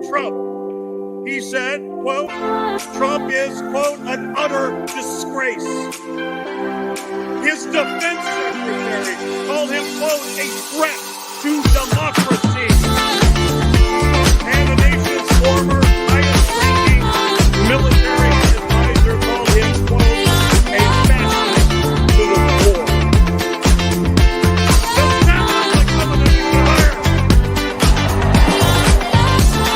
Trump. He said, quote, Trump is, quote, an utter disgrace. His defense secretary called him, quote, a threat to democracy. And the nation's former highest-ranking military advisor called him, quote, a fascist to the core. Doesn't that look like someone that you can hire?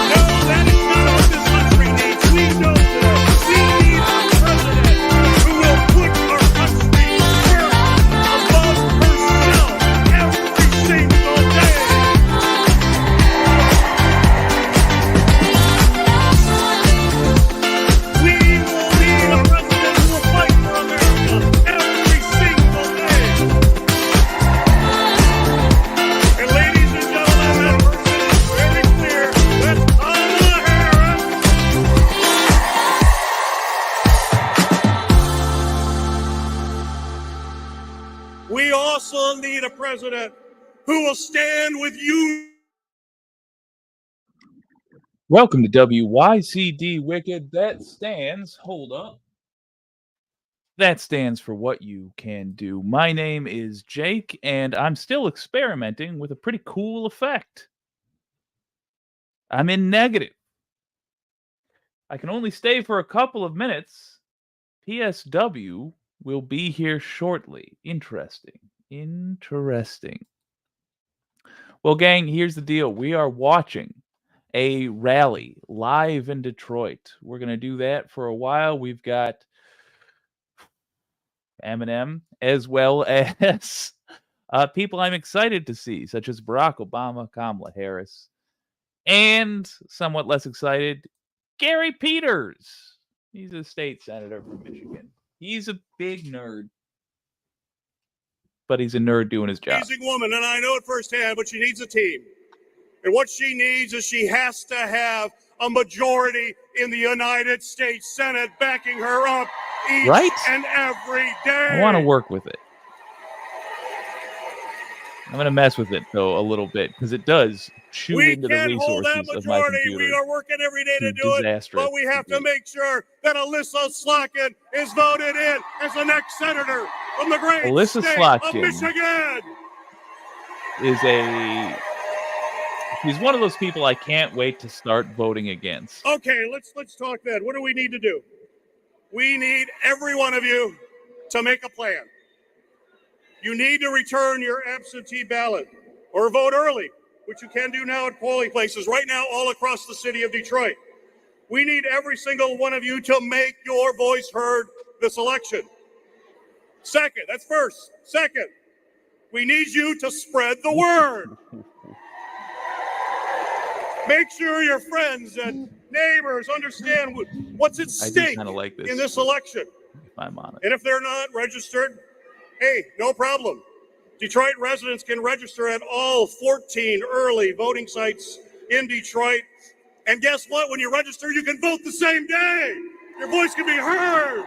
No, that is not what this country needs. We know that. We need a president who will put our country first above herself every single day. We will need a president who will fight for America every single day. And ladies and gentlemen, that person is very clear. That's Kamala Harris. We also need a president who will stand with you. Welcome to WYCD Wicked. That stands, hold up. That stands for What You Can Do. My name is Jake, and I'm still experimenting with a pretty cool effect. I'm in negative. I can only stay for a couple of minutes. PSW will be here shortly. Interesting. Well, gang, here's the deal. We are watching a rally live in Detroit. We're going to do that for a while. We've got Eminem as well as people I'm excited to see, such as Barack Obama, Kamala Harris, and somewhat less excited, Gary Peters. He's a state senator from Michigan. He's a big nerd, but he's a nerd doing his job. Amazing woman, and I know it firsthand, but she needs a team. And what she needs is she has to have a majority in the United States Senate backing her up each Right? and every day. I want to work with it. I'm going to mess with it, though, a little bit, because it does chew We into the can't hold that resources of my majority. computer. We are working every day to to do it, disastrous but we have to degree. make sure that Alyssa Slotkin is voted in as the next senator from the great Alyssa state Slotkin of Michigan. She's one of those people I can't wait to start voting against. Okay, let's talk then. What do we need to do? We need every one of you to make a plan. You need to return your absentee ballot or vote early, which you can do now at polling places right now all across the city of Detroit. We need every single one of you to make your voice heard this election. Second, that's first. Second, we need you to spread the word. Make sure your friends and neighbors understand what's at stake like in this election. I'm on it. And if they're not registered, hey, no problem. Detroit residents can register at all 14 early voting sites in Detroit. And guess what? When you register, you can vote the same day. Your voice can be heard.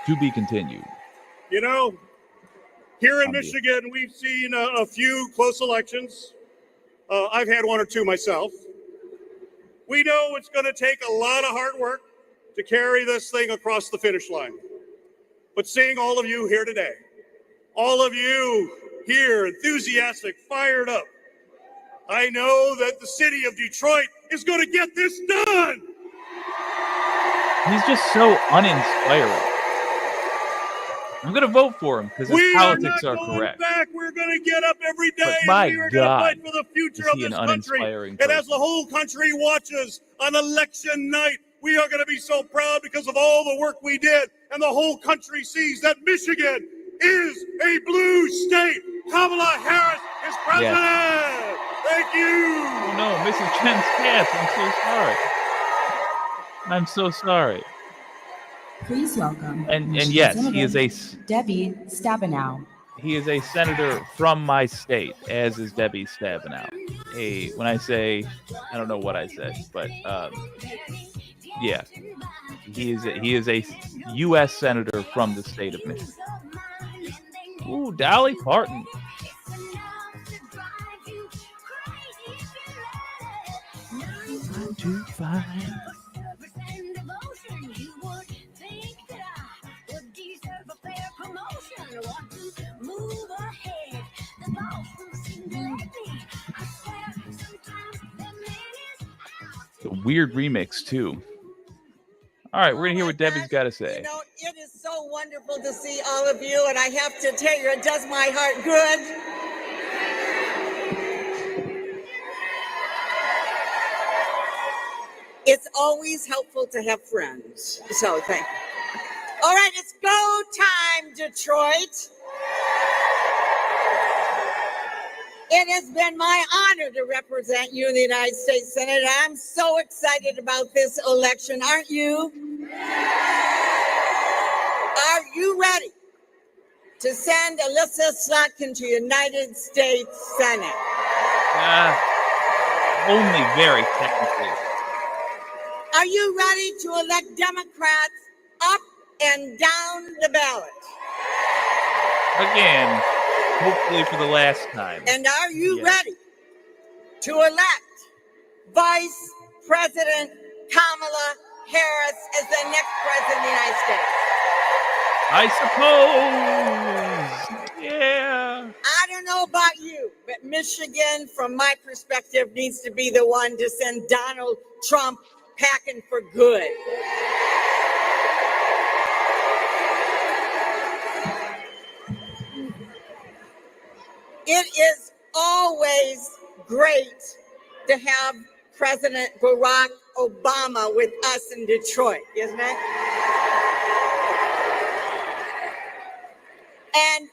To be continued. You know, here in Michigan, we've seen a few close elections. I've had one or two myself. We know it's going to take a lot of hard work to carry this thing across the finish line. But seeing all of you here today, all of you here enthusiastic, fired up, I know that the city of Detroit is going to get this done. He's just so uninspiring. I'm going to vote for him because his politics are correct. Back. We're going to get up every day and we are going to fight for the future of this country. And as the whole country watches on election night, we are going to be so proud because of all the work we did. And the whole country sees that Michigan is a blue state. Kamala Harris is president. Yes. Thank you. Oh, no, Mrs. Jen's cats. I'm so sorry. Please welcome. And yes, he is a Debbie Stabenow. He is a senator from my state, as is Debbie Stabenow. When I say, I don't know what I said, but yeah, he is a U.S. senator from the state of Michigan. Ooh, Dolly Parton. to find. It's a weird remix, too. All right, we're going to hear what Debbie's got to say. You know, it is so wonderful to see all of you, and I have to tell you, it does my heart good. It's always helpful to have friends. So thank you. All right, it's go time, Detroit. It has been my honor to represent you in the United States Senate. I'm so excited about this election, aren't you? Are you ready to send Alyssa Slotkin to United States Senate? Only very technically. Are you ready to elect Democrats up and down the ballot? Again, hopefully for the last time. And are you ready to elect Vice President Kamala Harris as the next president of the United States? I suppose. Yeah. I don't know about you, but Michigan, from my perspective, needs to be the one to send Donald Trump packing for good. It is always great to have President Barack Obama with us in Detroit, isn't it? And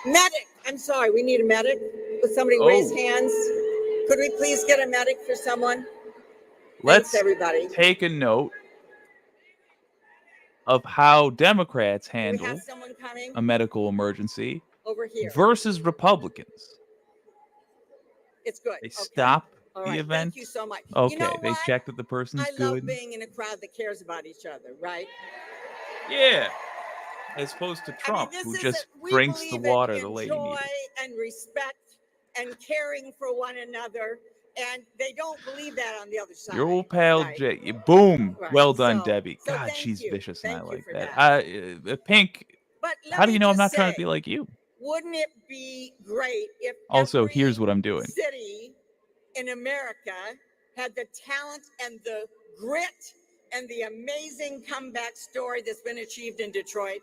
medic, I'm sorry, we need a medic. Would somebody raise hands? Could we please get a medic for someone? Let's Thanks, everybody. take a note of how Democrats We handle have someone coming a medical emergency over here. versus Republicans. It's good. They Okay. stop All the right. event. Thank you so much. Okay, You know they what? check that the person's I love good. being in a crowd that cares about each other, right? Yeah. As opposed to Trump, this who is just we drinks the believe in water the lady joy needed. and respect and caring for one another, and they don't believe that on the other side. Your old pal right? Jay. Boom. Right. Well done, So- Debbie. so God, thank she's you. vicious and I Thank you like for that. Pink, But let how do me you know I'm just not trying to say, be like you? Wouldn't it be great if Also, every here's what I'm doing. city in America had the talent and the grit and the amazing comeback story that's been achieved in Detroit?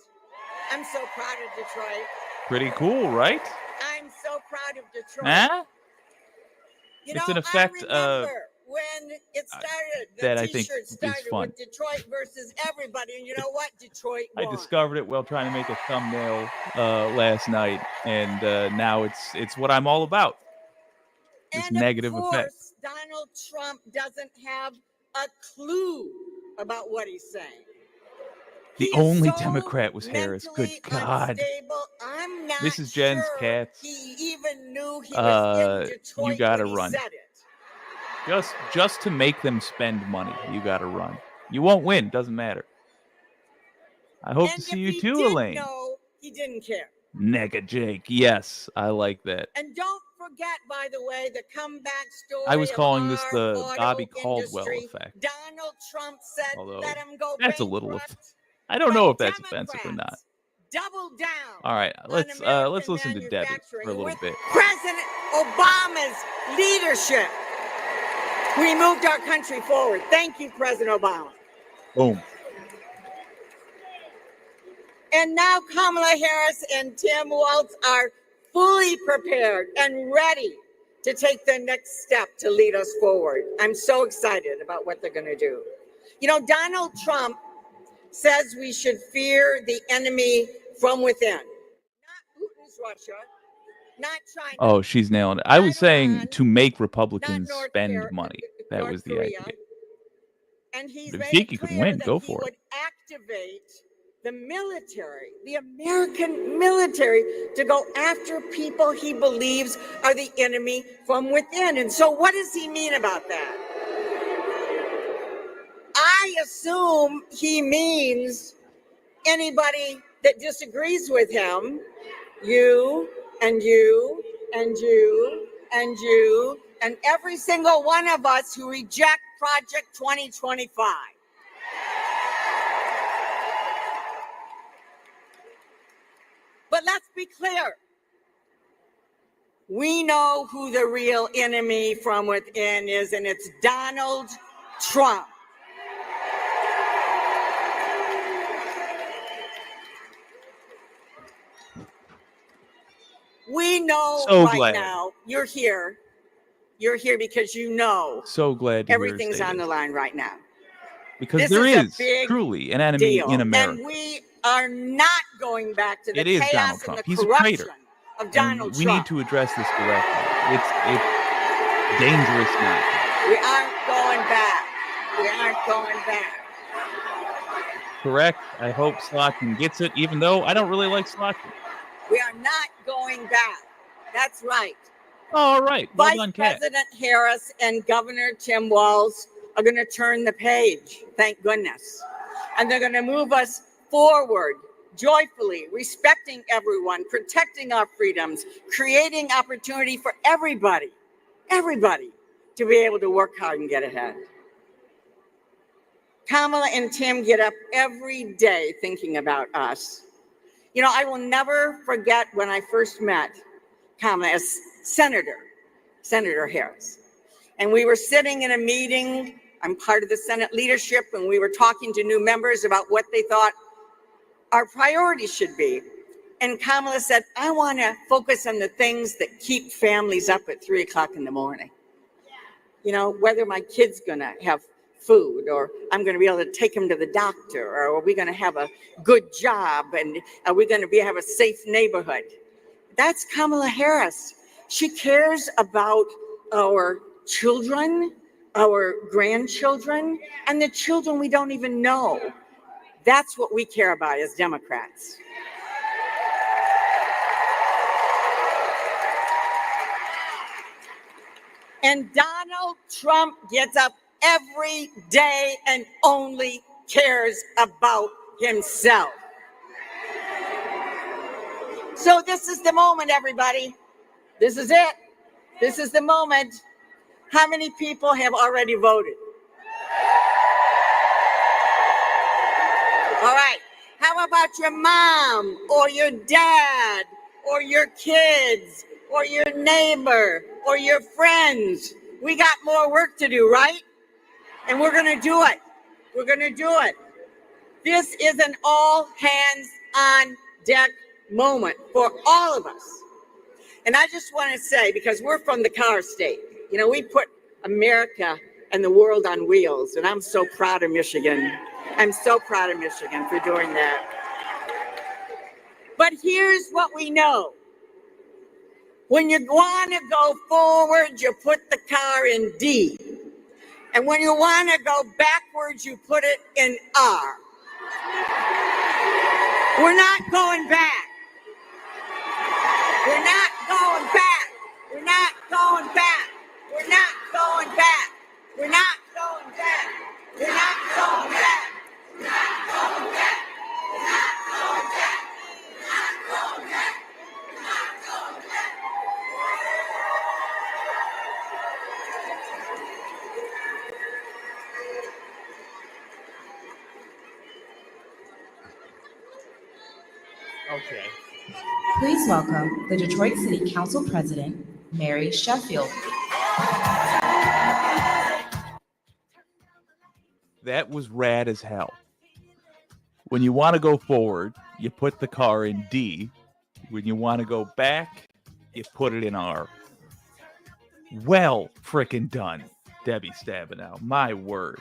I'm so proud of Detroit. Pretty cool, right? I'm so proud of Detroit. Huh? You It's know, an effect, I remember when it started, the that I think t-shirt is started fun. with Detroit versus everybody, and you know what? Detroit I won. discovered it while trying to make a thumbnail last night, and now it's what I'm all about. This And negative of course, effect. Donald Trump doesn't have a clue about what he's saying. The He is only so Democrat was Harris. Good mentally God. unstable. I'm not This is Jen's sure cats. he even knew he was in Detroit You gotta when he run. said it. Just to make them spend money, you gotta run. You won't win, doesn't matter. I hope And to see if you he too, did Elaine. know, he didn't care. Nega Jake. Yes, I like that. And don't forget, by the way, the comeback story. I was calling this of the our Bobby auto Caldwell industry. effect. Donald Trump said, Although, "Let him go that's a little bankrupt." I don't But know if that's offensive or not. Democrats double down. All right, on let's American listen to Debbie manufacturing. for a little With bit. President Obama's leadership, we moved our country forward. Thank you, President Obama. Boom. And now Kamala Harris and Tim Walz are fully prepared and ready to take the next step to lead us forward. I'm so excited about what they're going to do. You know, Donald Trump says we should fear the enemy from within. Not Putin's Russia, not China. Oh, she's nailing it. I was Not saying Iran, to make not Republicans North spend money. That North was the Korea. idea. And he's But if made he it could clear win, that go he for it. would activate the military, the American military, to go after people he believes are the enemy from within. And so what does he mean about that? I assume he means anybody that disagrees with him, you and you and you and you and every single one of us who reject Project 2025. But let's be clear. We know who the real enemy from within is, and it's Donald Trump. We know So right glad. now you're here. You're here because you know So glad to hear her everything's say on the this. line right now. Because This there is a is big truly an enemy deal. in America. And we are not going back to the It is Donald chaos and Trump. the He's a corruption traitor. of And Donald we Trump. need to address this directly. It's dangerous not to. We aren't going back. We aren't going back. Correct. I hope Slotkin gets it, even though I don't really like Slotkin. We are not going back. That's right. All right. Well Vice done, Kat. President Harris and Governor Tim Walz are going to turn the page, thank goodness. And they're going to move us forward joyfully, respecting everyone, protecting our freedoms, creating opportunity for everybody to be able to work hard and get ahead. Kamala and Tim get up every day thinking about us. You know, I will never forget when I first met Kamala as Senator Harris. And we were sitting in a meeting. I'm part of the Senate leadership, and we were talking to new members about what they thought our priorities should be. And Kamala said, I want to focus on the things that keep families up at 3 o'clock in the morning. You know, whether my kid's going to have food, or I'm going to be able to take him to the doctor, or are we going to have a good job, and are we going to have a safe neighborhood? That's Kamala Harris. She cares about our children, our grandchildren, and the children we don't even know. That's what we care about as Democrats. And Donald Trump gets up every day and only cares about himself. So this is the moment, everybody. This is it. This is the moment. How many people have already voted? All right. How about your mom or your dad or your kids or your neighbor or your friends? We got more work to do, right? And we're going to do it. We're going to do it. This is an all hands on deck moment for all of us. And I just want to say, because we're from the car state, you know, we put America and the world on wheels. And I'm so proud of Michigan. I'm so proud of Michigan for doing that. But here's what we know. When you want to go forward, you put the car in D. And when you want to go backwards, you put it in R. We're not going back. We're not going back. We're not going back. We're not going back. We're not going back. We're not going back. We're not going back. We're not going back. We're not going back. We're not going back. Okay. Please welcome the Detroit City Council President, Mary Sheffield. That was rad as hell. When you want to go forward, you put the car in D. When you want to go back, you put it in R. Well frickin' done, Debbie Stabenow. My word.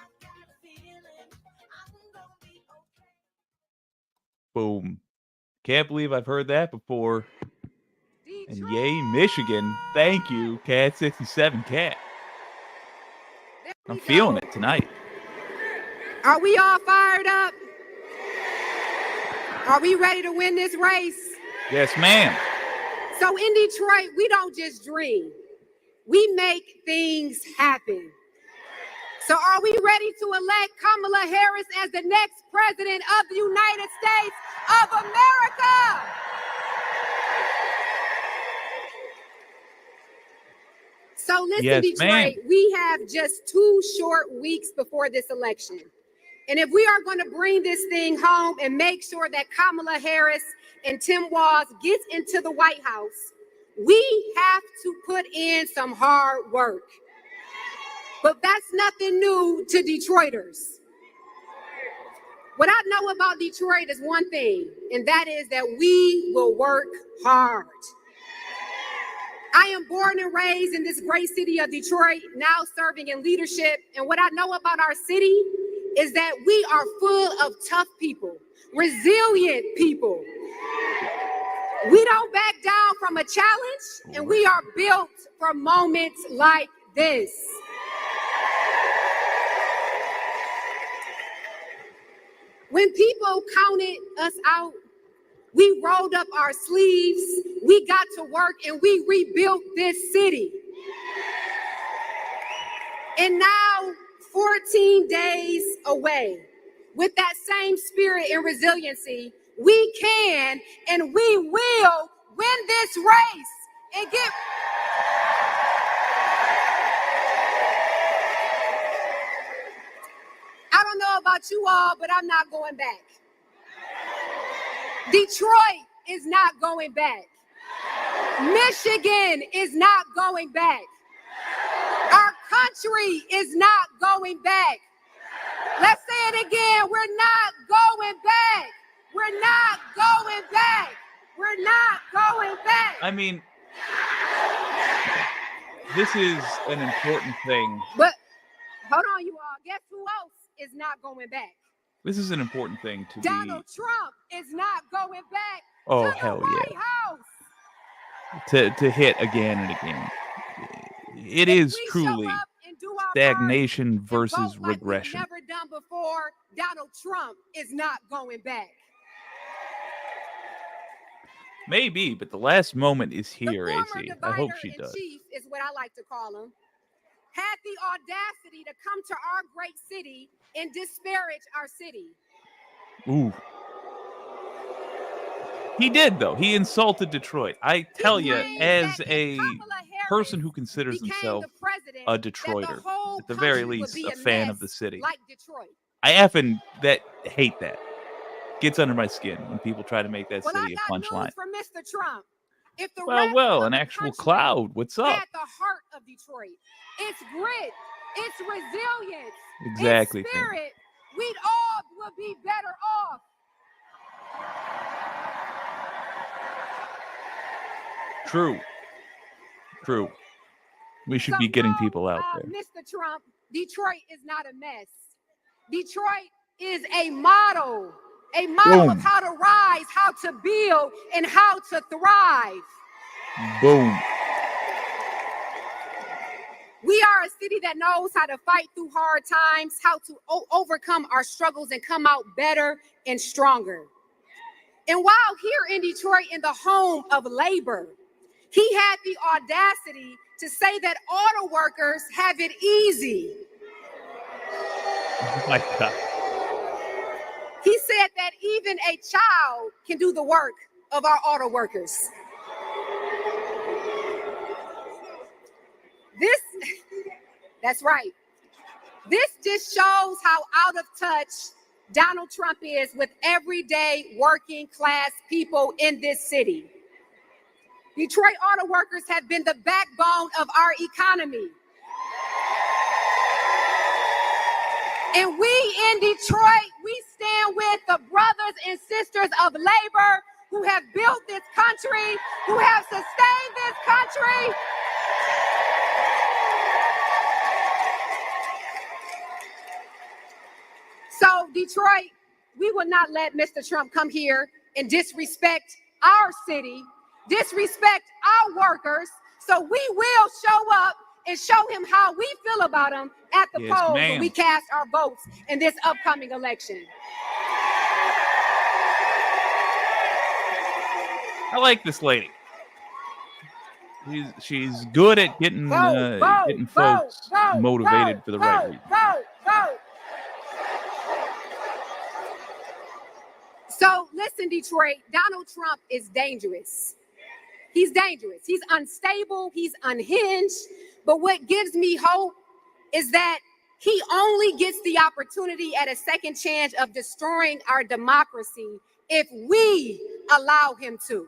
Boom. Can't believe I've heard that before. And yay, Michigan. Thank you, Cat 67 Cat. I'm feeling it tonight. Are we all fired up? Are we ready to win this race? Yes, ma'am. So in Detroit, we don't just dream. We make things happen. So are we ready to elect Kamala Harris as the next president of the United States of America? So So listen, Yes, Detroit, ma'am. we have just 2 short weeks before this election. And if we are going to bring this thing home and make sure that Kamala Harris and Tim Walz gets into the White House, we have to put in some hard work. But that's nothing new to Detroiters. What I know about Detroit is one thing, and that is that we will work hard. I am born and raised in this great city of Detroit, now serving in leadership. And what I know about our city is that we are full of tough people, resilient people. We don't back down from a challenge, and we are built for moments like this. When people counted us out, we rolled up our sleeves, we got to work, and we rebuilt this city. And now, 14 days away, with that same spirit and resiliency, we can and we will win this race and get... I don't know about you all, but I'm not going back. Detroit is not going back. Michigan is not going back. Our country is not going back. Let's say it again. We're not going back. We're not going back. We're not going back. I mean, this is an important thing. But hold on, you all. Guess who else is not going back? This is an important thing to Donald Trump is not going back. Oh, to hell the White yeah. House. to hit again and again. It If is we truly show up and do our stagnation part and versus vote like we've regression. never done before, Donald Trump is not going back. Maybe, but the last moment is here, The former AC. I hope divider she in does. chief is what I like to call him, had the audacity to come to our great city and disparage our city. Ooh. He did, though. He insulted Detroit. I tell you, claimed as that if a Kamala Harris person who considers became himself the president, a that the Detroiter, whole at the very country would least, be a fan of mess the city. like Detroit. I effing hate that. Gets under my skin when people try to make that Well, I city a got punchline. news for Mr. Trump. If the Well, rest of an the actual country cloud. What's up? had the heart of Detroit, its grit, its resilience, Exactly. its spirit, we'd all would be better off. True. We should So be getting no, people out there. Mr. Trump, Detroit is not a mess. Detroit is a model Boom. of how to rise, how to build, and how to thrive. Boom. We are a city that knows how to fight through hard times, how to overcome our struggles and come out better and stronger. And while here in Detroit, in the home of labor, he had the audacity to say that auto workers have it easy. Oh my God. He said that even a child can do the work of our auto workers. That's right. This just shows how out of touch Donald Trump is with everyday working class people in this city. Detroit auto workers have been the backbone of our economy. And we in Detroit, we stand with the brothers and sisters of labor who have built this country, who have sustained this country. So Detroit, we will not let Mr. Trump come here and disrespect our city, disrespect our workers. So we will show up and show him how we feel about him at the Yes, polls ma'am. when we cast our votes in this upcoming election. I like this lady. She's good at getting folks motivated for the right reason. Vote. So listen, Detroit, Donald Trump is dangerous. He's dangerous. He's unstable. He's unhinged. But what gives me hope is that he only gets the opportunity at a second chance of destroying our democracy if we allow him to.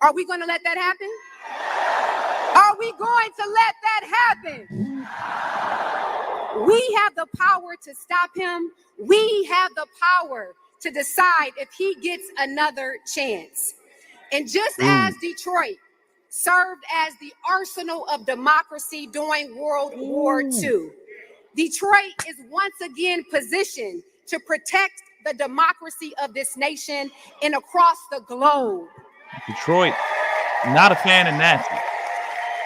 Are we going to let that happen? Are we going to let that happen? We have the power to stop him. We have the power to decide if he gets another chance. And just as Detroit served as the arsenal of democracy during World War II, Detroit is once again positioned to protect the democracy of this nation and across the globe. Detroit, not a fan of Nazis,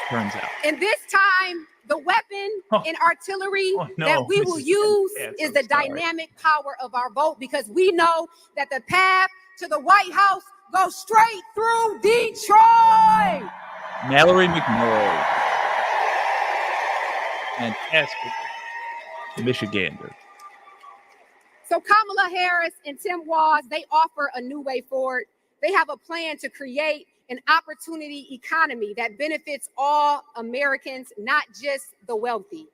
turns out. And this time, the weapon and artillery that we will use is the dynamic power of our vote, because we know that the path to the White House goes straight through Detroit. Mallory McMurray. Fantastic Michigander. So Kamala Harris and Tim Walz, they offer a new way forward. They have a plan to create an opportunity economy that benefits all Americans, not just the wealthy.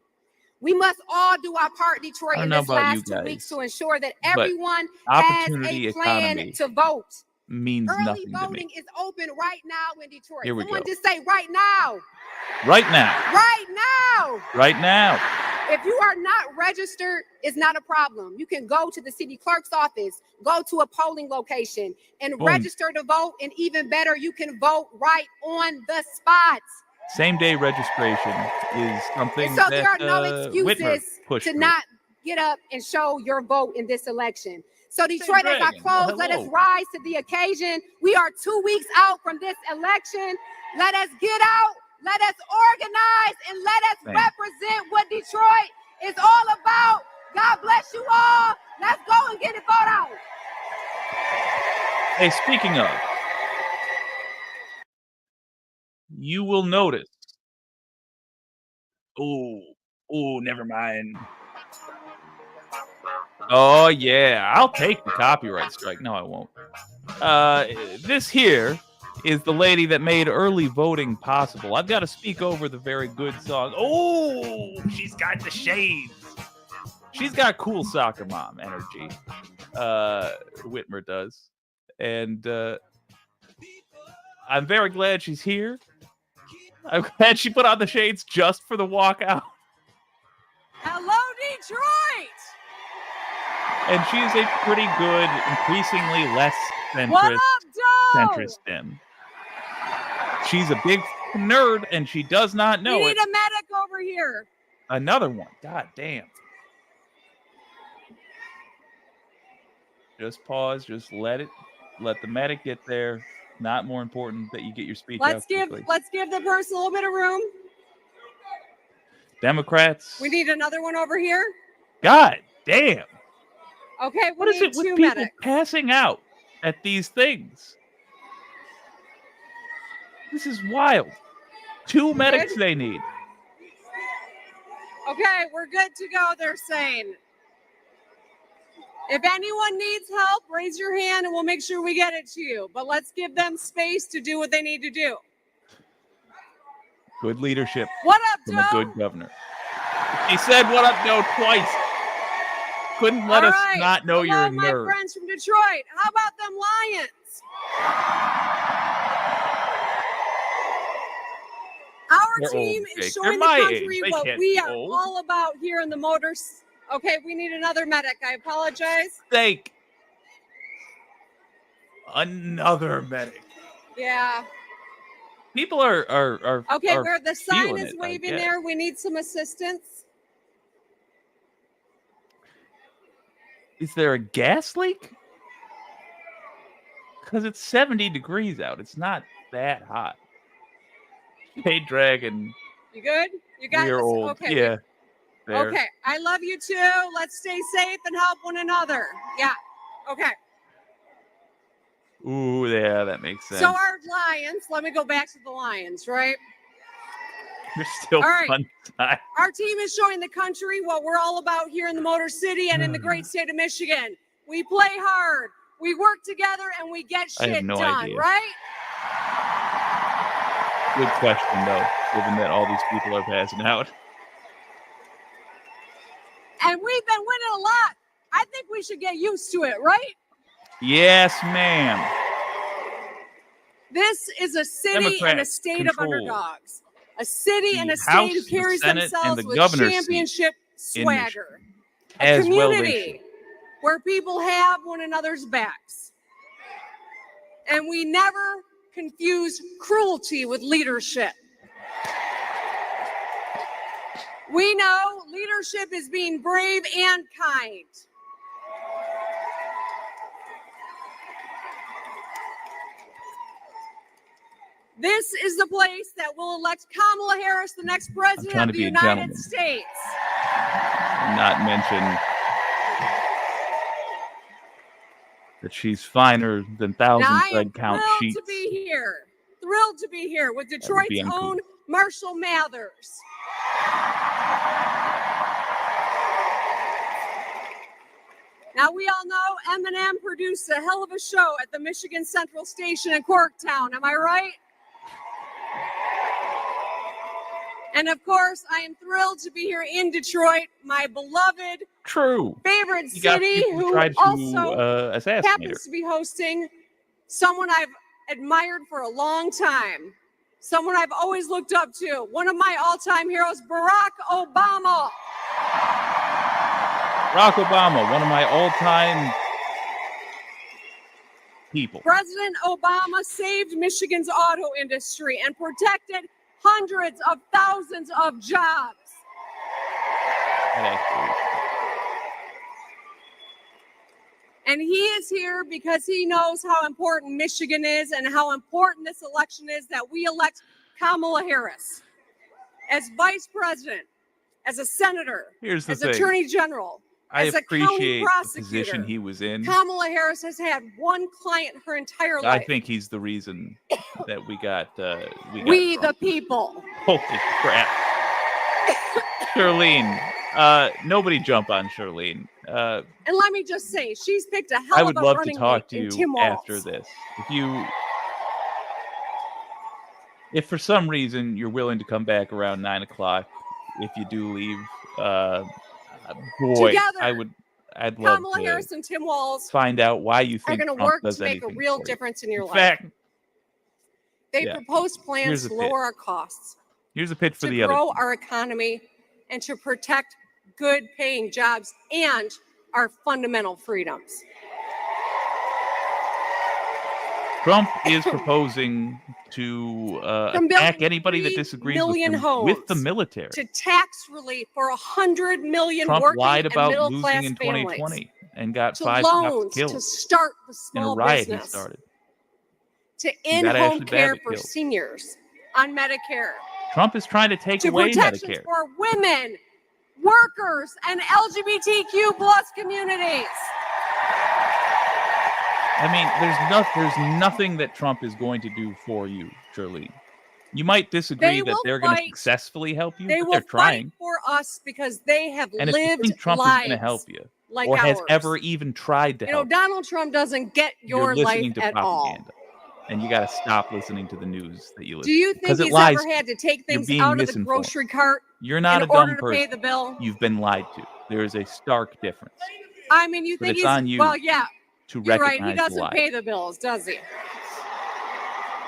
We must all do our part, Detroit, in this last 2 weeks to ensure that everyone has a plan to vote. Means Early nothing to me. voting is open right now in Detroit. Here we Someone go. just say right now. Right now. Right now. Right now. If you are not registered, it's not a problem. You can go to the city clerk's office, go to a polling location and register to vote. And even better, you can vote right on the spot. Same day registration is something and so that there are no excuses to not get up and show your vote in this election. So Detroit, as I close, let us rise to the occasion. We are 2 weeks out from this election. Let us get out. Let us organize and let us represent what Detroit is all about. God bless you all. Let's go and get it vote out. Hey, speaking of, you will notice. Oh, never mind. Oh, yeah. I'll take the copyright strike. No, I won't. This here is the lady that made early voting possible. I've got to speak over the very good song. Oh, she's got the shades. She's got cool soccer mom energy. Whitmer does. And I'm very glad she's here. I'm glad she put on the shades just for the walkout. Hello, Detroit! And she's a pretty good, increasingly less centrist Dem. She's a big nerd, and she does not know it. We need a medic over here. Another one. God damn. Just pause. Just let the medic get there. Not more important that you get your speech out quickly. Let's give the person a little bit of room. Democrats. We need another one over here. God damn. Okay, What is it with people medics. passing out at these things? This is wild. 2 medics they need. Okay, we're good to go, they're saying. If anyone needs help, raise your hand and we'll make sure we get it to you. But let's give them space to do what they need to do. Good leadership What up, from Joe? a good governor. He said what up, Joe, twice. Couldn't let us not know you're a my nerd. friends from Detroit. How about them Lions? Our They're team old, is Jake. showing They're the my country age. They what can't we be are old. all about here in the motors. Okay, we need another medic. I apologize. Steak. Another medic. Yeah. People are Okay, are where the sign feeling is it, I waving guess. there, we need some assistance. Is there a gas leak? Because it's 70 degrees out. It's not that hot. Hey, Dragon. You good? You got We're this? old. Okay. Yeah. There. Okay. I love you too. Let's stay safe and help one another. Yeah. Okay. Ooh, yeah, that makes sense. So our Lions, let me go back to the Lions, right? You're still All right. fun time. Our team is showing the country what we're all about here in the Motor City and in the great state of Michigan. We play hard, we work together, and we get I have shit no done, idea. right? Good question, though. given that all these people are passing out. And we've been winning a lot. I think we should get used to it, right? Yes, ma'am. This is a city and a Democrats state control of underdogs. A city the and a House, state who the carries Senate, themselves and the with governor's seat championship in swagger. A As well they community where people have one another's backs. And we never confuse cruelty with leadership. We know leadership is being brave and kind. This is the place that will elect Kamala Harris, the next president trying of to the be a United gentleman. States. Not mention that she's finer than Now, thousands I am red count thrilled sheets. to be here. Thrilled to be here with would Detroit's be uncool. own Marshall Mathers. Now, we all know Eminem produced a hell of a show at the Michigan Central Station in Corktown. Am I right? And of course, I am thrilled to be here in Detroit, my beloved, True. favorite You got city, people who who tried also to assassinate her. happens to be hosting someone I've admired for a long time, someone I've always looked up to, one of my all-time heroes, Barack Obama. Barack Obama, one of my all-time people. President Obama saved Michigan's auto industry and protected hundreds of thousands of jobs. That actually- And he is here because he knows how important Michigan is and how important this election is that we elect Kamala Harris as vice president, as a senator, Here's the as thing. attorney general, I as a county appreciate the prosecutor. position he was in. Kamala Harris has had one client her entire I life. think he's the reason that we got We Trump. the people. Holy crap. Charlene, nobody jump on Charlene. And let me just say, she's picked a hell I of would a love to running talk mate to in you Tim after Walz. this. If for some reason you're willing to come back around 9 o'clock, if you do leave, boy, Together, I'd love Kamala to Harris and Tim Walz find out why you are think going to Trump work does to make a anything real for you. difference in your In life. fact, They yeah. propose Here's plans the to pitch. lower our costs, here's a pitch for to the other. grow our economy, and to protect good paying jobs and our fundamental freedoms. Trump is proposing to From building attack anybody that 3 disagrees with million him with the homes military. to tax relief for 100 million Trump working lied and about middle losing class in families, 2020 and got to 5 loans cops killed to start the in a small riot he business, started. to got in-home Ashley care Babbitt for killed. seniors on Medicare, Trump is trying to take to away protections Medicare. for women, workers, and LGBTQ plus communities. I mean, there's nothing that Trump is going to do for you, Charlene. You might disagree They that will they're going to fight. successfully help you, They but will they're fight trying. for us because they have And if you lived think Trump is lives going to help you, like or has ours. ever even tried to You know, help, Donald Trump doesn't get you're your life listening to at all. propaganda. And you got to stop listening to the news that you listen Do you to. think Because it he's lies ever to you. had to take You're things being out of the misinformed. grocery cart You're not in a order dumb to pay person. the bill? You've been lied to. There is a stark difference I mean, you But think it's he's on you well, yeah, to you're right. recognize He the doesn't lie. pay the bills, does he?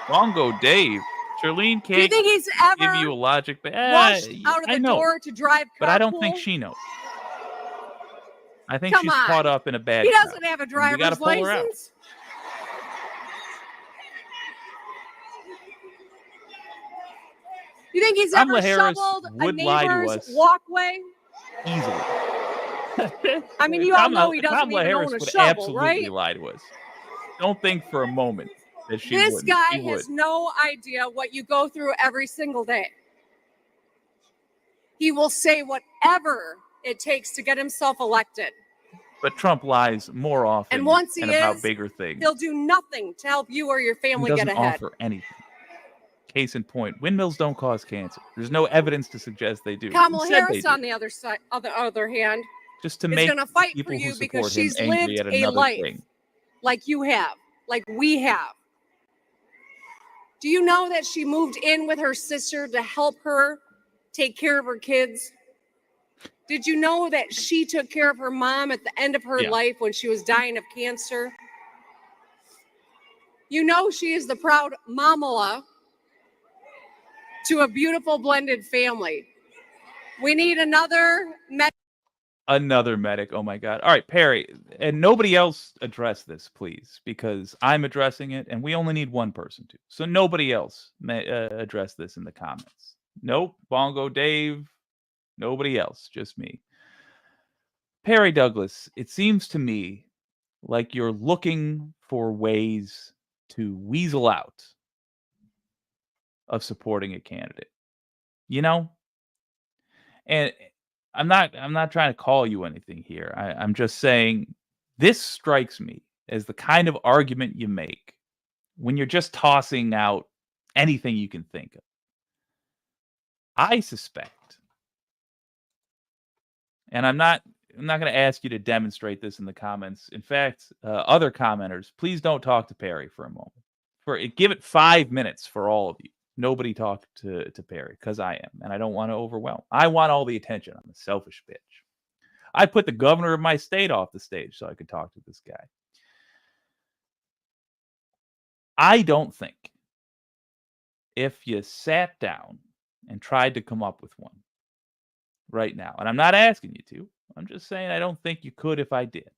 Bongo Dave. Charlene Do you can't think he's give ever you a logic, but rushed out of I the know, door to drive carpool? but I don't think she knows. I think Come she's on. caught up in a bad He crowd. doesn't have a And we gotta driver's pull her out. license. You think he's Kamala ever Harris shoveled a would lie to neighbor's us. walkway? Easily. I mean, you all know he doesn't Kamala even Harris own a would shovel, absolutely right? lie to us. Don't think for a moment that she This wouldn't. guy She would. has no idea what you go through every single day. He will say whatever it takes to get himself elected. But Trump lies more often And once he and about is, bigger things. He'll do nothing to help you or your He family doesn't get ahead. offer anything. Case in point, windmills don't cause cancer. There's no evidence to suggest they do. Kamala He said they Harris, do. on the other side, on the other hand, Just to is make going to fight for people who you support because him she's angry lived at a another life thing. like you have, like we have. Do you know that she moved in with her sister to help her take care of her kids? Did you know that she took care of her mom at the end of her life when she was dying of cancer? You know she is the proud mamala to a beautiful blended family. We need another Another medic. Oh my God. All right, Perry, and nobody else address this, please, because I'm addressing it, and we only need one person to. So nobody else may address this in the comments. Nope. Bongo Dave. Nobody else. Just me. Perry Douglas, it seems to me like you're looking for ways to weasel out of supporting a candidate. You know? And I'm not trying to call you anything here. I'm just saying this strikes me as the kind of argument you make when you're just tossing out anything you can think of. I suspect, and I'm not going to ask you to demonstrate this in the comments. In fact, other commenters, please don't talk to Perry for a moment. Give it 5 minutes for all of you. Nobody talk to Perry because I am, and I don't want to overwhelm. I want all the attention. I'm a selfish bitch. I put the governor of my state off the stage so I could talk to this guy. I don't think if you sat down and tried to come up with one right now, and I'm not asking you to, I'm just saying I don't think you could if I did.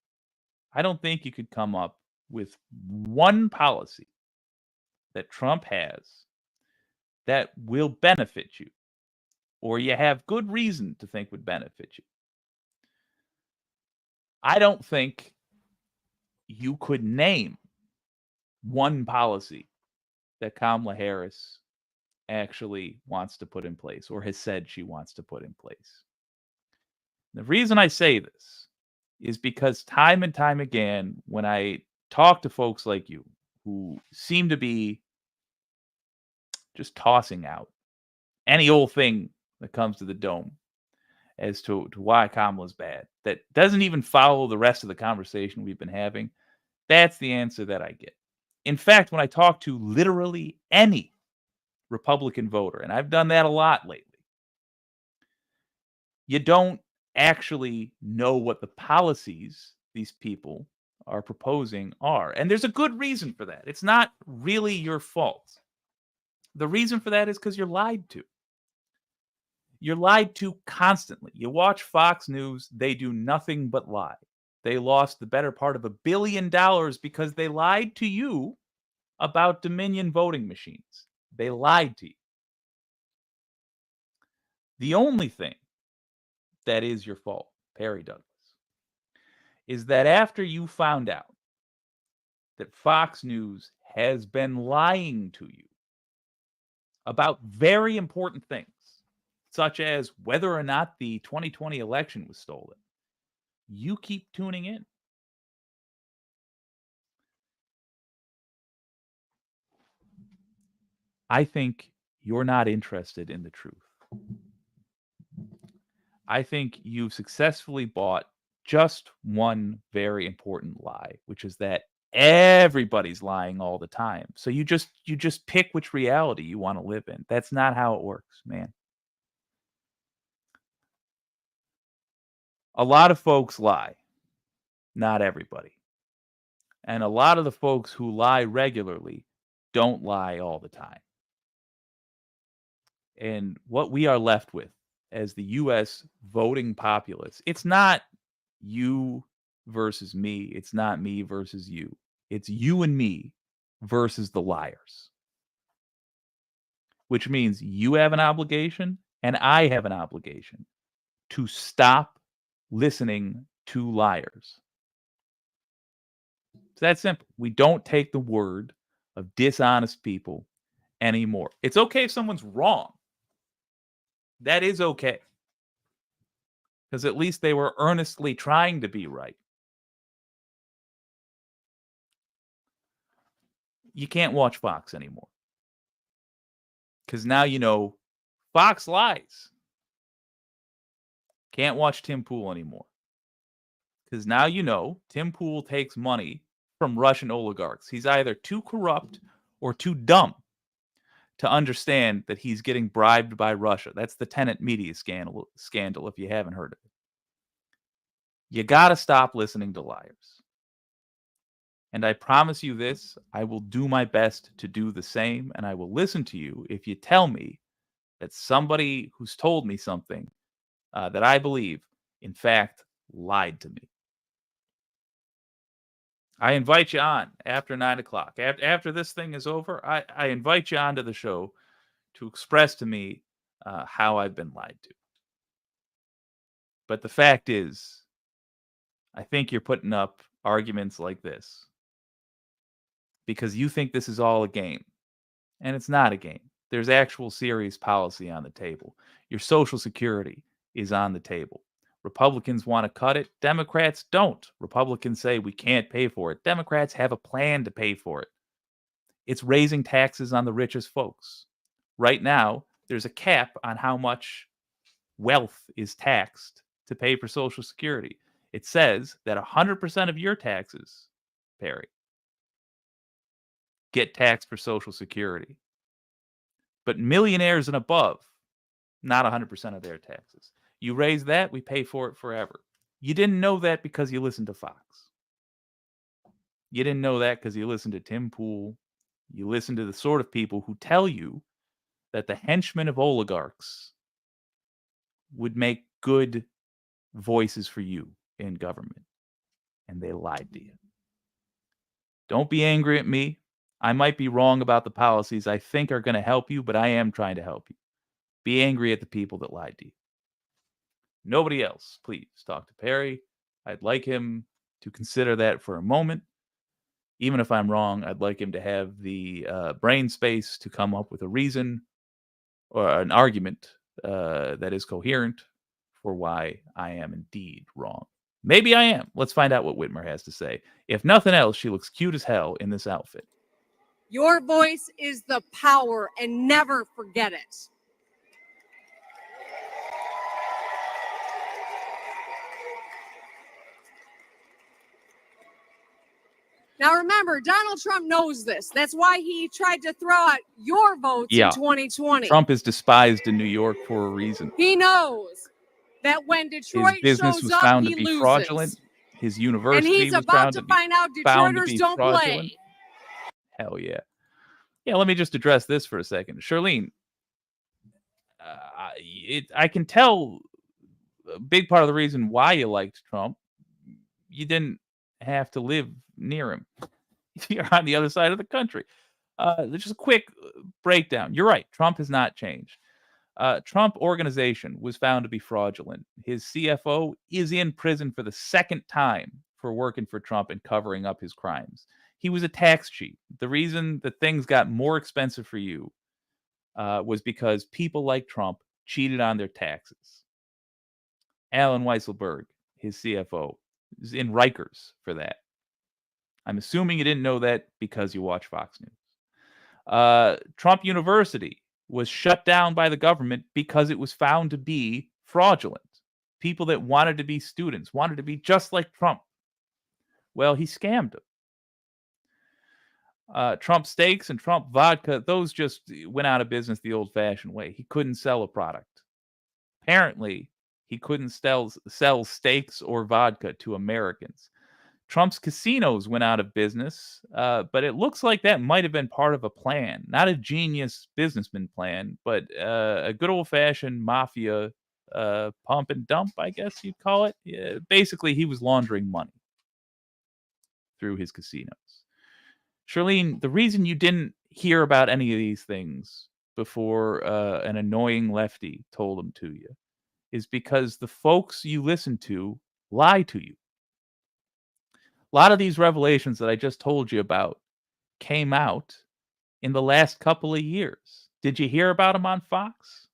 I don't think you could come up with one policy that Trump has that will benefit you, or you have good reason to think would benefit you. I don't think you could name one policy that Kamala Harris actually wants to put in place or has said she wants to put in place. The reason I say this is because time and time again, when I talk to folks like you who seem to be just tossing out any old thing that comes to the dome as to why Kamala's bad, that doesn't even follow the rest of the conversation we've been having, that's the answer that I get. In fact, when I talk to literally any Republican voter, and I've done that a lot lately, you don't actually know what the policies these people are proposing are. And there's a good reason for that. It's not really your fault. The reason for that is because you're lied to. You're lied to constantly. You watch Fox News, they do nothing but lie. They lost the better part of $1 billion because they lied to you about Dominion voting machines. They lied to you. The only thing that is your fault, Perry Douglas, is that after you found out that Fox News has been lying to you about very important things, such as whether or not the 2020 election was stolen, you keep tuning in. I think you're not interested in the truth. I think you've successfully bought just one very important lie, which is that everybody's lying all the time. So you just pick which reality you want to live in. That's not how it works, man. A lot of folks lie. Not everybody. And a lot of the folks who lie regularly don't lie all the time. And what we are left with as the U.S. voting populace, it's not you versus me. It's not me versus you. It's you and me versus the liars. Which means you have an obligation and I have an obligation to stop listening to liars. It's that simple. We don't take the word of dishonest people anymore. It's okay if someone's wrong. That is okay. Because at least they were earnestly trying to be right. You can't watch Fox anymore. Because now you know Fox lies. Can't watch Tim Pool anymore. Because now you know Tim Pool takes money from Russian oligarchs. He's either too corrupt or too dumb to understand that he's getting bribed by Russia. That's the Tenet media scandal, if you haven't heard of it. You got to stop listening to liars. And I promise you this, I will do my best to do the same, and I will listen to you if you tell me that somebody who's told me something that I believe, in fact, lied to me. I invite you on after 9 o'clock. After this thing is over, I invite you onto the show to express to me how I've been lied to. But the fact is, I think you're putting up arguments like this because you think this is all a game. And it's not a game. There's actual serious policy on the table. Your Social Security is on the table. Republicans want to cut it. Democrats don't. Republicans say we can't pay for it. Democrats have a plan to pay for it. It's raising taxes on the richest folks. Right now, there's a cap on how much wealth is taxed to pay for Social Security. It says that 100% of your taxes, Perry, get taxed for Social Security. But millionaires and above, not 100% of their taxes. You raise that, we pay for it forever. You didn't know that because you listened to Fox. You didn't know that because you listened to Tim Pool. You listened to the sort of people who tell you that the henchmen of oligarchs would make good voices for you in government. And they lied to you. Don't be angry at me. I might be wrong about the policies I think are going to help you, but I am trying to help you. Be angry at the people that lied to you. Nobody else, please talk to Perry. I'd like him to consider that for a moment. Even if I'm wrong, I'd like him to have the brain space to come up with a reason or an argument that is coherent for why I am indeed wrong. Maybe I am. Let's find out what Whitmer has to say. If nothing else, she looks cute as hell in this outfit. Your voice is the power, and never forget it. Now remember, Donald Trump knows this. That's why he tried to throw out your votes in 2020. Trump is despised in New York for a reason. He knows that when Detroit His business shows was up, found he to be loses. fraudulent. His university And he's was about found to be find out found to Detroiters be don't fraudulent. play. Hell yeah. Yeah, let me just address this for a second. Charlene, I can tell a big part of the reason why you liked Trump. You didn't have to live near him. You're on the other side of the country. Just a quick breakdown. You're right. Trump has not changed. Trump organization was found to be fraudulent. His CFO is in prison for the second time for working for Trump and covering up his crimes. He was a tax cheat. The reason that things got more expensive for you was because people like Trump cheated on their taxes. Alan Weisselberg, his CFO, is in Rikers for that. I'm assuming you didn't know that because you watch Fox News. Trump University was shut down by the government because it was found to be fraudulent. People that wanted to be students, wanted to be just like Trump. Well, he scammed them. Trump steaks and Trump vodka, those just went out of business the old-fashioned way. He couldn't sell a product. Apparently, he couldn't sell steaks or vodka to Americans. Trump's casinos went out of business, but it looks like that might have been part of a plan. Not a genius businessman plan, but a good old-fashioned mafia pump and dump, I guess you'd call it. Yeah, basically, he was laundering money through his casinos. Charlene, the reason you didn't hear about any of these things before an annoying lefty told them to you is because the folks you listen to lie to you. A lot of these revelations that I just told you about came out in the last couple of years. Did you hear about them on Fox?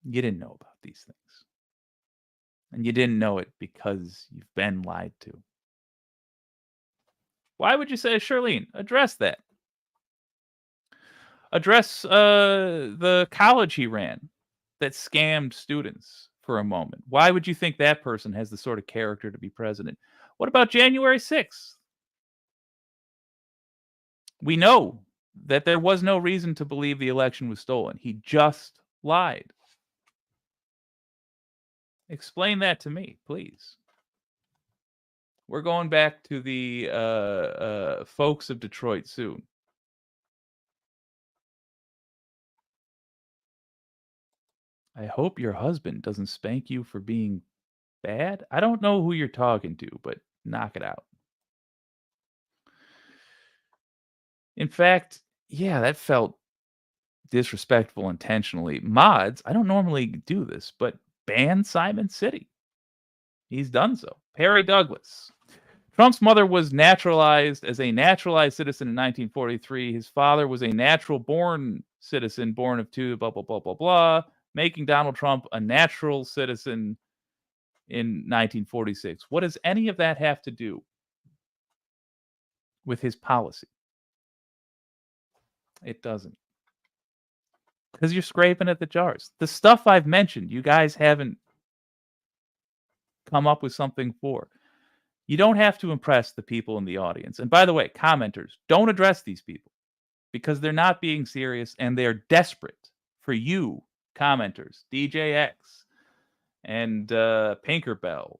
You didn't know about these things. And you didn't know it because you've been lied to. Why would you say, Charlene? Address that. Address the college he ran that scammed students for a moment. Why would you think that person has the sort of character to be president? What about January 6th? We know that there was no reason to believe the election was stolen. He just lied. Explain that to me, please. We're going back to the folks of Detroit soon. I hope your husband doesn't spank you for being bad. I don't know who you're talking to, but knock it out. In fact, yeah, that felt disrespectful intentionally. Mods, I don't normally do this, but ban Simon City. He's done so. Perry Douglas. Trump's mother was naturalized as a naturalized citizen in 1943. His father was a natural-born citizen, born of two, blah, blah, blah, blah, blah, making Donald Trump a natural citizen in 1946. What does any of that have to do with his policy? It doesn't. Because you're scraping at the jars. The stuff I've mentioned, you guys haven't come up with something for. You don't have to impress the people in the audience. And by the way, commenters, don't address these people because they're not being serious and they're desperate for you, commenters, DJX and Pinkerbell,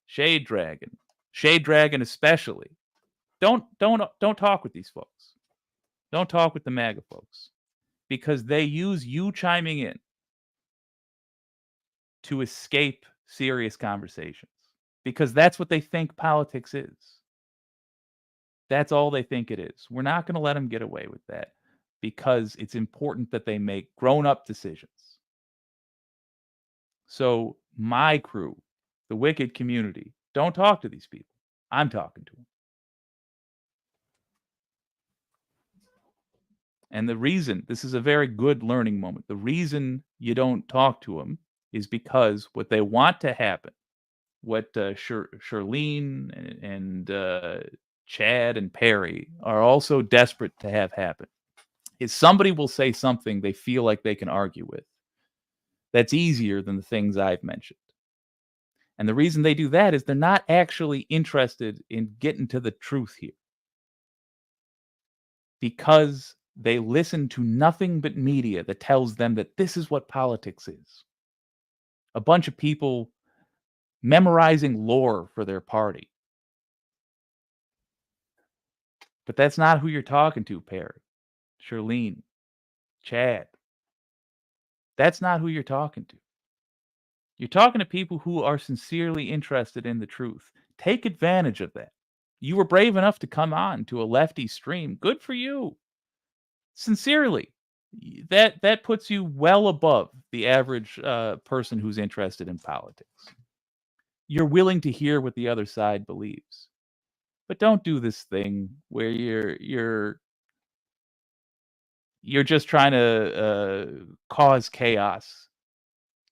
Shade Dragon especially. Don't talk with these folks. Don't talk with the MAGA folks because they use you chiming in to escape serious conversations. Because that's what they think politics is. That's all they think it is. We're not going to let them get away with that because it's important that they make grown-up decisions. So my crew, the Wicked community, don't talk to these people. I'm talking to them. And the reason, this is a very good learning moment, the reason you don't talk to them is because what they want to happen, what Shirlene and Chad and Perry are also desperate to have happen is somebody will say something they feel like they can argue with. That's easier than the things I've mentioned. And the reason they do that is they're not actually interested in getting to the truth here. Because they listen to nothing but media that tells them that this is what politics is. A bunch of people memorizing lore for their party. But that's not who you're talking to, Perry, Shirlene, Chad. That's not who you're talking to. You're talking to people who are sincerely interested in the truth. Take advantage of that. You were brave enough to come on to a lefty stream. Good for you. Sincerely. That puts you well above the average person who's interested in politics. You're willing to hear what the other side believes. But don't do this thing where you're just trying to cause chaos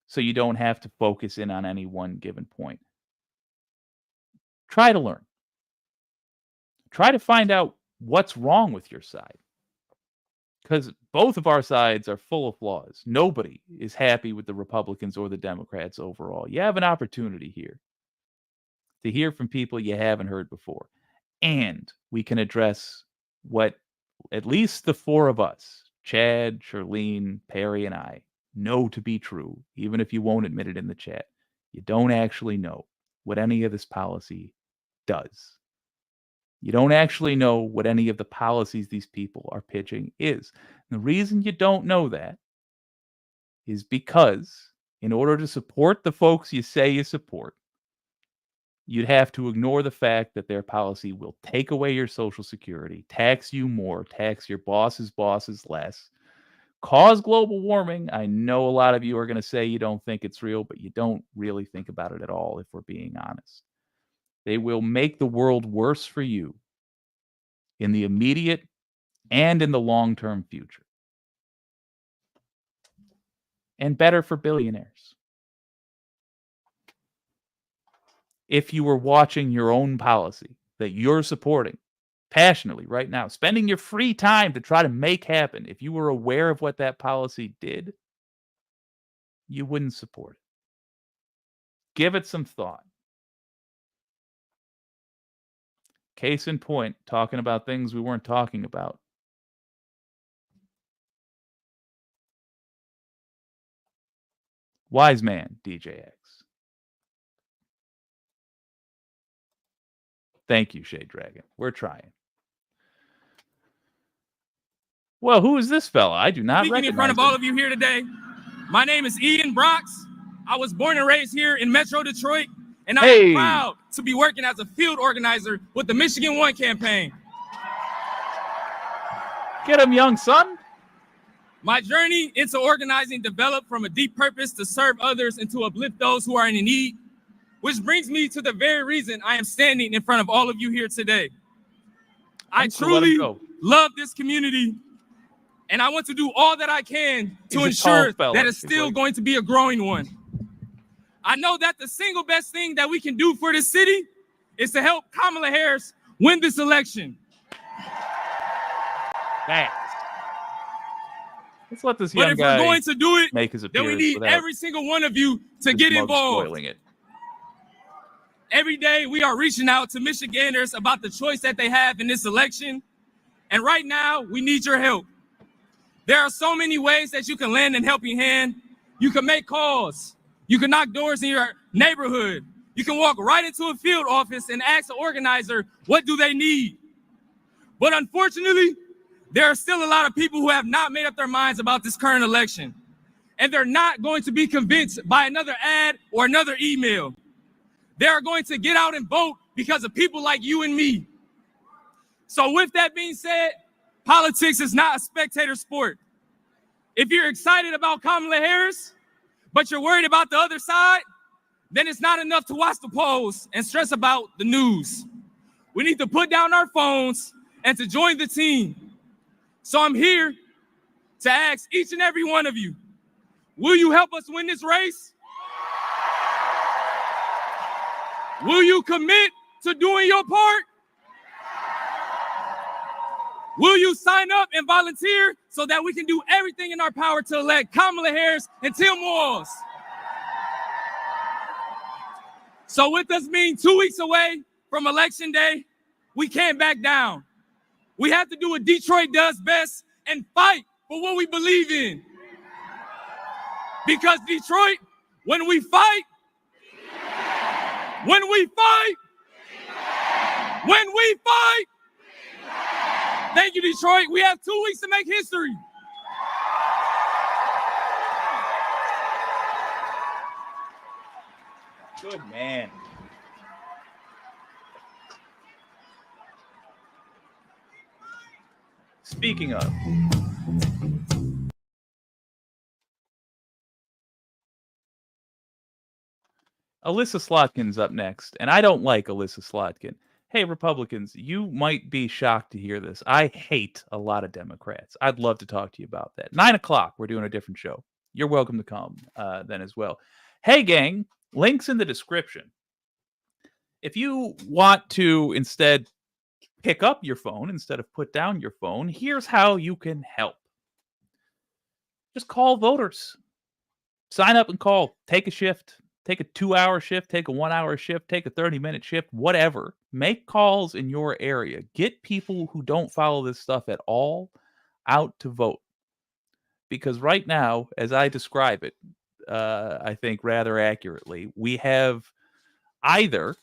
so you don't have to focus in on any one given point. Try to learn. Try to find out what's wrong with your side. Because both of our sides are full of flaws. Nobody is happy with the Republicans or the Democrats overall. You have an opportunity here to hear from people you haven't heard before. And we can address what at least the four of us, Chad, Shirlene, Perry, and I, know to be true, even if you won't admit it in the chat. You don't actually know what any of this policy does. You don't actually know what any of the policies these people are pitching is. And the reason you don't know that is because in order to support the folks you say you support, you'd have to ignore the fact that their policy will take away your Social Security, tax you more, tax your boss's bosses less, cause global warming. I know a lot of you are going to say you don't think it's real, but you don't really think about it at all, if we're being honest. They will make the world worse for you in the immediate and in the long-term future. And better for billionaires. If you were watching your own policy that you're supporting passionately right now, spending your free time to try to make happen, if you were aware of what that policy did, you wouldn't support it. Give it some thought. Case in point, talking about things we weren't talking about. Wise man, DJX. Thank you, Shade Dragon. We're trying. Well, who is this fella? I do not Speaking recognize in front of him. all of you here today, my name is Ian Brox. I was born and raised here in Metro Detroit, and I am proud to be working as a field organizer with the Michigan One campaign. Get him, young son. My journey into organizing developed from a deep purpose to serve others and to uplift those who are in need, which brings me to the very reason I am standing in front of all of you here today. I truly love this community, and I want to do all that I can to ensure that it's still going to be a growing one. I know that the single best thing that we can do for this city is to help Kamala Harris win this election. Thanks. Let's let this young guy But if we're going to do it, make his appearance, then we need every single one of you to get involved. Spoiling it. Every day we are reaching out to Michiganders about the choice that they have in this election. And right now, we need your help. There are so many ways that you can lend a helping hand. You can make calls. You can knock doors in your neighborhood. You can walk right into a field office and ask the organizer, what do they need? But unfortunately, there are still a lot of people who have not made up their minds about this current election. And they're not going to be convinced by another ad or another email. They are going to get out and vote because of people like you and me. So with that being said, politics is not a spectator sport. If you're excited about Kamala Harris, but you're worried about the other side, then it's not enough to watch the polls and stress about the news. We need to put down our phones and to join the team. So I'm here to ask each and every one of you, will you help us win this race? Will you commit to doing your part? Will you sign up and volunteer so that we can do everything in our power to elect Kamala Harris and Tim Walz? So with us being 2 weeks away from Election Day, we can't back down. We have to do what Detroit does best and fight for what we believe in. Because Detroit, when we fight, when we fight, thank you, Detroit. We have 2 weeks to make history. Good man. Speaking of, Alyssa Slotkin's up next, and I don't like Alyssa Slotkin. Hey, Republicans, you might be shocked to hear this. I hate a lot of Democrats. I'd love to talk to you about that. 9 o'clock, we're doing a different show. You're welcome to come then as well. Hey, gang, links in the description. If you want to instead pick up your phone instead of put down your phone, here's how you can help. Just call voters. Sign up and call. Take a shift. Take a 2-hour shift. Take a 1-hour shift. Take a 30-minute shift. Whatever. Make calls in your area. Get people who don't follow this stuff at all out to vote. Because right now, as I describe it, I think rather accurately, we have either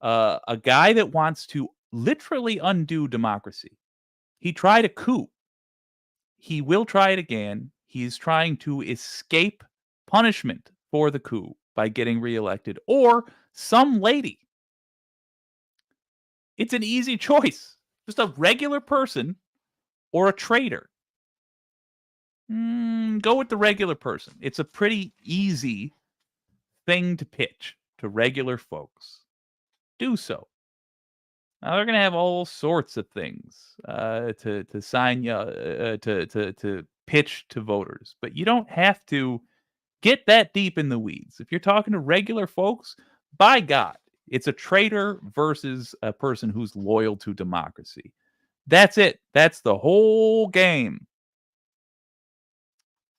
a guy that wants to literally undo democracy. He tried a coup. He will try it again. He's trying to escape punishment for the coup by getting reelected, or some lady. It's an easy choice. Just a regular person or a traitor. Go with the regular person. It's a pretty easy thing to pitch to regular folks. Do so. Now they're going to have all sorts of things to sign you to pitch to voters, but you don't have to get that deep in the weeds. If you're talking to regular folks, by God, it's a traitor versus a person who's loyal to democracy. That's it. That's the whole game.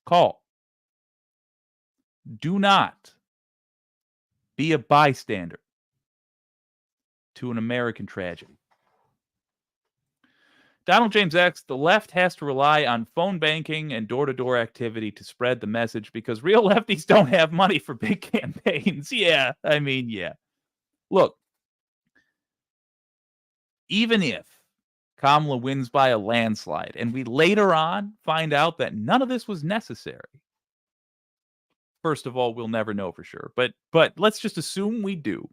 Call. Do not be a bystander to an American tragedy. Donald James X, the left has to rely on phone banking and door-to-door activity to spread the message because real lefties don't have money for big campaigns. Yeah, I mean, yeah. Look, even if Kamala wins by a landslide and we later on find out that none of this was necessary, first of all, we'll never know for sure. But let's just assume we do.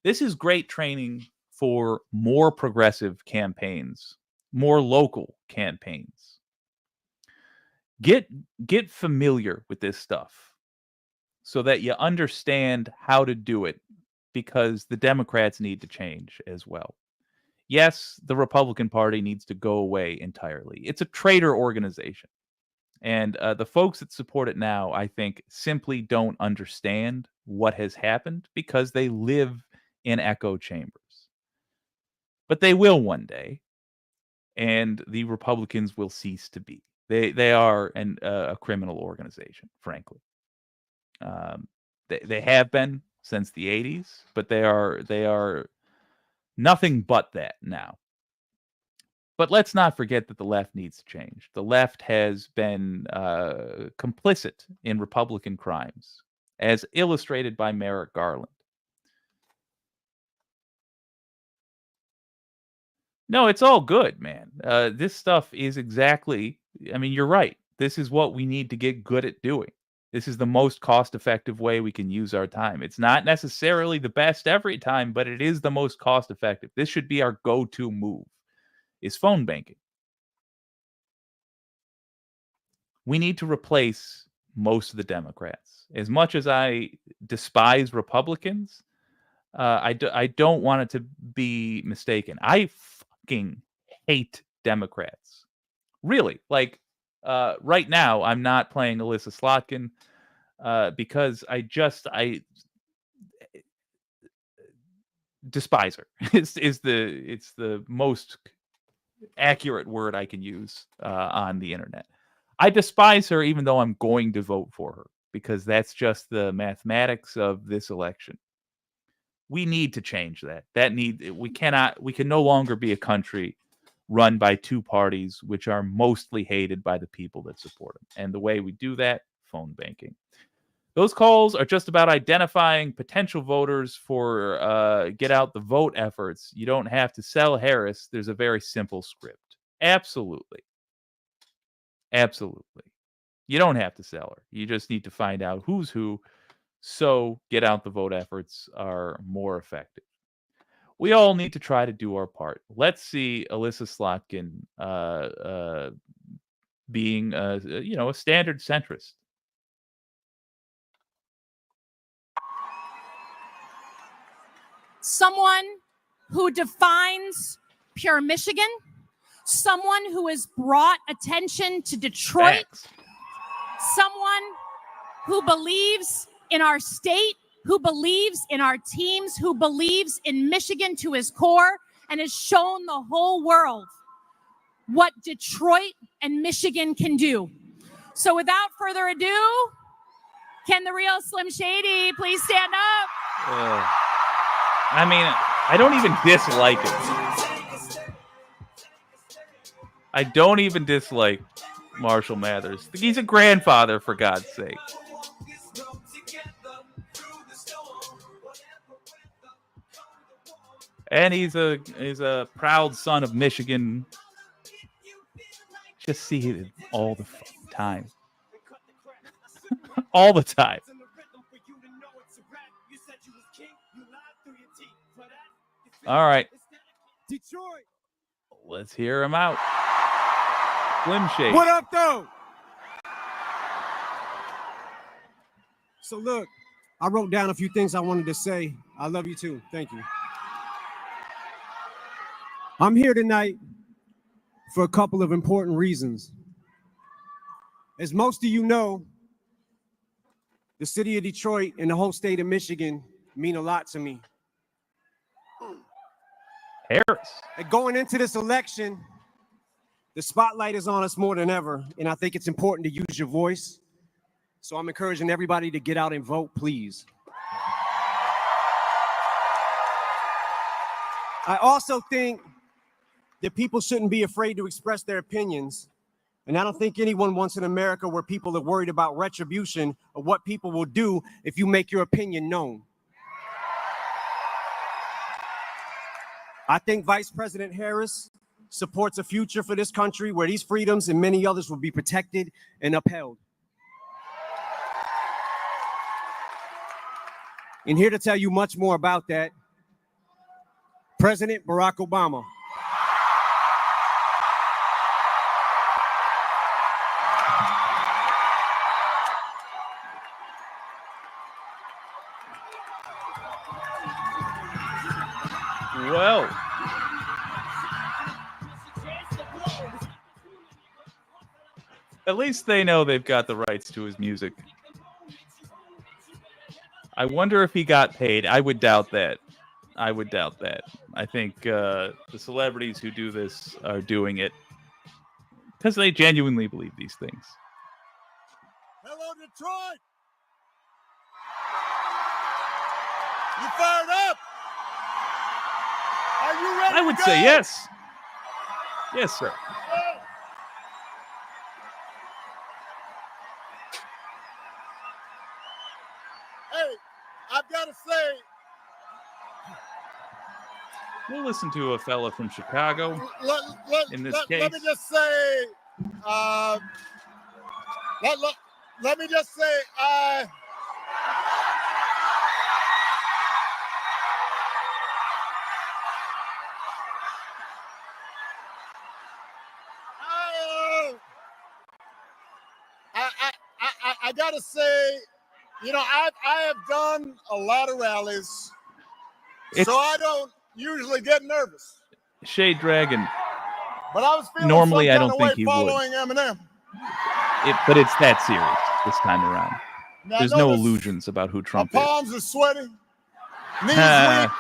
This is great training for more progressive campaigns, more local campaigns. Get familiar with this stuff so that you understand how to do it, because the Democrats need to change as well. Yes, the Republican Party needs to go away entirely. It's a traitor organization. And the folks that support it now, I think, simply don't understand what has happened because they live in echo chambers. But they will one day, and the Republicans will cease to be. They are a criminal organization, frankly. They have been since the 80s, but they are nothing but that now. But let's not forget that the left needs to change. The left has been complicit in Republican crimes, as illustrated by Merrick Garland. No, it's all good, man. This stuff is exactly, I mean, you're right. This is what we need to get good at doing. This is the most cost-effective way we can use our time. It's not necessarily the best every time, but it is the most cost-effective. This should be our go-to move, is phone banking. We need to replace most of the Democrats. As much as I despise Republicans, I don't want it to be mistaken. I fucking hate Democrats. Really. Like, right now, I'm not playing Alyssa Slotkin because I despise her. It's the most accurate word I can use on the internet. I despise her even though I'm going to vote for her, because that's just the mathematics of this election. We need to change that. We can no longer be a country run by two parties which are mostly hated by the people that support them. And the way we do that, phone banking. Those calls are just about identifying potential voters for get out the vote efforts. You don't have to sell Harris. There's a very simple script. Absolutely. Absolutely. You don't have to sell her. You just need to find out who's who, so get out the vote efforts are more effective. We all need to try to do our part. Let's see Alyssa Slotkin being a standard centrist. Someone who defines pure Michigan, someone who has brought attention to Detroit, Facts. someone who believes in our state, who believes in our teams, who believes in Michigan to his core, and has shown the whole world what Detroit and Michigan can do. So without further ado, can the real Slim Shady please stand up? I mean, I don't even dislike it. I don't even dislike Marshall Mathers. He's a grandfather, for God's sake. And he's a proud son of Michigan. Just see it all the fucking time. All the time. All right. Detroit. Let's hear him out. Slim Shady. What up, though? So look, I wrote down a few things I wanted to say. I love you too. Thank you. I'm here tonight for a couple of important reasons. As most of you know, the city of Detroit and the whole state of Michigan mean a lot to me. Harris. And going into this election, the spotlight is on us more than ever, and I think it's important to use your voice. So I'm encouraging everybody to get out and vote, please. I also think that people shouldn't be afraid to express their opinions. And I don't think anyone wants an America where people are worried about retribution or what people will do if you make your opinion known. I think Vice President Harris supports a future for this country where these freedoms and many others will be protected and upheld. And here to tell you much more about that, President Barack Obama. Well, at least they know they've got the rights to his music. I wonder if he got paid. I would doubt that. I think the celebrities who do this are doing it because they genuinely believe these things. Hello, Detroit. You fired up? Are you ready? I would to say go? yes. Yes, sir. Hey, I've got to say, We'll listen to a fella from Chicago. In this case. let me just say, let me just say, I gotta say, you know, I have done a lot of rallies, so I don't usually get nervous. Shade Dragon. But I was feeling Normally, some I kind don't of think way he would. following Eminem. But it's that serious this time around. Now, There's no notice illusions about who my Trump is. palms are sweaty, knees weak,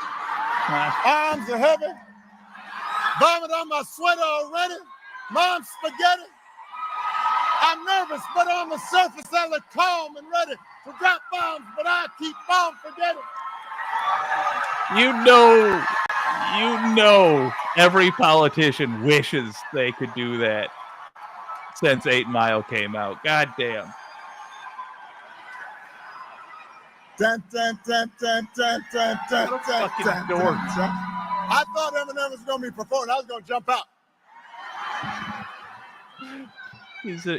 arms are heavy, vomit on my sweater already, mom's spaghetti. I'm nervous, but on the surface I look calm and ready to drop bombs, but I keep on forgetting. You know, every politician wishes they could do that since 8 Mile came out. God damn. Dun, dun, dun, dun, dun, dun, dun, What a dun, fucking dun, dork. dun, dun. I thought Eminem was going to be performing. I was going to jump out. He's a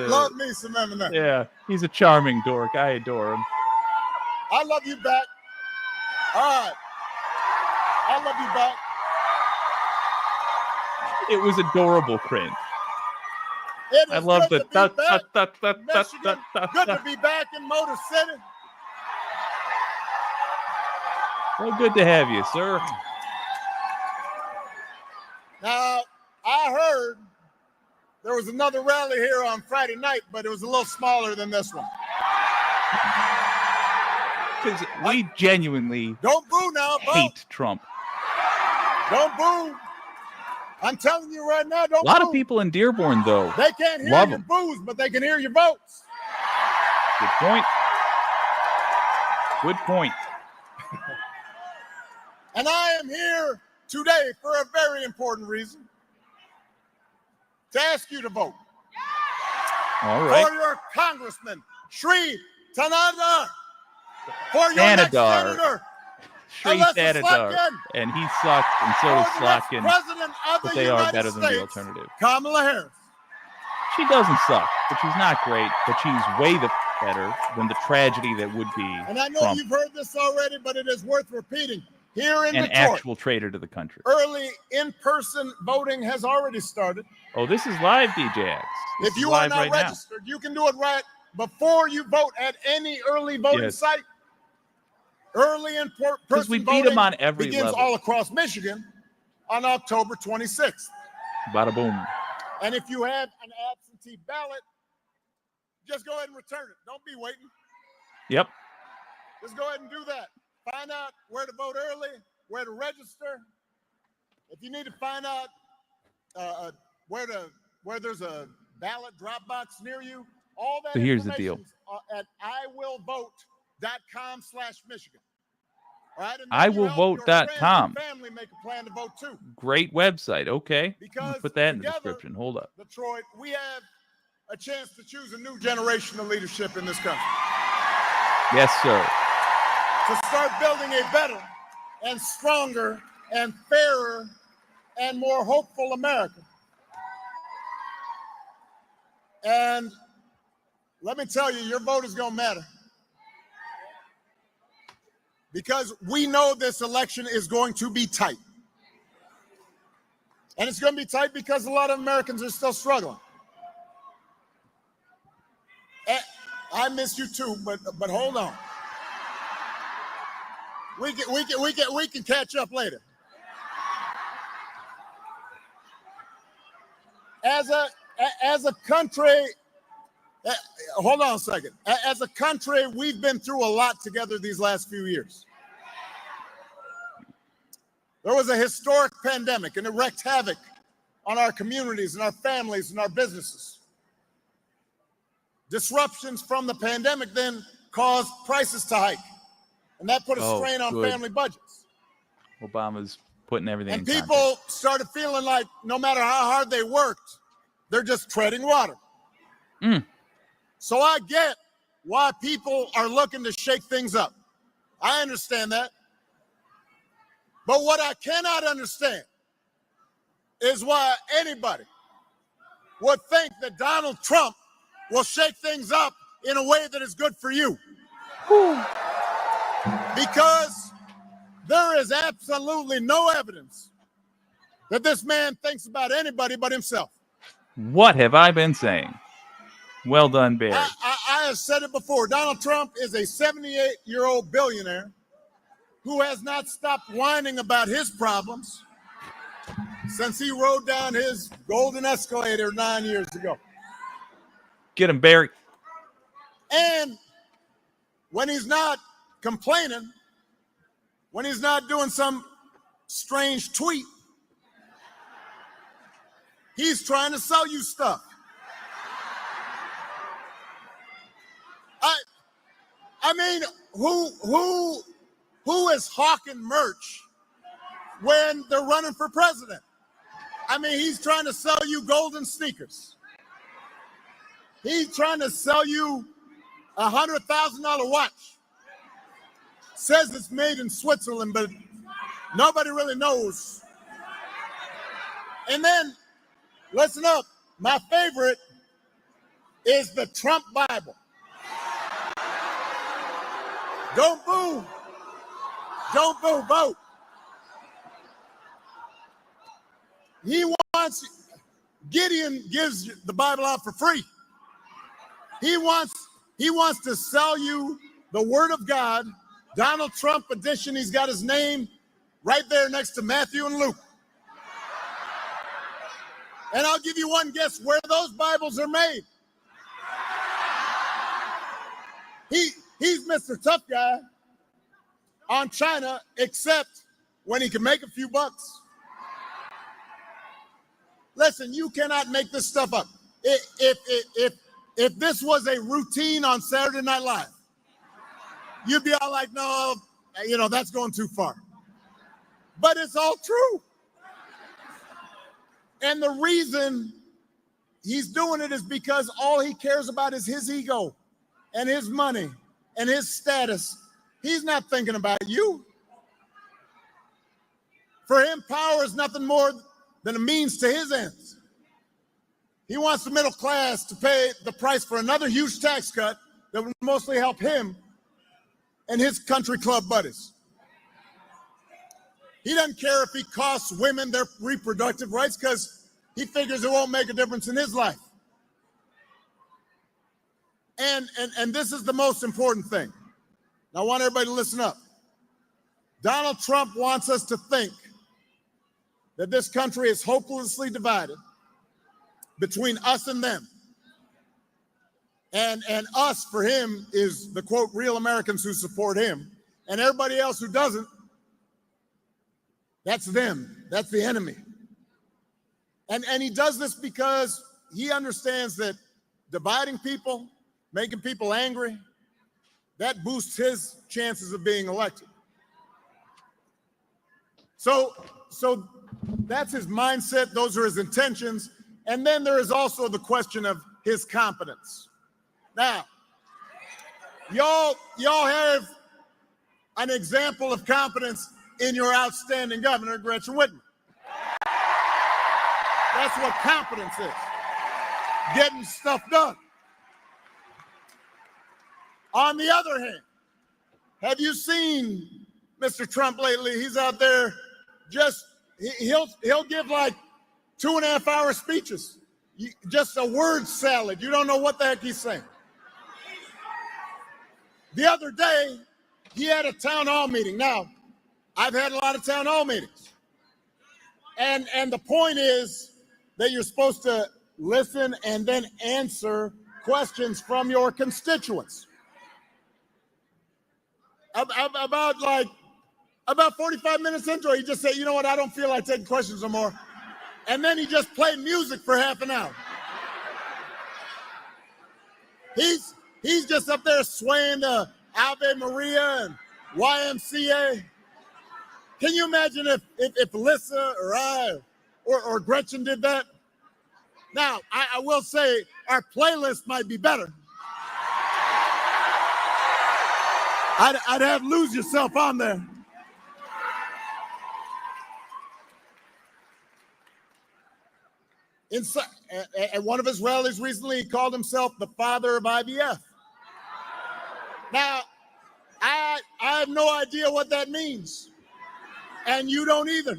love me some Eminem. yeah, he's a charming dork. I adore him. I love you back. All right. I love you back. It was adorable cringe. It is I love good the to be back. Michigan, good to be back in Motor City. Well, good to have you, sir. Now, I heard there was another rally here on Friday night, but it was a little smaller than this one. Because we genuinely Don't boo now, Bo. hate Trump. Don't boo. I'm telling you right now, don't A lot boo. of people in Dearborn, though, They can't hear love your him. boos, but they can hear your votes. Good point. Good point. And I am here today for a very important reason. To ask you to vote. All right. For your congressman, Sri Tanada. For your next Tanadar. senator, Sri Alyssa Tanadar. Slotkin. And he sucked, and so does For the next Slotkin. president of But the they are United better than the States, alternative. Kamala Harris. She doesn't suck, but she's not great. But she's way better than the tragedy that would be And I know Trump, you've heard this already, but it is worth repeating. Here in an Detroit, actual traitor to the country. early in-person voting has already started. Oh, this is live, DJX. This If is you are live not right now. registered, you can do it right before you vote at any early voting Yes. site. Early in-person Because we beat voting them on every begins level. all across Michigan on October 26th. Bada boom. And if you have an absentee ballot, just go ahead and return it. Don't be waiting. Yep. Just go ahead and do that. Find out where to vote early, where to register. If you need to find out where there's a ballot drop box near you, all that So here's the deal. information's at iwillvote.com/Michigan. All right, and then you help your friends and iwillvote.com. family make a plan to vote too. Great website. Okay. I'm Because gonna put that in the together, description. Hold up. Detroit, we have a chance to choose a new generation of leadership in this country. Yes, sir. To start building a better and stronger and fairer and more hopeful America. And let me tell you, your vote is going to matter. Because we know this election is going to be tight. And it's going to be tight because a lot of Americans are still struggling. And I miss you too, but hold on. We can catch up later. As a country, hold on a second. As a country, we've been through a lot together these last few years. There was a historic pandemic, and it wreaked havoc on our communities and our families and our businesses. Disruptions from the pandemic then caused prices to hike, and that put a strain on family budgets. Obama's putting everything And in people context. started feeling like no matter how hard they worked, they're just treading water. So I get why people are looking to shake things up. I understand that. But what I cannot understand is why anybody would think that Donald Trump will shake things up in a way that is good for you. Because there is absolutely no evidence that this man thinks about anybody but himself. What have I been saying? Well done, Barry. I have said it before. Donald Trump is a 78-year-old billionaire who has not stopped whining about his problems since he rode down his golden escalator 9 years ago. Get him, Barry. And when he's not complaining, when he's not doing some strange tweet, he's trying to sell you stuff. I mean, who is hawking merch when they're running for president? I mean, he's trying to sell you golden sneakers. He's trying to sell you a $100,000 watch. Says it's made in Switzerland, but nobody really knows. And then, listen up, my favorite is the Trump Bible. Don't boo. Don't boo, vote. Gideon gives the Bible out for free. He wants to sell you the Word of God, Donald Trump edition. He's got his name right there next to Matthew and Luke. And I'll give you one guess where those Bibles are made. He's Mr. Tough Guy on China, except when he can make a few bucks. Listen, you cannot make this stuff up. If this was a routine on Saturday Night Live, you'd be all like, no, that's going too far. But it's all true. And the reason he's doing it is because all he cares about is his ego and his money and his status. He's not thinking about you. For him, power is nothing more than a means to his ends. He wants the middle class to pay the price for another huge tax cut that would mostly help him and his country club buddies. He doesn't care if he costs women their reproductive rights because he figures it won't make a difference in his life. And this is the most important thing. Now, I want everybody to listen up. Donald Trump wants us to think that this country is hopelessly divided between us and them. And us, for him, is the, quote, real Americans who support him. And everybody else who doesn't, that's them. That's the enemy. And he does this because he understands that dividing people, making people angry, that boosts his chances of being elected. So that's his mindset. Those are his intentions. And then there is also the question of his competence. Now, y'all have an example of competence in your outstanding governor, Gretchen Whitmer. That's what competence is. Getting stuff done. On the other hand, have you seen Mr. Trump lately? He's out there he'll give like 2.5-hour speeches. Just a word salad. You don't know what the heck he's saying. The other day, he had a town hall meeting. Now, I've had a lot of town hall meetings. And the point is that you're supposed to listen and then answer questions from your constituents. About 45 minutes into it, he just said, you know what, I don't feel like taking questions no more. And then he just played music for half an hour. He's just up there swaying to Ave Maria and YMCA. Can you imagine if Alyssa or I or Gretchen did that? Now, I will say our playlist might be better. I'd have Lose Yourself on there. At one of his rallies recently, he called himself the father of IVF. Now, I have no idea what that means. And you don't either.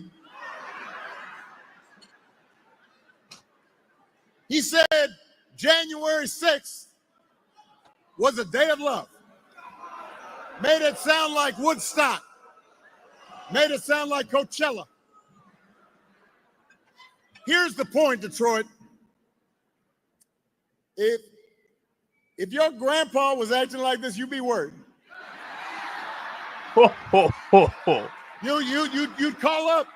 He said January 6th was a day of love. Made it sound like Woodstock. Made it sound like Coachella. Here's the point, Detroit. If your grandpa was acting like this, you'd be worried. You'd call up.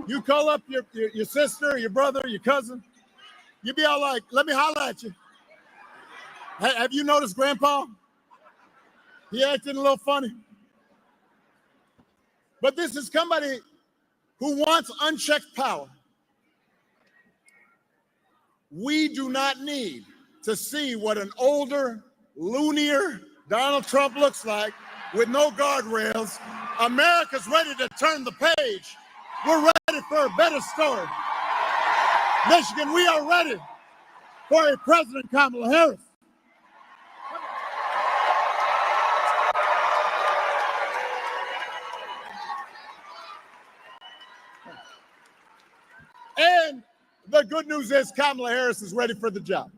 You'd call up your sister, your brother, your cousin. You'd be all like, let me holler at you. Have you noticed Grandpa? He acting a little funny. But this is somebody who wants unchecked power. We do not need to see what an older, loonier Donald Trump looks like with no guardrails. America's ready to turn the page. We're ready for a better story. Michigan, we are ready for a President Kamala Harris. And the good news is Kamala Harris is ready for the job.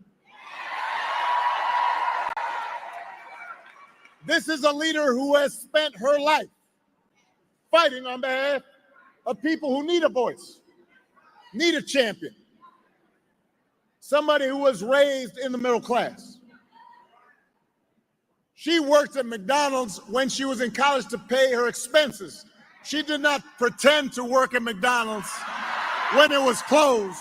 This is a leader who has spent her life fighting on behalf of people who need a voice, need a champion, somebody who was raised in the middle class. She worked at McDonald's when she was in college to pay her expenses. She did not pretend to work at McDonald's when it was closed.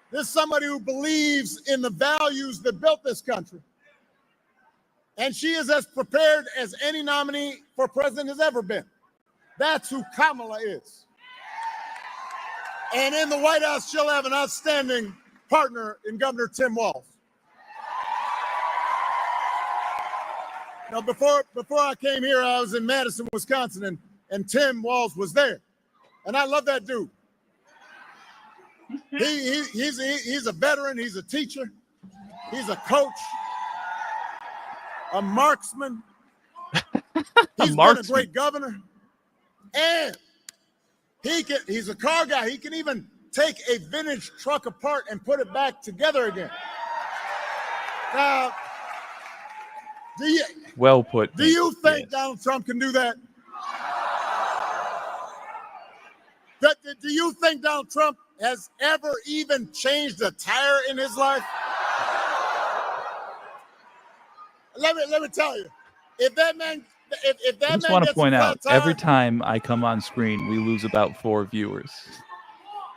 This is somebody who believes in the values that built this country. And she is as prepared as any nominee for president has ever been. That's who Kamala is. And in the White House, she'll have an outstanding partner in Governor Tim Walz. Now, before I came here, I was in Madison, Wisconsin, and Tim Walz was there. And I love that dude. He's a veteran. He's a teacher. He's a coach. A marksman. He's been a great governor. And he's a car guy. He can even take a vintage truck apart and put it back together again. Now, well put. Do you think Donald Trump can do that? Do you think Donald Trump has ever even changed a tire in his life? Let me tell you, if that man I just want to point out, every time I come on screen, we lose about 4 viewers.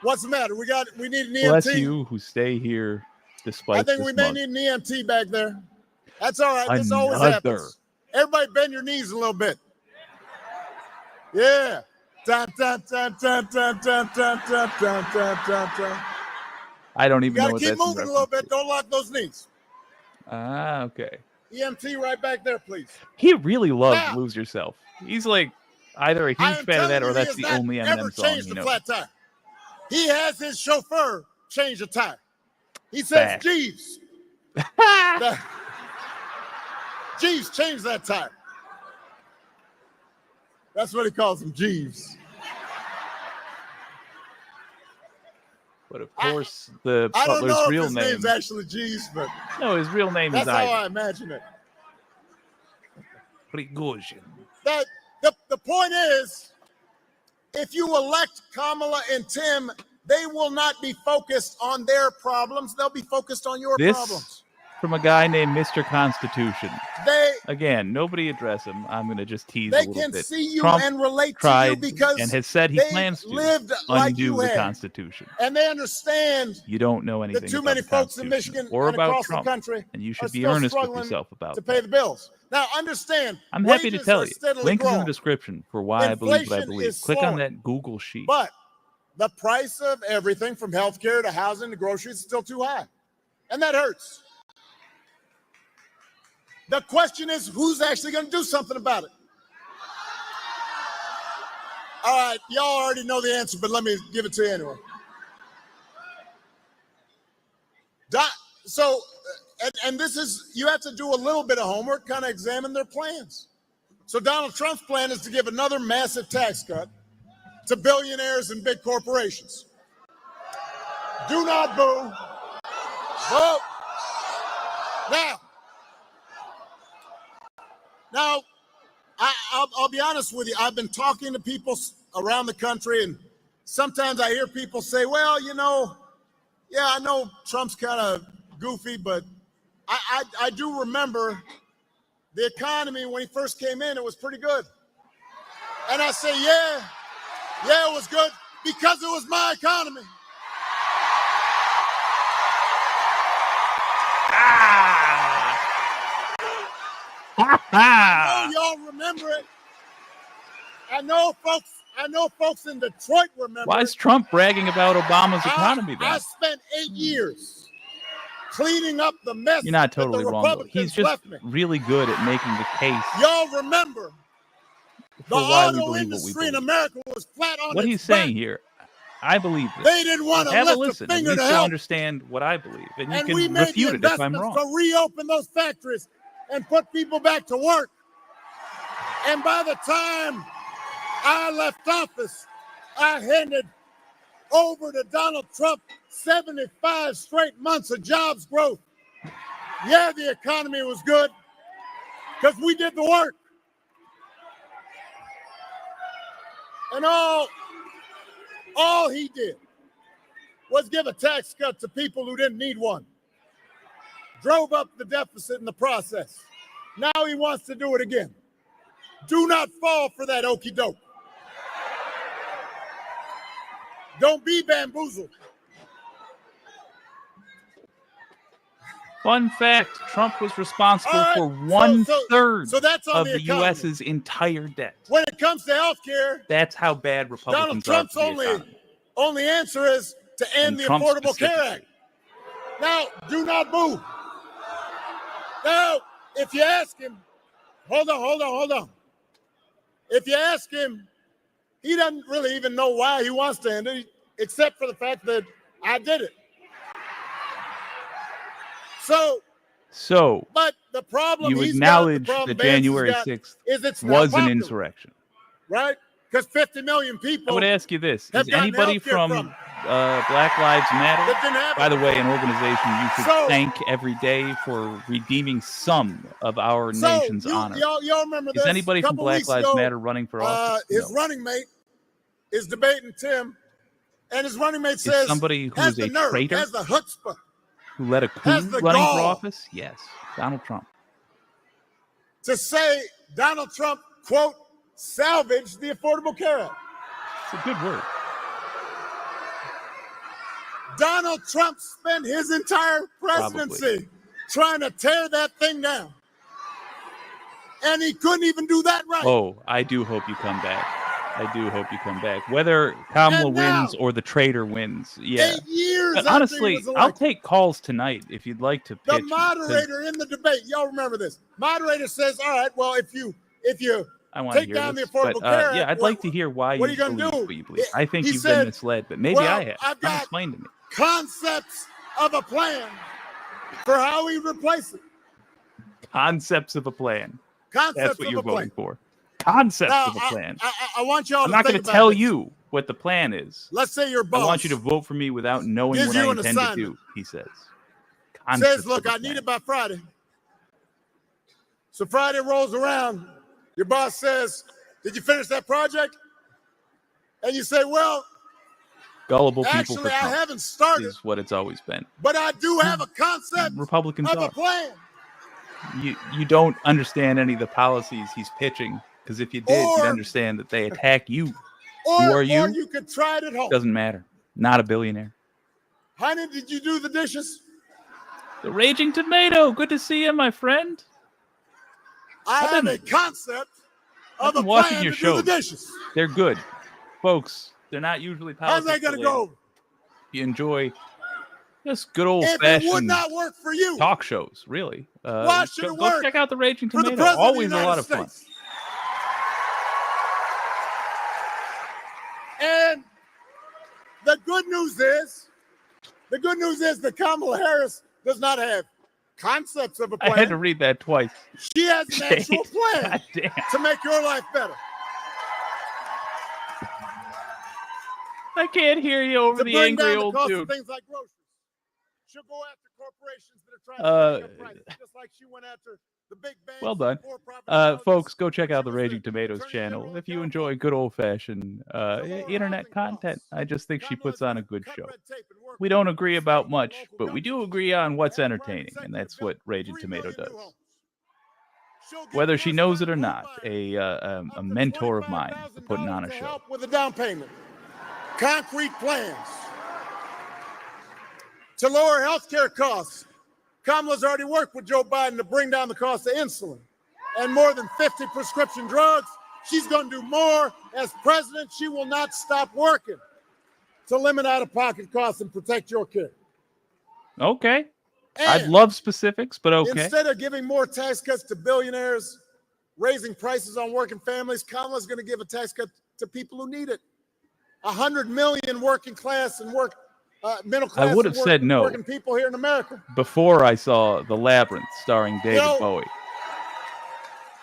What's the matter? We need an EMT. Bless you who stay here Despite I think we this may mug. need an EMT back there. That's all right. This always happens. Everybody bend your knees a little bit. Yeah. Dun, dun, dun, dun, dun, dun, dun, dun, dun, dun, dun, dun. I don't You even know gotta what keep that's in moving a little reference bit. Don't lock those knees. to. Ah, okay. EMT right back there, please. He really loves Now- Lose Yourself. He's like either a I huge am fan of that telling or you, he that's has the not only ever Eminem song changed he the knows. flat tire. He has his chauffeur change the tire. He says, Fact. Jeeves. Jeeves, change that tire. That's what he calls him, Jeeves. But of course, the I don't butler's know if real his name. name's actually Jeeves, but No, his real name that's is how Ivan. I imagine it. Prigozhin. That the point is, if you elect Kamala and Tim, they will not be focused on their problems. They'll be focused on your This problems. from a guy named Mr. Constitution. They Again, nobody address him. I'm going to just tease a they little can bit. see you Trump and relate to you tried because and has said he they plans to lived like undo you the had. Constitution. And they understand You don't know anything that too about many the folks in Constitution Michigan or and about across Trump, the country and you are should be still earnest with struggling yourself about to that. pay the bills. Now, understand, I'm happy to wages tell are you. steadily Link is in the growing, description for why I believe what I Inflation believe. is Click on slowing. that Google sheet. but the price of everything from healthcare to housing to groceries is still too high. And that hurts. The question is, who's actually going to do something about it? All right, y'all already know the answer, but let me give it to you anyway. So, and this is, you have to do a little bit of homework, kind of examine their plans. So Donald Trump's plan is to give another massive tax cut to billionaires and big corporations. Do not boo. Vote. Now, I'll be honest with you. I've been talking to people around the country, and sometimes I hear people say, well, you know, yeah, I know Trump's kind of goofy, but I do remember the economy when he first came in, it was pretty good. And I say, yeah, it was good because it was my economy. I know y'all remember it. I know folks in Detroit remember. Why is Trump bragging about Obama's economy then? I spent 8 years cleaning up the mess. You're not that totally the wrong, though. Republicans He's just left me. really good at making the case Y'all remember the for why we auto believe what we industry in believe. America was flat on What its he's saying back. here, I believe this. They didn't want to Have a lift a listen. At finger least to you'll help. understand what I believe, and you And we can made the refute it if I'm investments wrong. to reopen those factories and put people back to work. And by the time I left office, I handed over to Donald Trump 75 straight months of jobs growth. Yeah, the economy was good because we did the work. And all he did was give a tax cut to people who didn't need one. Drove up the deficit in the process. Now he wants to do it again. Do not fall for that okie doke. Don't be bamboozled. Fun fact, Trump was responsible All right, for one-third so that's on of the the economy. U.S.'s entire debt. When it comes to health care, That's how bad Republicans Donald Trump's are for the economy. only answer is to end And the Trump Affordable Care specifically. Act. Now, do not boo. Now, if you ask him, hold on. If you ask him, he doesn't really even know why he wants to end it, except for the fact that I did it. So, but the problem you he's acknowledge got, the problem that Vance has January got 6th is it's not was an popular, insurrection. right? Because 50 million people I would ask you this. have Is gotten anybody healthcare from Black Lives Matter, that didn't have by it. the way, an organization you should So- thank every day for redeeming some of our So, nation's honor? y'all remember this? Is anybody A from couple Black weeks Lives ago, Matter running for office? His No. running mate is debating Tim, and his running mate Is says, somebody who has is the a nerve, traitor? has the chutzpah, Who led a coup has the running for gall. office? Yes, Donald Trump. to say Donald Trump, quote, salvaged the Affordable Care Act. It's a good word. Donald Trump spent his entire presidency trying to tear that thing down. And he couldn't even do that right. Oh, I do hope you come back. I do hope you come back. Whether Kamala wins or the traitor wins. Yeah. 8 years But after honestly, he was I'll elected, take calls tonight if you'd like to pitch. the moderator in the debate, y'all remember this. Moderator says, all right, well, if you I want to take hear down this, the Affordable but Care yeah, Act, I'd like to hear why what are you you gonna believe do? what you believe. I think He you've said, been misled, but maybe well, I have. I've got Explain to me. concepts of a plan for how we replace it. Concepts of a plan. Concepts That's what of you're a plan. voting for. Concepts Now, of a plan. I want y'all I'm to not think going to about tell this. you what the plan is. Let's say your boss I want you to vote for me without knowing gives what you I an intend to assignment. do, he says. Says, Concepts look, of a I need plan. it by Friday. So Friday rolls around. Your boss says, did you finish that project? And you say, well, Gullible people actually, for I Trump haven't started, is what it's always been. but I do have a concept Republicans of a are. plan. You don't understand any of the policies he's pitching, because if you did, you'd Or- understand that they attack you. Who Or are you? you could try it at home. Doesn't matter. Not a billionaire. Honey, did you do the dishes? The Raging Tomato. Good to see you, my friend. I I've have been- a concept I've of a been watching plan your to do the shows. dishes. They're good. Folks, they're not usually How's politics that going to related. go? You enjoy just good If old-fashioned it would not work for you, talk shows, really. why should it Go work check out the Raging for the Tomato. president Always of the a United lot of fun. States. And the good news is that Kamala Harris does not have concepts of a plan. I had to read that twice. She has an actual plan God damn. to make your life better. I can't hear you over To the bring angry down the old cost dude. of things like groceries. She'll go after corporations that are trying to make up prices, just like she went after the big banks. Well done. Folks, go check out the Raging Tomatoes channel if you enjoy good old-fashioned internet content. I just think she puts on a good show. We don't agree about much, but we do agree on what's entertaining, and that's what Raging Tomato does. Whether she knows it or not, a mentor of mine for putting on a show. With a down payment, concrete plans to lower healthcare costs. Kamala's already worked with Joe Biden to bring down the cost of insulin and more than 50 prescription drugs. She's going to do more as president. She will not stop working to limit out-of-pocket costs and protect your care. Okay. And I'd love specifics, but okay. instead of giving more tax cuts to billionaires, raising prices on working families, Kamala's going to give a tax cut to people who need it. 100 million working class and middle class. I would have said no working people here in America. before I saw The Labyrinth starring David Bowie.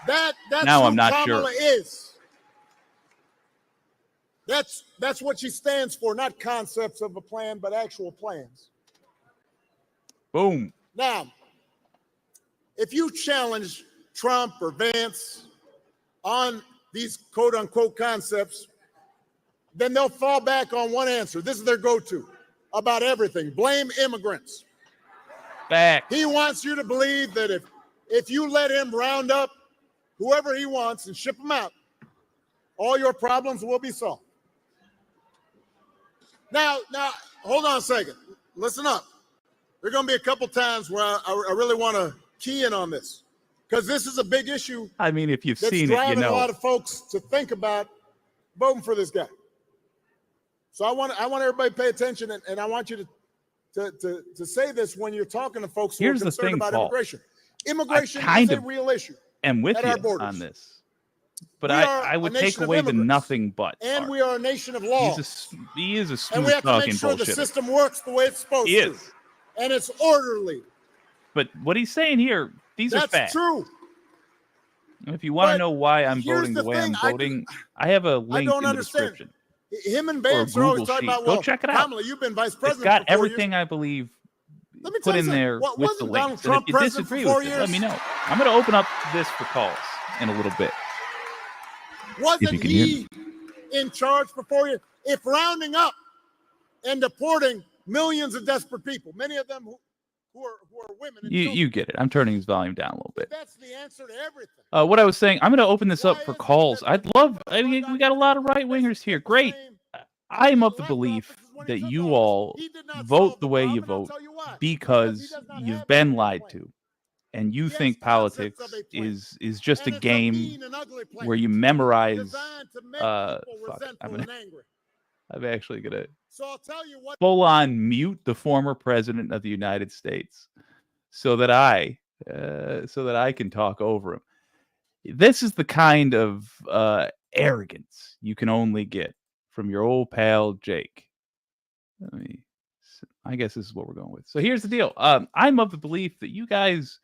That's Now who I'm not Kamala sure. is. That's what she stands for, not concepts of a plan, but actual plans. Boom. Now, if you challenge Trump or Vance on these quote unquote concepts, then they'll fall back on one answer. This is their go-to about everything. Blame immigrants. Back. He wants you to believe that if you let him round up whoever he wants and ship them out, all your problems will be solved. Now, hold on a second. Listen up. There are going to be a couple times where I really want to key in on this, because this is a big issue. I mean, if you've that's seen it, you driving know. a lot of folks to think about voting for this guy. So I want everybody to pay attention, and I want you to say this when you're talking to folks who Here's are the concerned thing, about Paul. immigration. Immigration I is kind a of real issue. am with at you our borders. on this, but We are I would a nation take of away the immigrants, nothing but. and part. we are a nation of law. He is a And smooth we have to talking make sure the bullshitter. system works the way it's supposed He to. is. And it's orderly. But what he's saying here, these are That's facts. true. And if you want to But know why I'm here's voting the the way I'm thing, I voting, I have a link don't in the understand. description. Him and Vance Or are always Google talking Sheet. about, Go well, check it out. Kamala, you've been vice It's president got for 4 everything years. I believe Let me put tell you in something. there What, with the wasn't links. Donald And Trump if you president disagree for 4 with it, let me years? know. I'm going to open up this for calls in a little bit. Wasn't you can hear he in charge for 4 years? If rounding up and deporting millions of desperate people, many of them who are women and children, You get it. I'm turning his volume down a little bit. that's the answer to everything. What I was saying, I'm going to open this up for calls. I mean, we got a lot of right wingers here. Great. I'm of the belief when he that took you office. all He did not vote solve the way you problem, and I'll vote tell you why. because he does not you've have been any lied plan. to, and you He has think concepts politics of a plan. is just And a it's game mean and ugly plan where you memorize. designed to make people Fuck it. resentful and angry. I'm actually gonna So I'll tell you what. full on mute the former president of the United States so that I can talk over him. This is the kind of arrogance you can only get from your old pal Jake. I guess this is what we're going with. So here's the deal. I'm of the belief that you guys,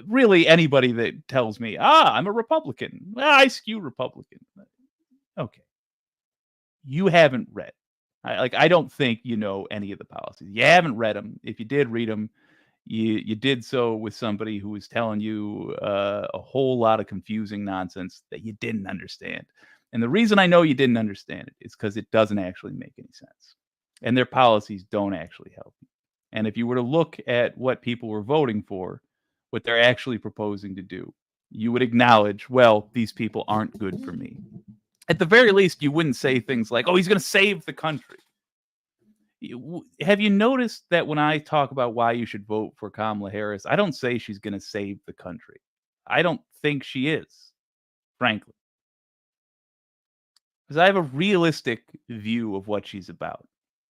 really anybody that tells me, I'm a Republican, I skew Republican. Okay. You haven't read. I don't think you know any of the policies. You haven't read them. If you did read them, you did so with somebody who was telling you a whole lot of confusing nonsense that you didn't understand. And the reason I know you didn't understand it is because it doesn't actually make any sense. And their policies don't actually help you. And if you were to look at what people were voting for, what they're actually proposing to do, you would acknowledge, well, these people aren't good for me. At the very least, you wouldn't say things like, oh, he's going to save the country. Have you noticed that when I talk about why you should vote for Kamala Harris, I don't say she's going to save the country. I don't think she is, frankly. Because I have a realistic view of what she's about.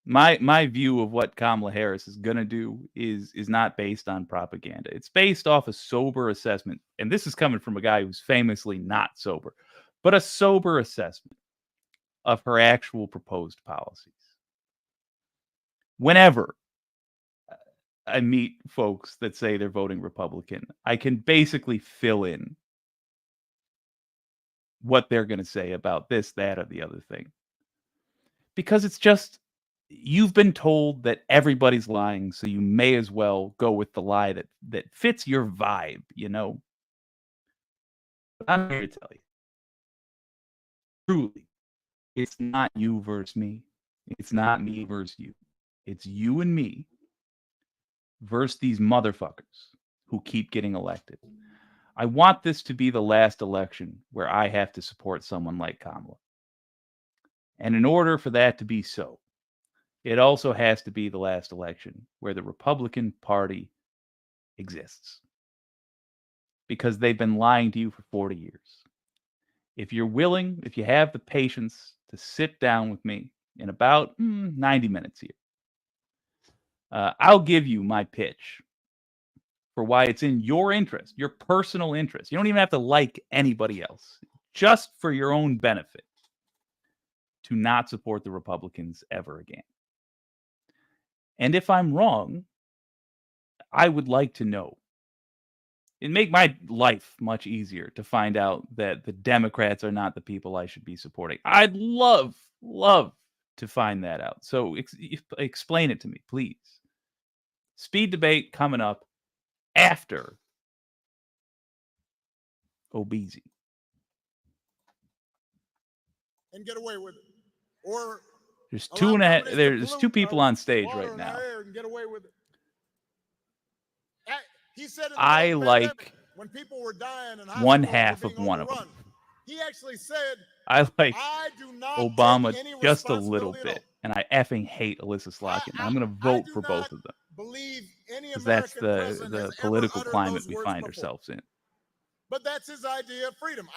My view of what Kamala Harris is going to do is not based on propaganda. It's based off a sober assessment. And this is coming from a guy who's famously not sober, but a sober assessment of her actual proposed policies. Whenever I meet folks that say they're voting Republican, I can basically fill in what they're going to say about this, that, or the other thing. Because it's just, you've been told that everybody's lying, so you may as well go with the lie that fits your vibe, you know? But I'm here to tell you, truly, it's not you versus me. It's not me versus you. It's you and me versus these motherfuckers who keep getting elected. I want this to be the last election where I have to support someone like Kamala. And in order for that to be so, it also has to be the last election where the Republican Party exists. Because they've been lying to you for 40 years. If you're willing, if you have the patience to sit down with me in about 90 minutes here, I'll give you my pitch for why it's in your interest, your personal interest. You don't even have to like anybody else, just for your own benefit, to not support the Republicans ever again. And if I'm wrong, I would like to know. It'd make my life much easier to find out that the Democrats are not the people I should be supporting. I'd love to find that out. So explain it to me, please. Speed debate coming up after Obese. And get away with it. Or there's two people on stage right now. And get away with it. He said I like when people were dying in one half of one of them. He actually said, I like do not Obama just a little bit, and I effing hate Alyssa Slotkin. I'm going to vote for both of them because that's the political climate we find ourselves in. But that's his idea of freedom.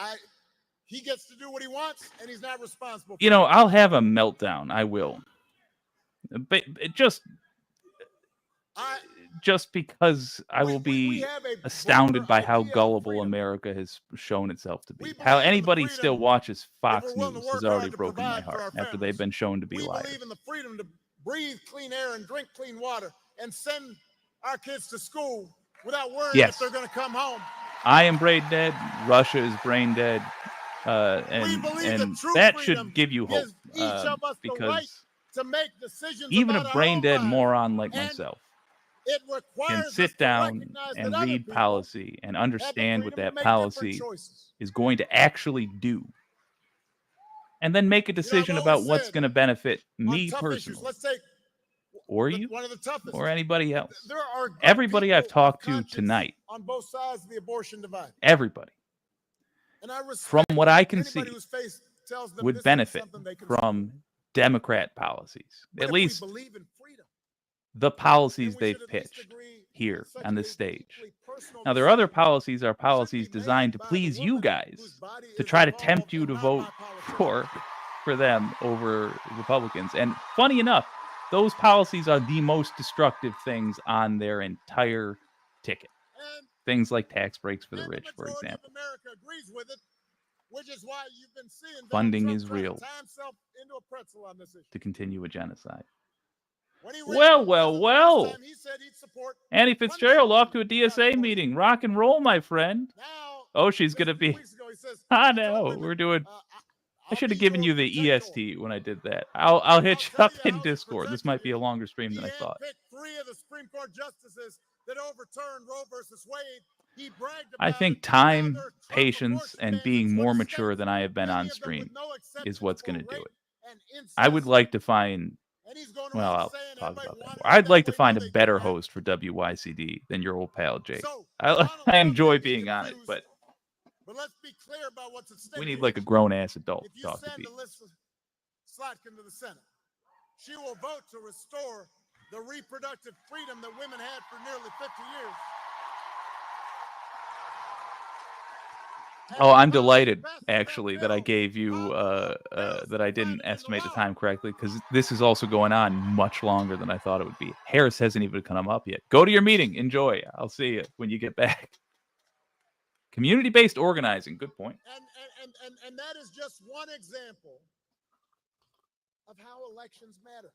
He gets to do what he wants, and he's not responsible. You know, I'll have a meltdown. I will, but just because I will be astounded by how gullible America has shown itself to be. How anybody still watches Fox News has already broken my heart after they've been shown to be liars. We believe in the freedom to breathe clean air and drink clean water and send our kids to school without worrying if they're going to come home. I am brain dead. Russia is brain dead. And that should give you hope. Because even a brain dead moron like myself can sit down and read policy and understand what that policy is going to actually do. And then make a decision about what's going to benefit me personally. Or you, or anybody else. Everybody I've talked to tonight, on both sides of the abortion divide. Everybody, from what I can see, would benefit from Democrat policies, But at if we least believe in freedom, the then policies we they've should at least pitched agree here such on a this stage. deeply personal Now, their other decision policies are should policies be designed to made by the please you woman whose guys, body to is try to involved tempt you and to not vote by politicians. for them over Republicans. And funny enough, those policies are the most destructive things on their entire ticket. And, Things like tax breaks for the and rich, for majority example. of America agrees with it, which is why you've been seeing Donald Funding Trump is trying to real tie himself into a pretzel on this issue. to continue a genocide. When he ran Well, for well, president the well. first time, he said he'd support Annie funding Fitzgerald off to a gun DSA abortion. meeting. Rock and roll, my friend. Now, Oh, she's just going to a few be. weeks ago, he says, I I told know. women, We're doing. I I'll should be have given your you the protector. EST when I did that. I'll hit you tell up you in how he Discord. This protected might be a you. longer stream He than I thought. handpicked 3 of the Supreme Court justices that overturned Roe versus Wade. He bragged I about think it. Now time, they're Trump patience, abortion and bans in being more 20 mature states, than I have been many on of them stream with no is exceptions what's for going to do rape it. and incest. I would like to find. And he's going Well, around I'll saying talk everybody about that wanted more. it I'd that like to way. find No, a they did better not. host for WYCD than your old pal Jake. So, I Donald I Trump enjoy may be being on it, confused, but let's be clear about what's at stake. we need here. like a grown-ass adult If to you talk to send people. Alyssa Slotkin to the Senate, she will vote to restore the reproductive freedom that women had for nearly 50 years. Oh, I'm delighted, actually, that I gave you, that I didn't estimate the time correctly, because this is also going on much longer than I thought it would be. Harris hasn't even come up yet. Go to your meeting. Enjoy. I'll see you when you get back. Community-based organizing. Good point. And that is just one example of how elections matter.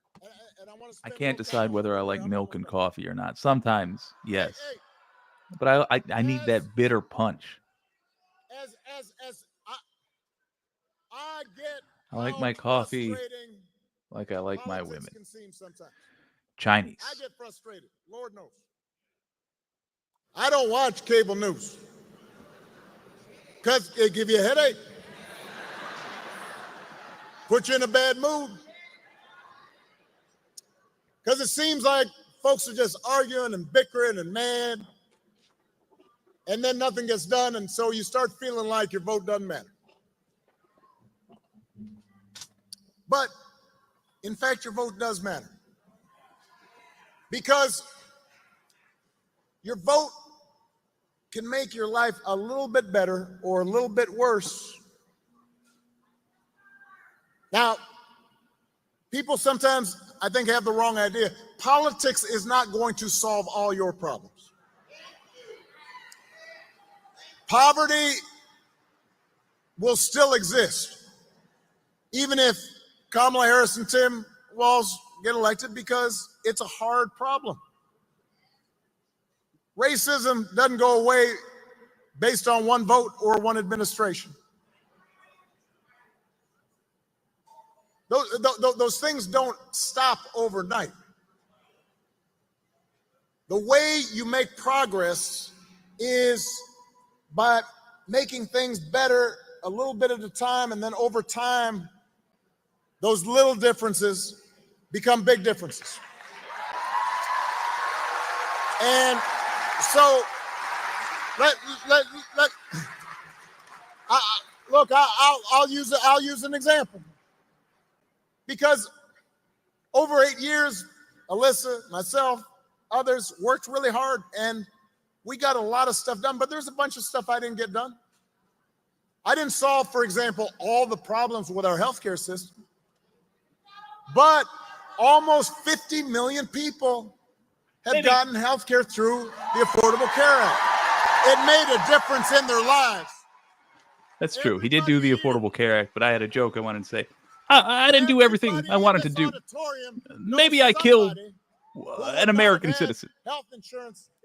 And I want to I spend can't more decide time whether I on like where I'm milk going and with coffee or not. Sometimes, yes. Hey, But I need that bitter punch. as I get I like how my coffee frustrating like I like my politics women. can seem sometimes. Chinese. I get frustrated. Lord knows. I don't watch cable news because it give you a headache, put you in a bad mood. Because it seems like folks are just arguing and bickering and mad, and then nothing gets done, and so you start feeling like your vote doesn't matter. But in fact, your vote does matter, because your vote can make your life a little bit better or a little bit worse. Now, people sometimes, I think, have the wrong idea. Politics is not going to solve all your problems. Poverty will still exist, even if Kamala Harris and Tim Walz get elected, because it's a hard problem. Racism doesn't go away based on one vote or one administration. Those things don't stop overnight. The way you make progress is by making things better a little bit at a time, and then over time, those little differences become big differences. And so, I'll use an example. Because over 8 years, Alyssa, myself, others worked really hard, and we got a lot of stuff done, but there's a bunch of stuff I didn't get done. I didn't solve, for example, all the problems with our healthcare system, but almost 50 million people have gotten healthcare through the Affordable Care Act. It made a difference in their lives. That's true. He did do the Affordable Care Act, but I had a joke I wanted to say. I didn't do everything I wanted to do. Maybe I killed an American citizen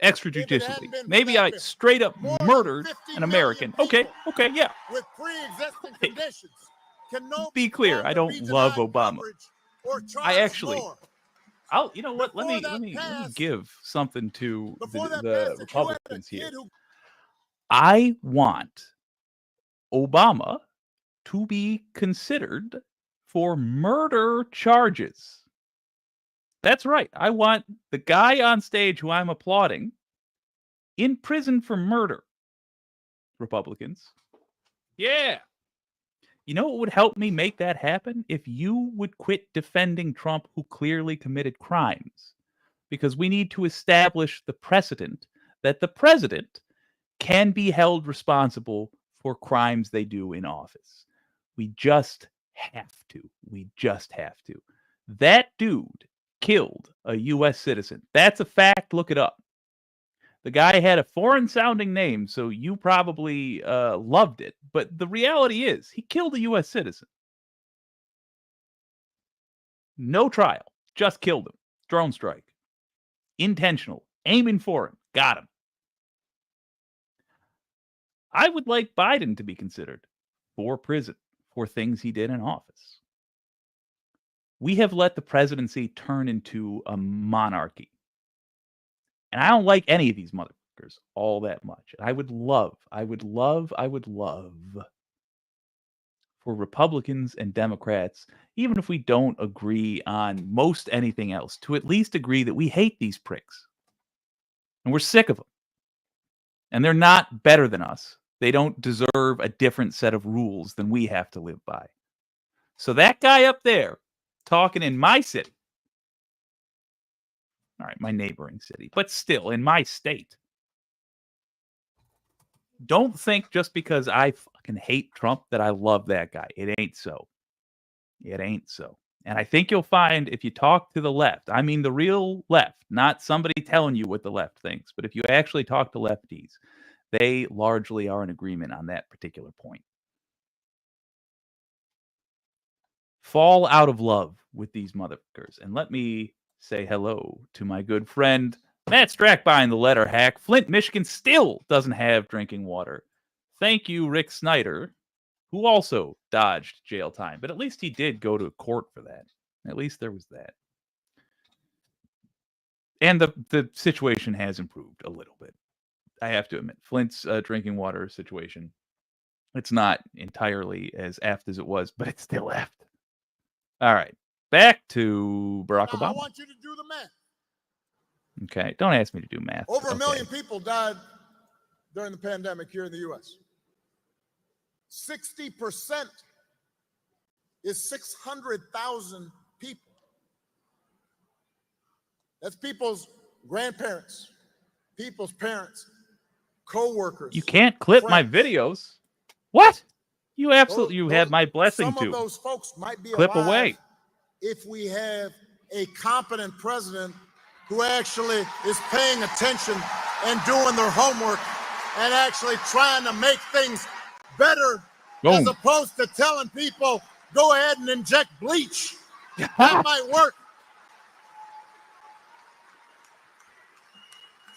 extrajudicially. Maybe I straight up murdered an American. Okay, yeah. With pre-existing conditions. Be clear, I don't love Obama. I actually, you know what? Let me give something to the Republicans here. I want Obama to be considered for murder charges. That's right. I want the guy on stage who I'm applauding in prison for murder. Republicans. Yeah. You know what would help me make that happen? If you would quit defending Trump, who clearly committed crimes. Because we need to establish the precedent that the president can be held responsible for crimes they do in office. We just have to. We just have to. That dude killed a U.S. citizen. That's a fact. Look it up. The guy had a foreign-sounding name, so you probably loved it. But the reality is, he killed a U.S. citizen. No trial. Just killed him. Drone strike. Intentional. Aiming for him. Got him. I would like Biden to be considered for prison for things he did in office. We have let the presidency turn into a monarchy. And I don't like any of these motherfuckers all that much. I would love for Republicans and Democrats, even if we don't agree on most anything else, to at least agree that we hate these pricks. And we're sick of them. And they're not better than us. They don't deserve a different set of rules than we have to live by. So that guy up there talking in my city, all right, my neighboring city, but still in my state, don't think just because I fucking hate Trump that I love that guy. It ain't so. It ain't so. And I think you'll find if you talk to the left, I mean the real left, not somebody telling you what the left thinks, but if you actually talk to lefties, they largely are in agreement on that particular point. Fall out of love with these motherfuckers. And let me say hello to my good friend, Matt Strackbein, the letter hack. Flint, Michigan still doesn't have drinking water. Thank you, Rick Snyder, who also dodged jail time. But at least he did go to court for that. At least there was that. And the situation has improved a little bit. I have to admit, Flint's drinking water situation, it's not entirely as effed as it was, but it's still effed. All right, back to Barack Obama. I want you to do the math. Okay, don't ask me to do math. Over a million people died during the pandemic here in the U.S. 60% is 600,000 people. That's people's grandparents, people's parents, co-workers. You can't clip my videos. What? You absolutely, you have my blessing some to. of those folks might be clip alive away. if we have a competent president who actually is paying attention and doing their homework and actually trying to make things better, as opposed to telling people, go ahead and inject bleach. That might work.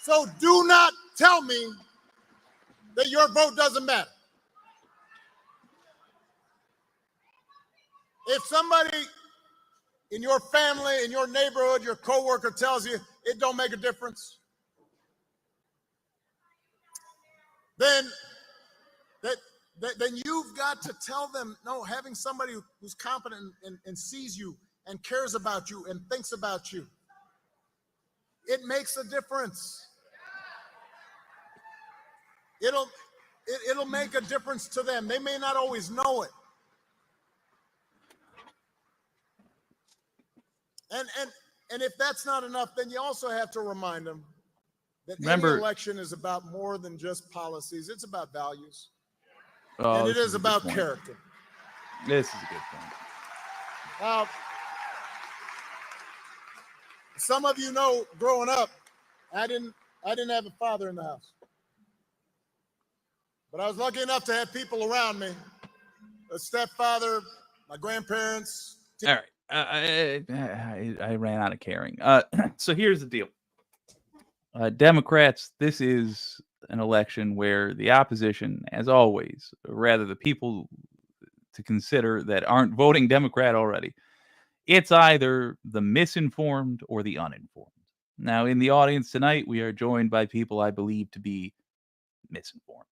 So do not tell me that your vote doesn't matter. If somebody in your family, in your neighborhood, your coworker tells you it don't make a difference, then you've got to tell them, no, having somebody who's competent and sees you and cares about you and thinks about you, it makes a difference. It'll make a difference to them. They may not always know it. And if that's not enough, then you also have to remind them that any election is about more than just policies. It's about values. And it is about character. This is a good point. Now, some of you know, growing up, I didn't have a father in the house. But I was lucky enough to have people around me, a stepfather, my grandparents. All right. I ran out of caring. So here's the deal. Democrats, this is an election where the opposition, as always, or rather the people to consider that aren't voting Democrat already, it's either the misinformed or the uninformed. Now, in the audience tonight, we are joined by people I believe to be misinformed.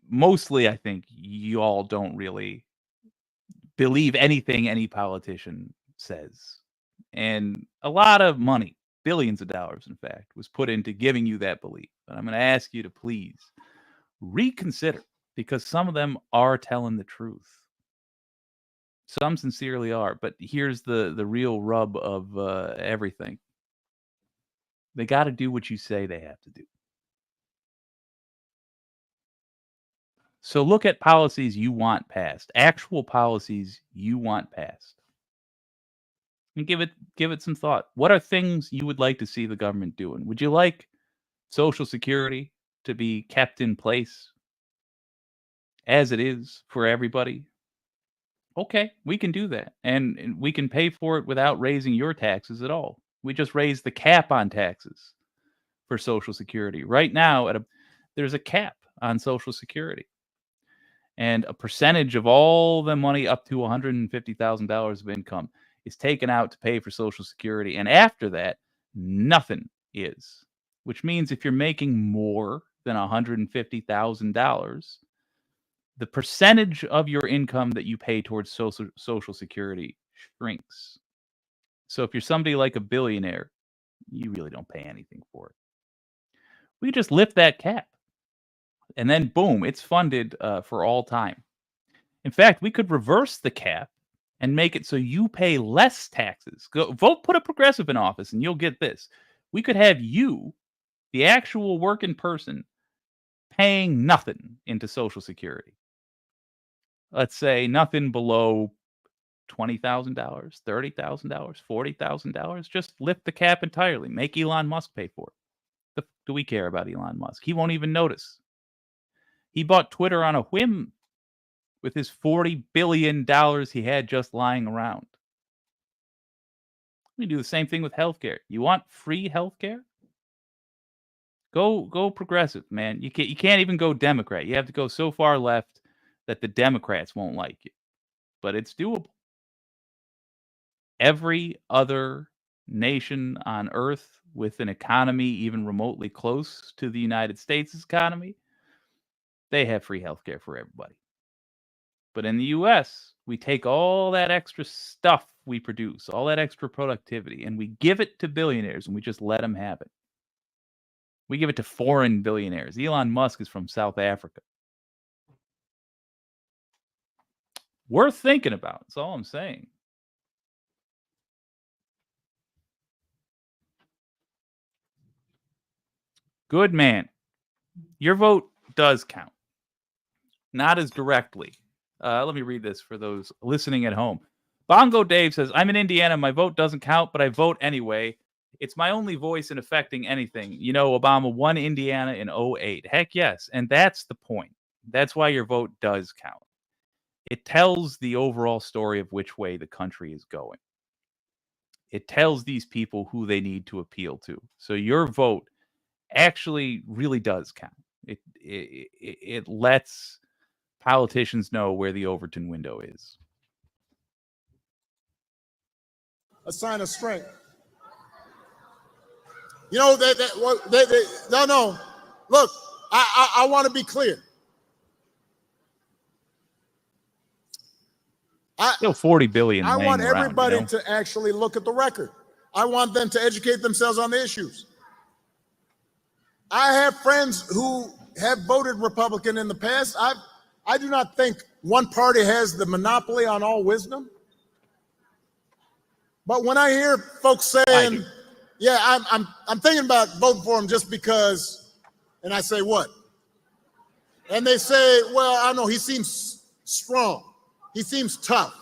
Mostly, I think you all don't really believe anything any politician says. And a lot of money, billions of dollars, in fact, was put into giving you that belief. But I'm going to ask you to please reconsider, because some of them are telling the truth. Some sincerely are, but here's the real rub of everything. They got to do what you say they have to do. So look at policies you want passed, actual policies you want passed, and give it some thought. What are things you would like to see the government doing? Would you like Social Security to be kept in place as it is for everybody? Okay, we can do that, and we can pay for it without raising your taxes at all. We just raise the cap on taxes for Social Security. Right now, there's a cap on Social Security. And a percentage of all the money up to $150,000 of income is taken out to pay for Social Security. And after that, nothing is. Which means if you're making more than $150,000, the percentage of your income that you pay towards Social Security shrinks. So if you're somebody like a billionaire, you really don't pay anything for it. We just lift that cap. And then, boom, it's funded for all time. In fact, we could reverse the cap and make it so you pay less taxes. Go vote, put a progressive in office, and you'll get this. We could have you, the actual working person, paying nothing into Social Security. Let's say nothing below $20,000, $30,000, $40,000. Just lift the cap entirely. Make Elon Musk pay for it. Do we care about Elon Musk? He won't even notice. He bought Twitter on a whim with his $40 billion he had just lying around. We do the same thing with healthcare. You want free healthcare? Go progressive, man. You can't even go Democrat. You have to go so far left that the Democrats won't like you. But it's doable. Every other nation on earth with an economy even remotely close to the United States' economy, they have free healthcare for everybody. But in the US, we take all that extra stuff we produce, all that extra productivity, and we give it to billionaires and we just let them have it. We give it to foreign billionaires. Elon Musk is from South Africa. Worth thinking about. That's all I'm saying. Good man. Your vote does count. Not as directly. Let me read this for those listening at home. Bongo Dave says, I'm in Indiana. My vote doesn't count, but I vote anyway. It's my only voice in affecting anything. You know, Obama won Indiana in 2008. Heck yes. And that's the point. That's why your vote does count. It tells the overall story of which way the country is going. It tells these people who they need to appeal to. So your vote actually really does count. It lets politicians know where the Overton window is. A sign of strength. You know, no. Look, I want to be clear. Still 40 billion. I want everybody around, to actually look at the record. I want them to educate themselves on the issues. I have friends who have voted Republican in the past. I do not think one party has the monopoly on all wisdom. But when I hear folks saying, yeah, I'm thinking about voting for him just because, and I say, what? And they say, well, I don't know, he seems strong. He seems tough.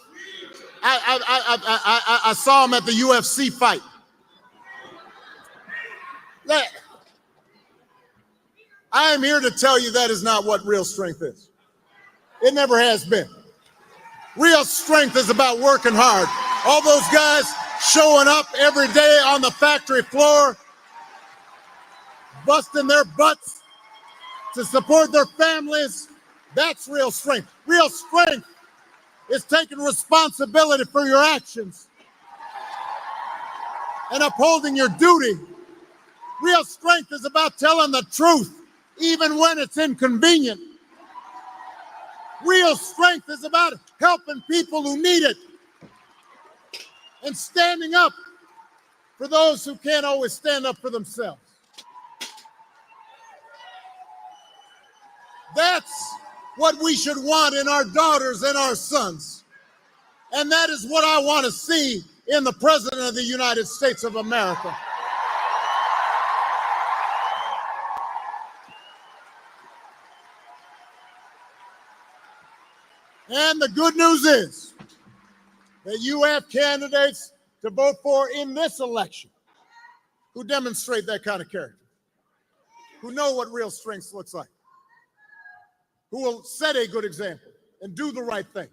I saw him at the UFC fight. I am here to tell you that is not what real strength is. It never has been. Real strength is about working hard. All those guys showing up every day on the factory floor, busting their butts to support their families. That's real strength. Real strength is taking responsibility for your actions and upholding your duty. Real strength is about telling the truth, even when it's inconvenient. Real strength is about helping people who need it and standing up for those who can't always stand up for themselves. That's what we should want in our daughters and our sons. And that is what I want to see in the President of the United States of America. And the good news is that you have candidates to vote for in this election who demonstrate that kind of character, who know what real strength looks like, who will set a good example and do the right thing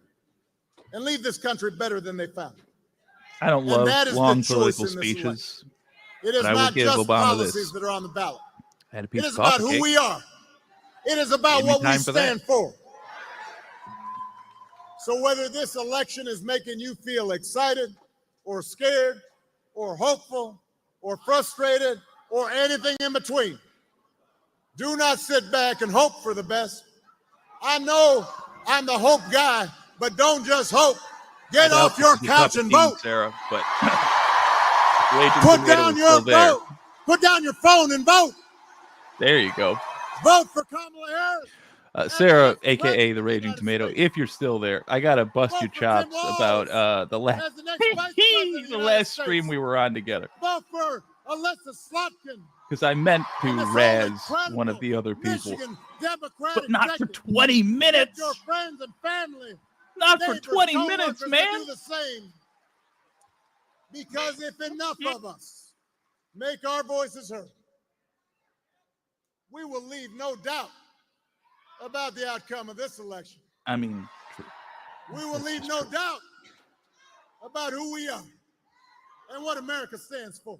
and leave this country better than they found it. I don't love that is long the choice political in this speeches. It is but I will not give just Obama policies this. that are on the ballot. I had a It piece is of about coffee who cake. we are. It is about Gave me what we time for that. stand for. So whether this election is making you feel excited or scared or hopeful or frustrated or anything in between, do not sit back and hope for the best. I know I'm the hope guy, but don't just hope. Get I doubt off your this is a cup couch of and tea, vote. Sarah, but Raging Put Tomato down is your still there. vote. Put down your phone and vote. There you go. Vote for Kamala Harris. Sarah, aka the Raging Tomato, if you're still there, I gotta bust your chops about the last As the next vice president of the the United last States. stream we were on together. Vote for Alyssa Slotkin. Because I meant to And this razz incredible one of the other people, Michigan Democratic but not for executive. 20 minutes. Get your friends and family, Not for neighbors, 20 coworkers minutes, to man. do the same. Because if enough of us make our voices heard, we will leave no doubt about the outcome of this election. I mean, We will leave no doubt about who we are and what America stands for.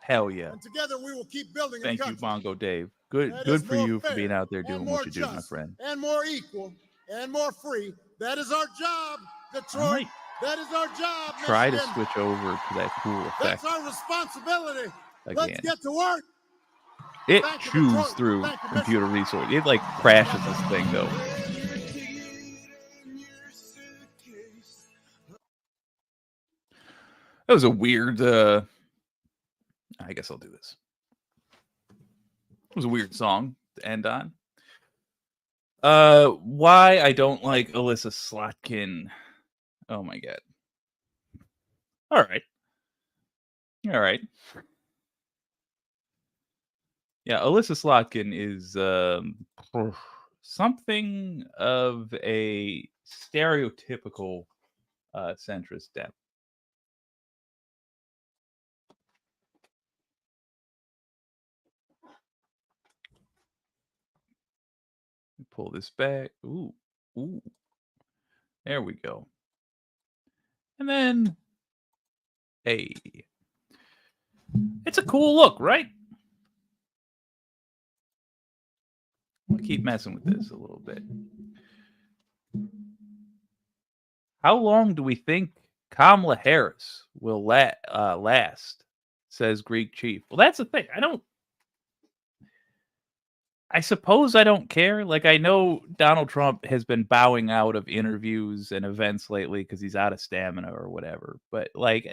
hell yeah. And together we will keep building Thank a you, country Bongo Dave. Good that good is for more you for fair being out there and doing more what you do, my just friend. and more equal and more free. That is our job, Detroit. might That is our job, Try to Michigan. switch over to that cool effect That's our responsibility. again. Let's get to work. It Thank you, chews Detroit. through Thank you, computer resource. It like crashes this thing though. That was a weird I guess I'll do this. It was a weird song to end on. Why I don't like Alyssa Slotkin. Oh my god. All right. All right. Yeah, Alyssa Slotkin is something of a stereotypical centrist Dem. Pull this back. Ooh, ooh. There we go. And then, hey, it's a cool look, right? I'll keep messing with this a little bit. How long do we think Kamala Harris will last? Says Greek Chief. Well, that's the thing. I suppose I don't care. Like, I know Donald Trump has been bowing out of interviews and events lately because he's out of stamina or whatever. But, like,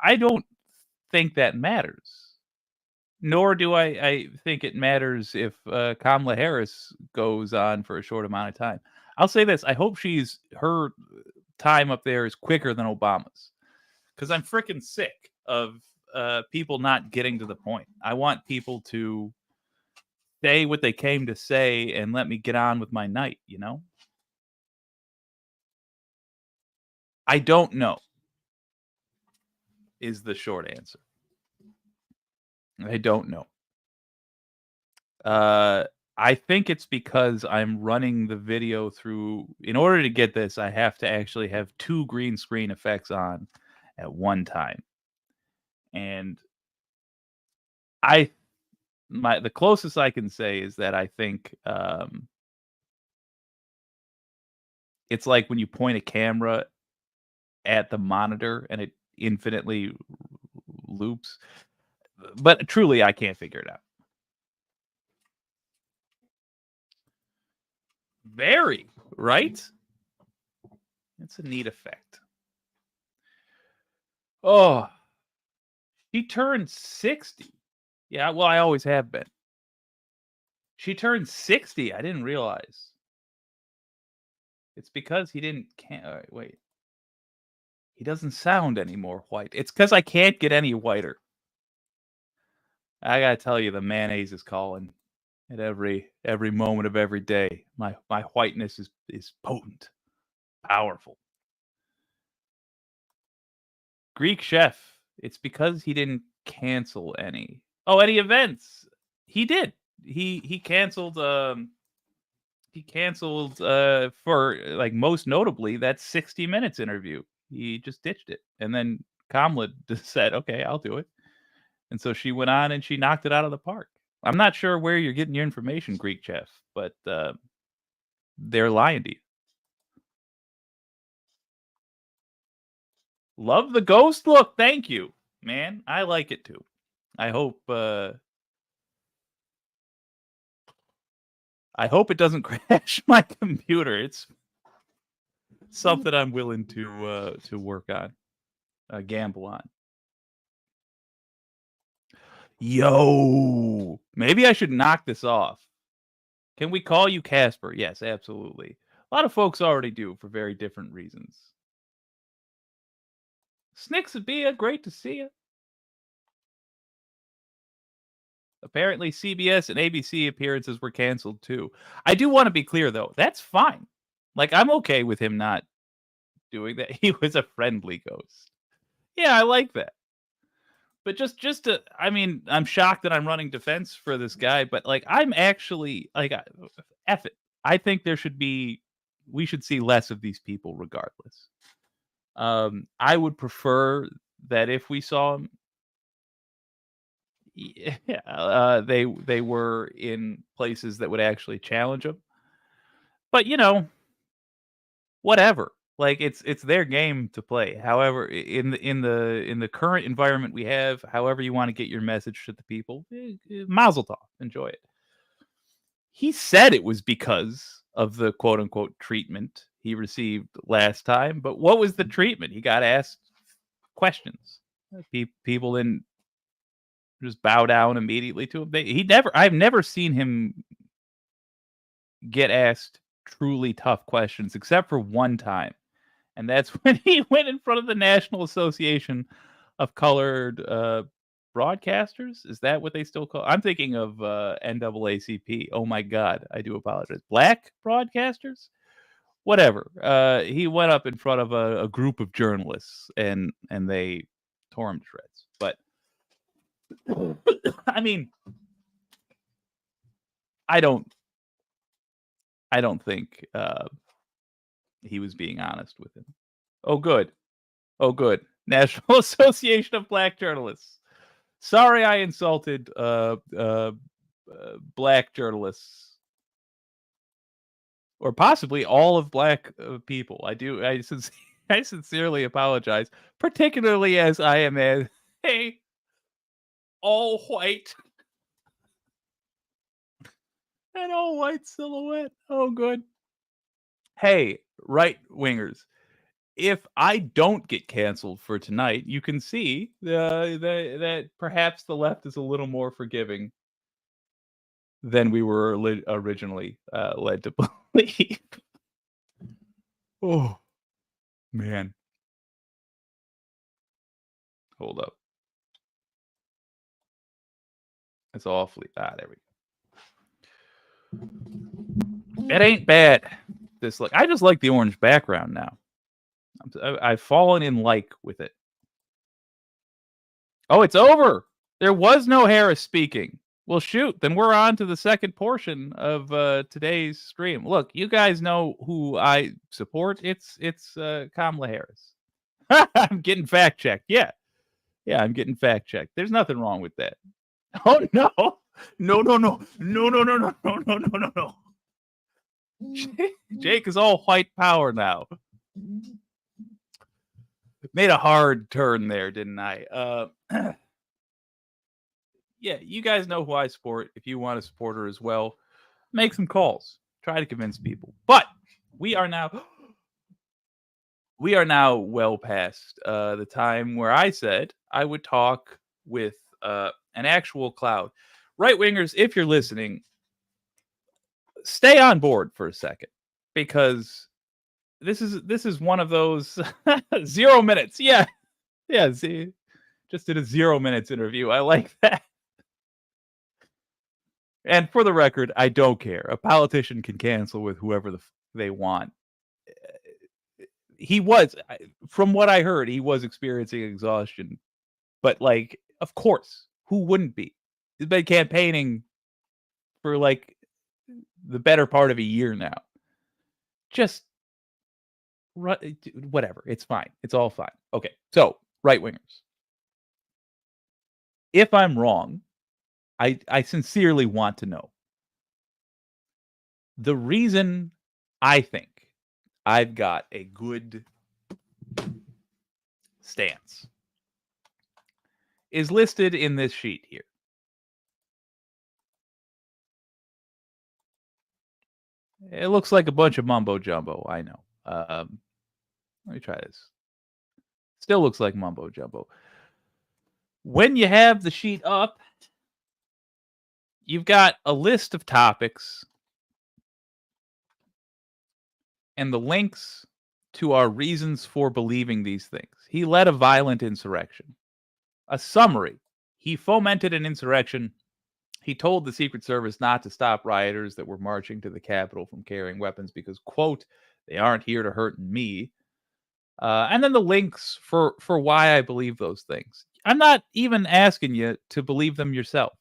I don't think that matters. Nor do I think it matters if Kamala Harris goes on for a short amount of time. I'll say this. I hope her time up there is quicker than Obama's. Because I'm freaking sick of people not getting to the point. I want people to say what they came to say and let me get on with my night, you know? I don't know, is the short answer. I don't know. I think it's because I'm running the video through. In order to get this, I have to actually have 2 green screen effects on at one time. And the closest I can say is that I think it's like when you point a camera at the monitor and it infinitely loops. But truly, I can't figure it out. Very, right? It's a neat effect. Oh, she turned 60. Yeah, well, I always have been. She turned 60. I didn't realize. It's because he didn't can't wait. He doesn't sound any more white. It's because I can't get any whiter. I gotta tell you, the mayonnaise is calling at every moment of every day. My whiteness is potent, powerful. Greek chef. It's because he didn't cancel any. Oh, any events? He did. He canceled. He canceled for like most notably that 60 Minutes interview. He just ditched it, and then Kamala just said, "Okay, I'll do it." And so she went on and she knocked it out of the park. I'm not sure where you're getting your information, Greek chef, but they're lying to you. Love the ghost look. Thank you, man. I like it too. I hope it doesn't crash my computer. It's something I'm willing to work on, gamble on. Yo, maybe I should knock this off. Can we call you Casper? Yes, absolutely. A lot of folks already do for very different reasons. Snixabia, great to see you. Apparently, CBS and ABC appearances were canceled too. I do want to be clear, though. That's fine. Like, I'm okay with him not doing that. He was a friendly ghost. Yeah, I like that. But just to, I mean, I'm shocked that I'm running defense for this guy, but like, I'm actually like, F it. I think we should see less of these people regardless. I would prefer that if we saw them, they were in places that would actually challenge them. But whatever. Like it's their game to play. However, in the current environment we have, however you want to get your message to the people, mazel tov, enjoy it. He said it was because of the quote unquote treatment he received last time, but what was the treatment? He got asked questions. People didn't just bow down immediately to him. I've never seen him get asked truly tough questions except for one time. And that's when he went in front of the National Association of Colored Broadcasters. Is that what they still call? I'm thinking of NAACP. Oh my God, I do apologize. Black broadcasters, whatever. He went up in front of a group of journalists, and they tore him to shreds. But I mean, I don't think he was being honest with him. Oh, good. National Association of Black Journalists. Sorry I insulted black journalists. Or possibly all of black people. I sincerely apologize. Particularly as I am a all white. An all white silhouette. Oh, good. Hey, right wingers, if I don't get canceled for tonight, you can see that perhaps the left is a little more forgiving than we were originally led to believe. Oh, man. Hold up. It's awfully... there we go. It ain't bad. This look. I just like the orange background now. I've fallen in like with it. Oh, it's over. There was no Harris speaking. Well, shoot. Then we're on to the second portion of today's stream. Look, you guys know who I support. It's Kamala Harris. I'm getting fact checked. Yeah, I'm getting fact checked. There's nothing wrong with that. Oh no, no. Jake is all white power now. Made a hard turn there, didn't I? Yeah, you guys know who I support. If you want to support her as well, make some calls. Try to convince people. But we are now well past the time where I said I would talk with an actual cloud. Right wingers, if you're listening, stay on board for a second, because this is one of those 0 minutes. Yeah. Yeah. See, just did a 0 minutes interview. I like that. And for the record, I don't care. A politician can cancel with whoever they want. He was, from what I heard, he was experiencing exhaustion. But, like, of course, who wouldn't be? He's been campaigning for, like, the better part of a year now. Just, whatever. It's fine. It's all fine. Okay, so, right-wingers. If I'm wrong, I sincerely want to know. The reason I think I've got a good stance is listed in this sheet here. It looks like a bunch of mumbo jumbo, I know. Let me try this. Still looks like mumbo jumbo. When you have the sheet up, you've got a list of topics and the links to our reasons for believing these things. He led a violent insurrection. A summary. He fomented an insurrection. He told the Secret Service not to stop rioters that were marching to the Capitol from carrying weapons because, quote, they aren't here to hurt me. And then the links for why I believe those things. I'm not even asking you to believe them yourself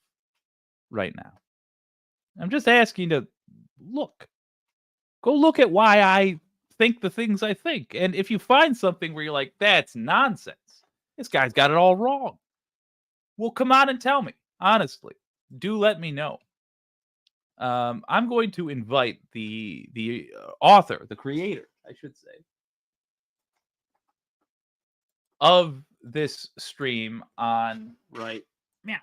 right now. I'm just asking you to look. Go look at why I think the things I think. And if you find something where you're like, that's nonsense, this guy's got it all wrong, well, come on and tell me. Honestly, do let me know. I'm going to invite the author, the creator, I should say, of this stream on right now.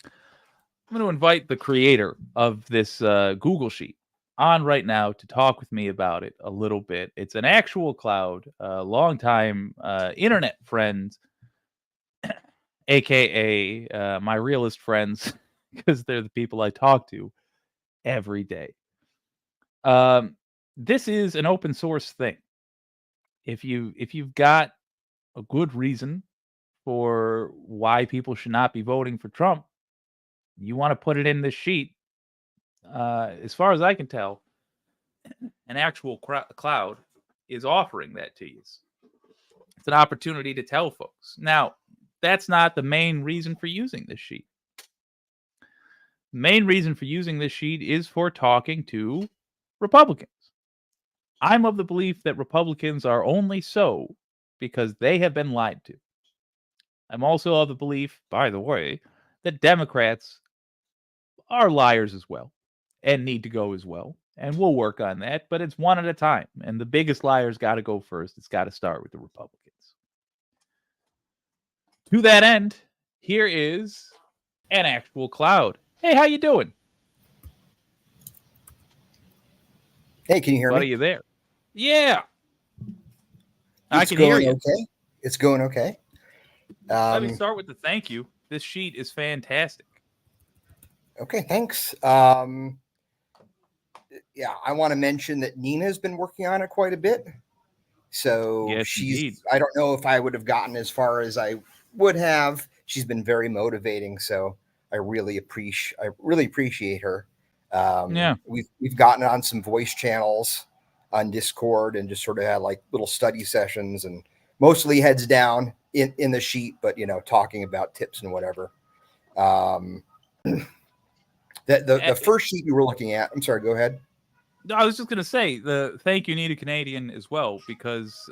I'm going to invite the creator of this Google Sheet on right now to talk with me about it a little bit. It's an actual cloud, longtime internet friend, aka my realist friends, because they're the people I talk to every day. This is an open source thing. If you've got a good reason for why people should not be voting for Trump, you want to put it in this sheet. As far as I can tell, an actual cloud is offering that to you. It's an opportunity to tell folks. Now, that's not the main reason for using this sheet. The main reason for using this sheet is for talking to Republicans. I'm of the belief that Republicans are only so because they have been lied to. I'm also of the belief, by the way, that Democrats are liars as well and need to go as well. And we'll work on that, but it's one at a time. And the biggest liar's got to go first. It's got to start with the Republicans. To that end, here is an actual cloud. Hey, how you doing? Hey, can you hear Buddy, me? you there? Yeah. I can hear you. Okay. It's going okay. Let me start with the thank you. This sheet is fantastic. Okay, thanks. Yeah, I want to mention that Nina's been working on it quite a bit. So yes, indeed. I don't know if I would have gotten as far as I would have. She's been very motivating, so I really appreciate her. Yeah, we've gotten on some voice channels on Discord and just sort of had like little study sessions, and mostly heads down in the sheet, but talking about tips and whatever. The first sheet you were looking at, I'm sorry, go ahead. I was just going to say the thank you, Nita Canadian, as well, because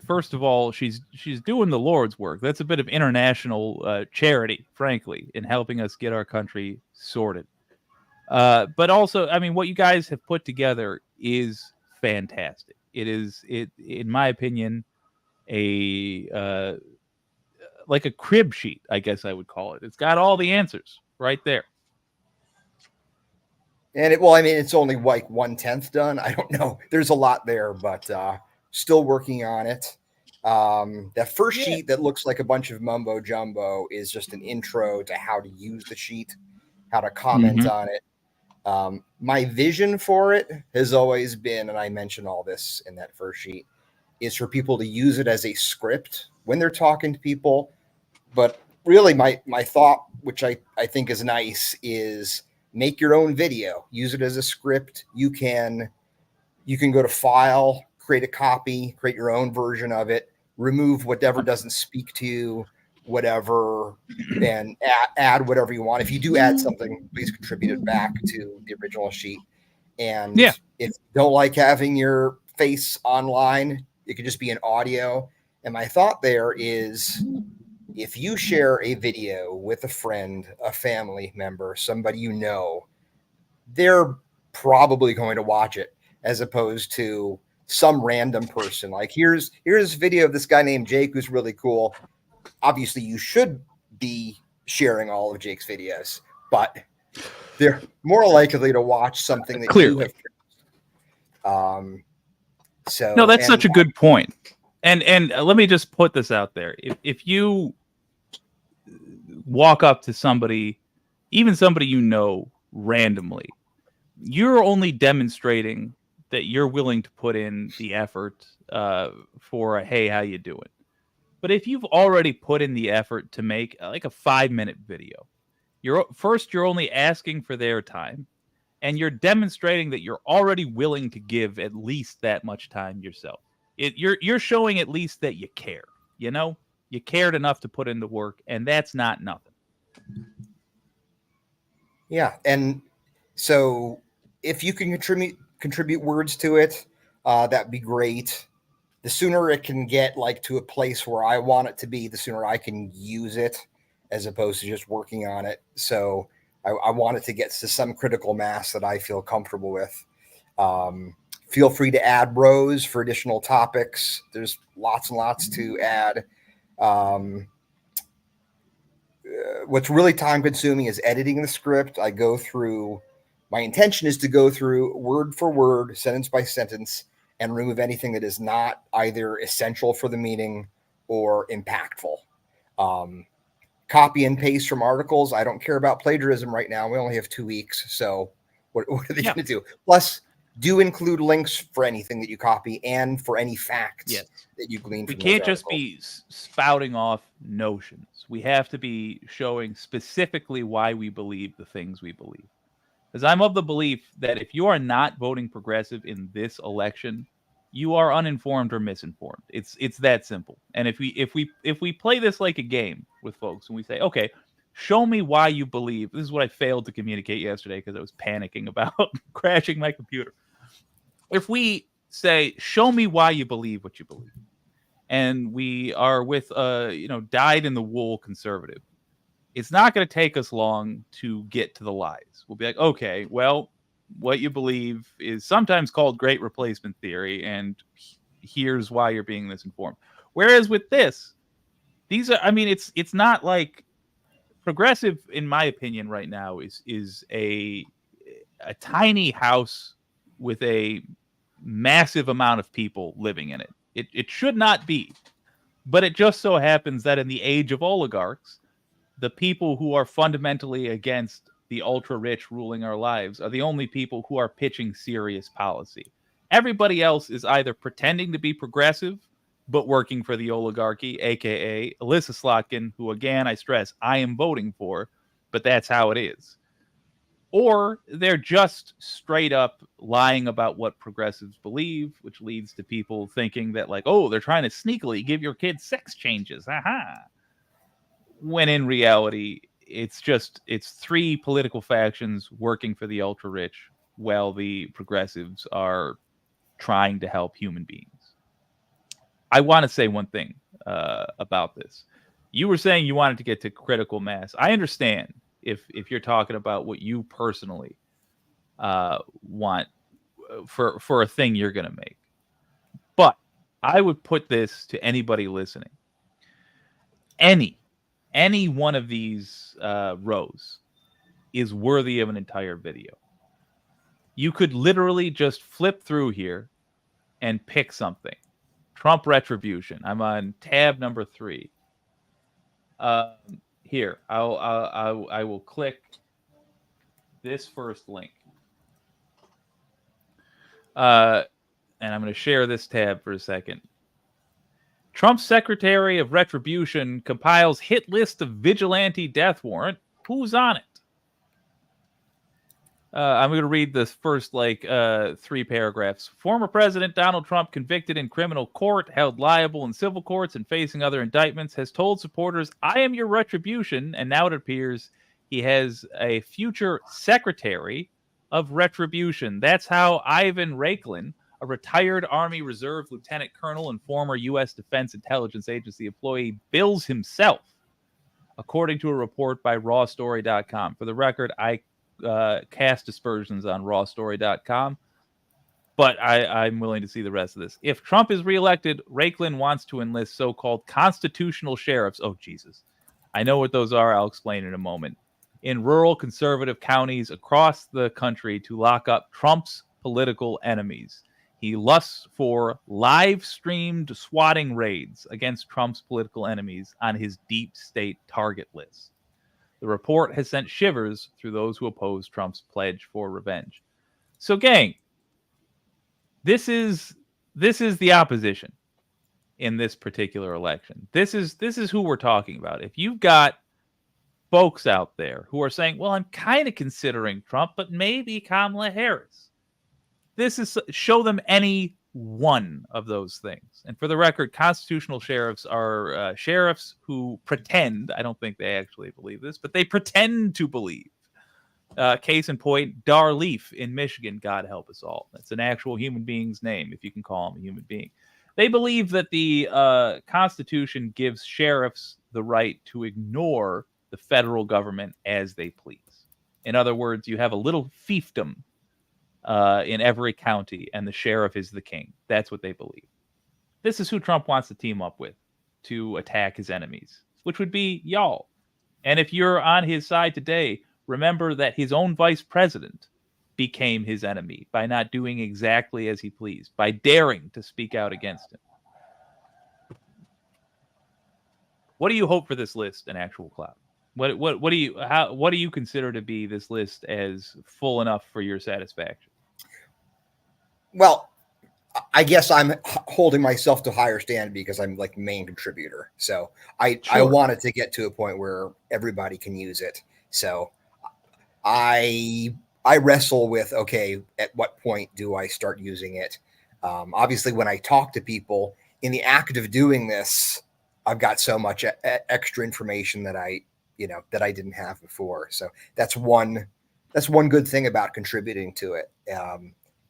first of all, she's doing the Lord's work. That's a bit of international charity, frankly, in helping us get our country sorted. But also, I mean, what you guys have put together is fantastic. It is, in my opinion, like a crib sheet, I guess I would call it. It's got all the answers right there. And it's only like 1/10 done. I don't know. There's a lot there, but still working on it. That first sheet that looks like a bunch of mumbo jumbo is just an intro to how to use the sheet, how to comment on it. My vision for it has always been, and I mentioned all this in that first sheet, is for people to use it as a script when they're talking to people. But really my thought, which I think is nice, is make your own video, use it as a script. You can go to file, create a copy, create your own version of it, remove whatever doesn't speak to you, whatever, and add whatever you want. If you do add something, please contribute it back to the original sheet. And if you don't like having your face online, it could just be an audio. And my thought there is, if you share a video with a friend, a family member, somebody you know, they're probably going to watch it, as opposed to some random person. Like, here's a video of this guy named Jake who's really cool. Obviously, you should be sharing all of Jake's videos, but they're more likely to watch something that you have produced. So no, that's such a good point. And let me just put this out there. If you walk up to somebody, even somebody you know, randomly, you're only demonstrating that you're willing to put in the effort for a, hey, how you doing? But if you've already put in the effort to make like a 5-minute video, you're only asking for their time, and you're demonstrating that you're already willing to give at least that much time yourself. You're showing at least that you care. You know, you cared enough to put in the work, and that's not nothing. Yeah, and so if you can contribute words to it, that'd be great. The sooner it can get like to a place where I want it to be, the sooner I can use it, as opposed to just working on it. So I want it to get to some critical mass that I feel comfortable with. Feel free to add rows for additional topics. There's lots and lots to add. What's really time consuming is editing the script. My intention is to go through word for word, sentence by sentence, and remove anything that is not either essential for the meeting or impactful. Copy and paste from articles. I don't care about plagiarism right now. We only have 2 weeks. So what are they going to do? Plus, do include links for anything that you copy and for any facts that you glean from those articles. We can't just be spouting off notions. We have to be showing specifically why we believe the things we believe. Because I'm of the belief that if you are not voting progressive in this election, you are uninformed or misinformed. It's that simple. And if we play this like a game with folks and we say, okay, show me why you believe. This is what I failed to communicate yesterday because I was panicking about crashing my computer. If we say, show me why you believe what you believe, and we are with dyed-in-the-wool conservative, it's not going to take us long to get to the lies. We'll be like, okay, well, what you believe is sometimes called great replacement theory, and here's why you're being misinformed. Whereas with this, it's not like progressive, in my opinion, right now is a tiny house with a massive amount of people living in it. It should not be. But it just so happens that in the age of oligarchs, the people who are fundamentally against the ultra-rich ruling our lives are the only people who are pitching serious policy. Everybody else is either pretending to be progressive, but working for the oligarchy, a.k.a. Alyssa Slotkin, who, again, I stress, I am voting for, but that's how it is. Or they're just straight up lying about what progressives believe, which leads to people thinking that, like, oh, they're trying to sneakily give your kids sex changes. Aha. When in reality, it's 3 political factions working for the ultra-rich while the progressives are trying to help human beings. I want to say one thing about this. You were saying you wanted to get to critical mass. I understand if you're talking about what you personally want for a thing you're going to make. But I would put this to anybody listening. Any one of these rows is worthy of an entire video. You could literally just flip through here and pick something. Trump retribution. I'm on tab number 3. Here, I will click this first link. And I'm going to share this tab for a second. Trump's Secretary of Retribution compiles hit list of vigilante death warrant. Who's on it? I'm going to read the first 3 paragraphs. Former President Donald Trump, convicted in criminal court, held liable in civil courts, and facing other indictments, has told supporters, "I am your retribution," and now it appears he has a future Secretary of Retribution. That's how Ivan Raiklin, a retired Army Reserve Lieutenant Colonel and former U.S. Defense Intelligence Agency employee, bills himself, according to a report by rawstory.com. For the record, I cast aspersions on rawstory.com, but I'm willing to see the rest of this. If Trump is reelected, Raiklin wants to enlist so-called constitutional sheriffs. Oh, Jesus. I know what those are. I'll explain in a moment. In rural conservative counties across the country to lock up Trump's political enemies. He lusts for live-streamed swatting raids against Trump's political enemies on his deep state target list. The report has sent shivers through those who oppose Trump's pledge for revenge. So, gang, this is the opposition in this particular election. This is who we're talking about. If you've got folks out there who are saying, "Well, I'm kind of considering Trump, but maybe Kamala Harris," this is show them any one of those things. And for the record, constitutional sheriffs are sheriffs who pretend, I don't think they actually believe this, but they pretend to believe. Case in point, Dar Leaf in Michigan, God help us all. That's an actual human being's name, if you can call him a human being. They believe that the Constitution gives sheriffs the right to ignore the federal government as they please. In other words, you have a little fiefdom in every county, and the sheriff is the king. That's what they believe. This is who Trump wants to team up with to attack his enemies, which would be y'all. And if you're on his side today, remember that his own vice president became his enemy by not doing exactly as he pleased, by daring to speak out against him. What do you hope for this list in actual cloud? What do you consider to be this list as full enough for your satisfaction? Well, I guess I'm holding myself to a higher standard because I'm like main contributor. So I wanted to get to a point where everybody can use it. So I wrestle with, okay, at what point do I start using it? Obviously, when I talk to people in the act of doing this, I've got so much extra information that I didn't have before. So that's one good thing about contributing to it.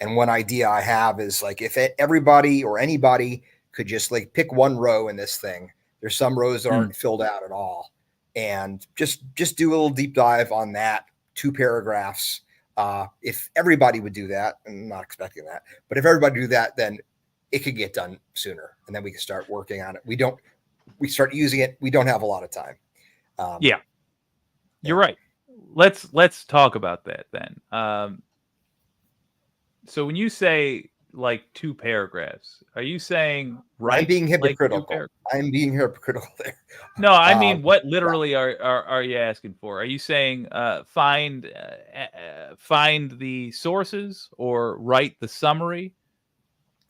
And one idea I have is like, if everybody or anybody could just like pick one row in this thing, there's some rows that aren't filled out at all, and just do a little deep dive on that 2 paragraphs. If everybody would do that, I'm not expecting that, but if everybody do that, then it could get done sooner, and then we can start working on it. We start using it. We don't have a lot of time. Yeah, you're right. Let's talk about that then. So when you say like 2 paragraphs, are you saying right? I'm being hypocritical. I'm being hypocritical there. No, I mean, what literally are you asking for? Are you saying find the sources or write the summary?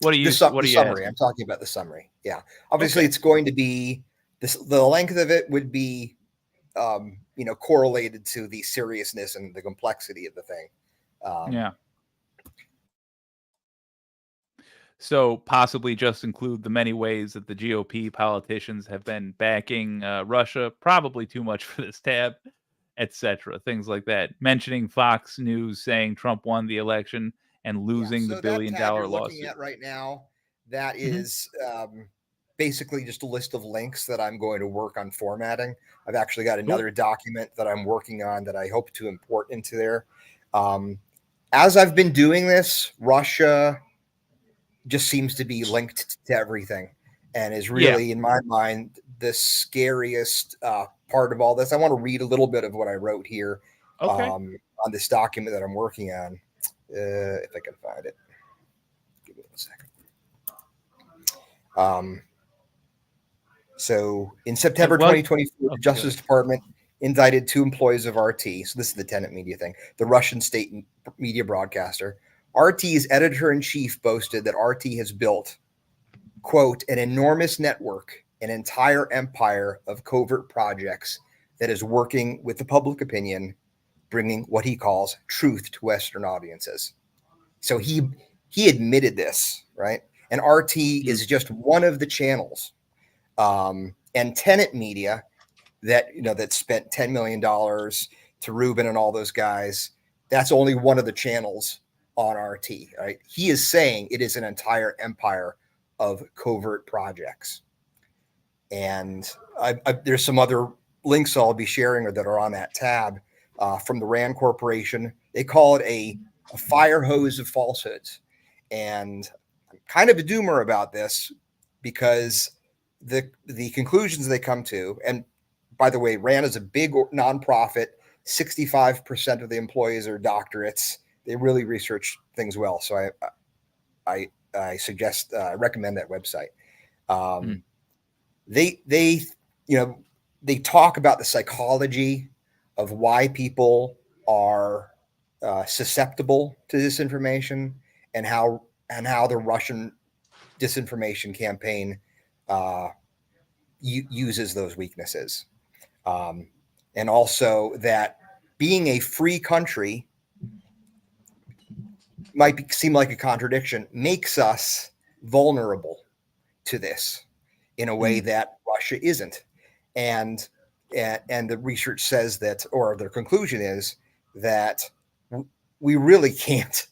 What are you? What are you summary? asking? I'm talking about the summary. Yeah, obviously it's going to be this. The length of it would be, correlated to the seriousness and the complexity of the thing. Yeah. So possibly just include the many ways that the GOP politicians have been backing Russia, probably too much for this tab, etc. Things like that. Mentioning Fox News saying Trump won the election and losing the $1 billion lawsuit. Looking at right now, that is basically just a list of links that I'm going to work on formatting. I've actually got another document that I'm working on that I hope to import into there. As I've been doing this, Russia just seems to be linked to everything and is really, in my mind, the scariest part of all this. I want to read a little bit of what I wrote here on this document that I'm working on, if I can find it. Give me 1 second. So in September 2024, the Justice Department indicted 2 employees of RT. So this is the tenant media thing. The Russian state media broadcaster RT's editor-in-chief boasted that RT has built, quote, an enormous network, an entire empire of covert projects that is working with the public opinion, bringing what he calls truth to Western audiences. So he admitted this, right? And RT is just one of the channels. And Tenet Media, that spent $10 million to Rubin and all those guys, that's only one of the channels on RT, right? He is saying it is an entire empire of covert projects. And there's some other links I'll be sharing that are on that tab from the RAND Corporation. They call it a fire hose of falsehoods. And I'm kind of a doomer about this because the conclusions they come to, and by the way, RAND is a big nonprofit. 65% of the employees are doctorates. They really research things well. So I suggest, I recommend that website. They talk about the psychology of why people are susceptible to disinformation and how the Russian disinformation campaign uses those weaknesses. And also that being a free country might seem like a contradiction, makes us vulnerable to this in a way that Russia isn't. And the research says that, or their conclusion is that we really can't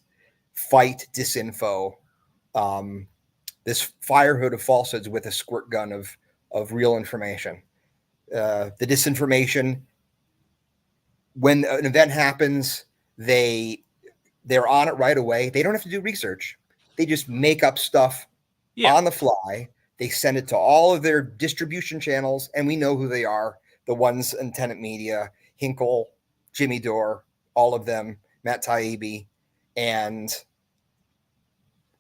fight disinfo, this fire hood of falsehoods, with a squirt gun of real information. The disinformation, when an event happens, they're on it right away. They don't have to do research. They just make up stuff on the fly. They send it to all of their distribution channels, and we know who they are. The ones in Tenet Media, Hinkle, Jimmy Dore, all of them, Matt Taibbi. And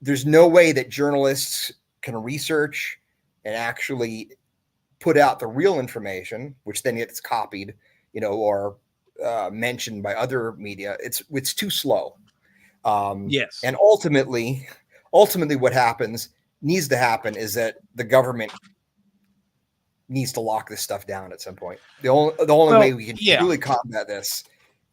there's no way that journalists can research and actually put out the real information, which then gets copied, or mentioned by other media. It's too slow. Yes. And ultimately what needs to happen is that the government needs to lock this stuff down at some point. The only way we can truly combat this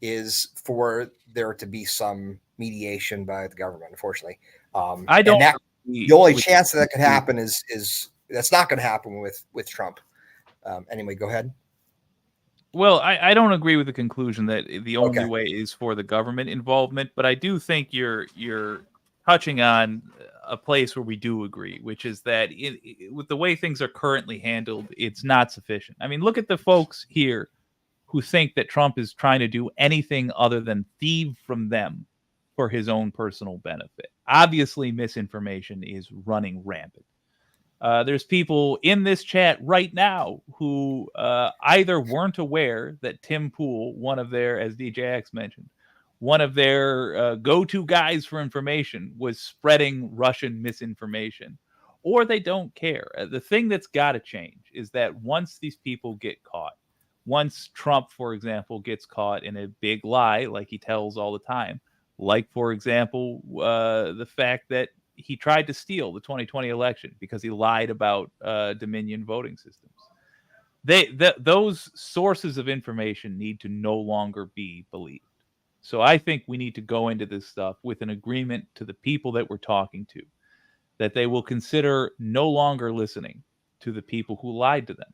is for there to be some mediation by the government, unfortunately. The only chance that could happen is that's not going to happen with Trump. Anyway, go ahead. Well, I don't agree with the conclusion that the only way is for the government involvement, but I do think you're touching on a place where we do agree, which is that with the way things are currently handled, it's not sufficient. I mean, look at the folks here who think that Trump is trying to do anything other than thieve from them for his own personal benefit. Obviously, misinformation is running rampant. There's people in this chat right now who either weren't aware that Tim Pool, one of their, as DJX mentioned, one of their go-to guys for information, was spreading Russian misinformation, or they don't care. The thing that's got to change is that once these people get caught, once Trump, for example, gets caught in a big lie like he tells all the time, like, for example, the fact that he tried to steal the 2020 election because he lied about Dominion voting systems. Those sources of information need to no longer be believed. So I think we need to go into this stuff with an agreement to the people that we're talking to, that they will consider no longer listening to the people who lied to them.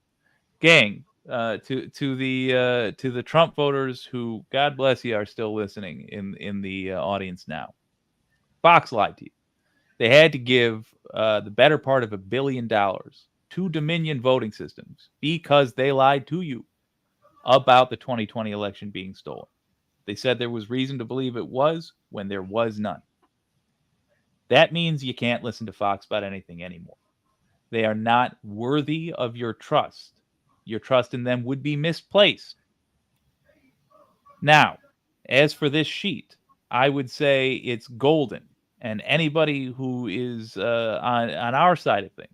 Gang, to the Trump voters who, God bless you, are still listening in the audience now. Fox lied to you. They had to give the better part of $1 billion to Dominion voting systems because they lied to you about the 2020 election being stolen. They said there was reason to believe it was when there was none. That means you can't listen to Fox about anything anymore. They are not worthy of your trust. Your trust in them would be misplaced. Now, as for this sheet, I would say it's golden. And anybody who is on our side of things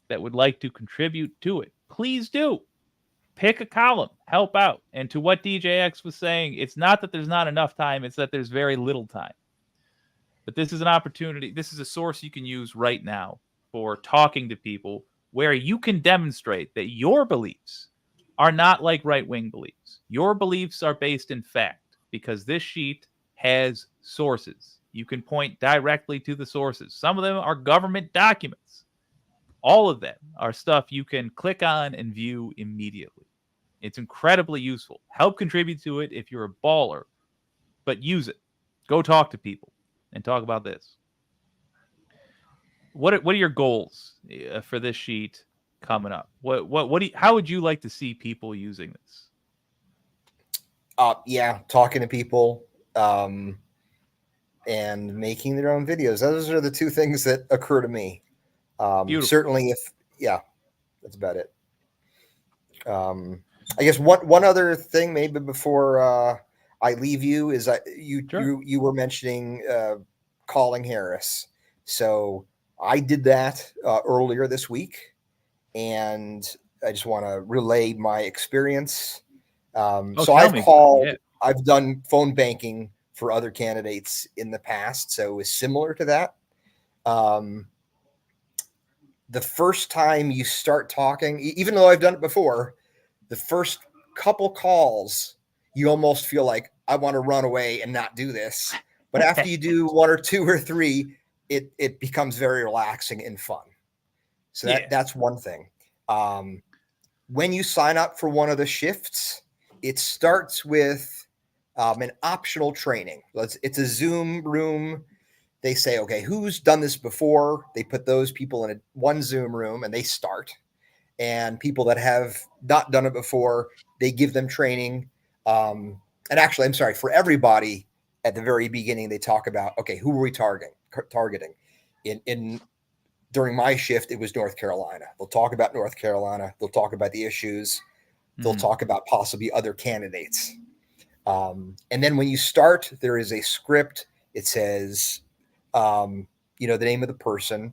that would like to contribute to it, please do. Pick a column, help out. And to what DJX was saying, it's not that there's not enough time, it's that there's very little time. But this is an opportunity. This is a source you can use right now for talking to people where you can demonstrate that your beliefs are not like right-wing beliefs. Your beliefs are based in fact, because this sheet has sources. You can point directly to the sources. Some of them are government documents. All of them are stuff you can click on and view immediately. It's incredibly useful. Help contribute to it if you're a baller, but use it. Go talk to people and talk about this. What are your goals for this sheet coming up? How would you like to see people using this? Yeah, talking to people and making their own videos. Those are the two things that occur to me. Certainly, that's about it. I guess one other thing, maybe before I leave you, is that you were mentioning calling Harris. So I did that earlier this week, and I just want to relay my experience. So I've done phone banking for other candidates in the past, so it was similar to that. The first time you start talking, even though I've done it before, the first couple calls, you almost feel like I want to run away and not do this. But after you do one or two or three, it becomes very relaxing and fun. So that's one thing. When you sign up for one of the shifts, it starts with an optional training. It's a Zoom room. They say, okay, who's done this before? They put those people in one Zoom room and they start. And people that have not done it before, they give them training. And actually, I'm sorry, for everybody at the very beginning, they talk about, okay, who are we targeting? During my shift, it was North Carolina. They'll talk about North Carolina. They'll talk about the issues. They'll talk about possibly other candidates. And then when you start, there is a script. It says, the name of the person.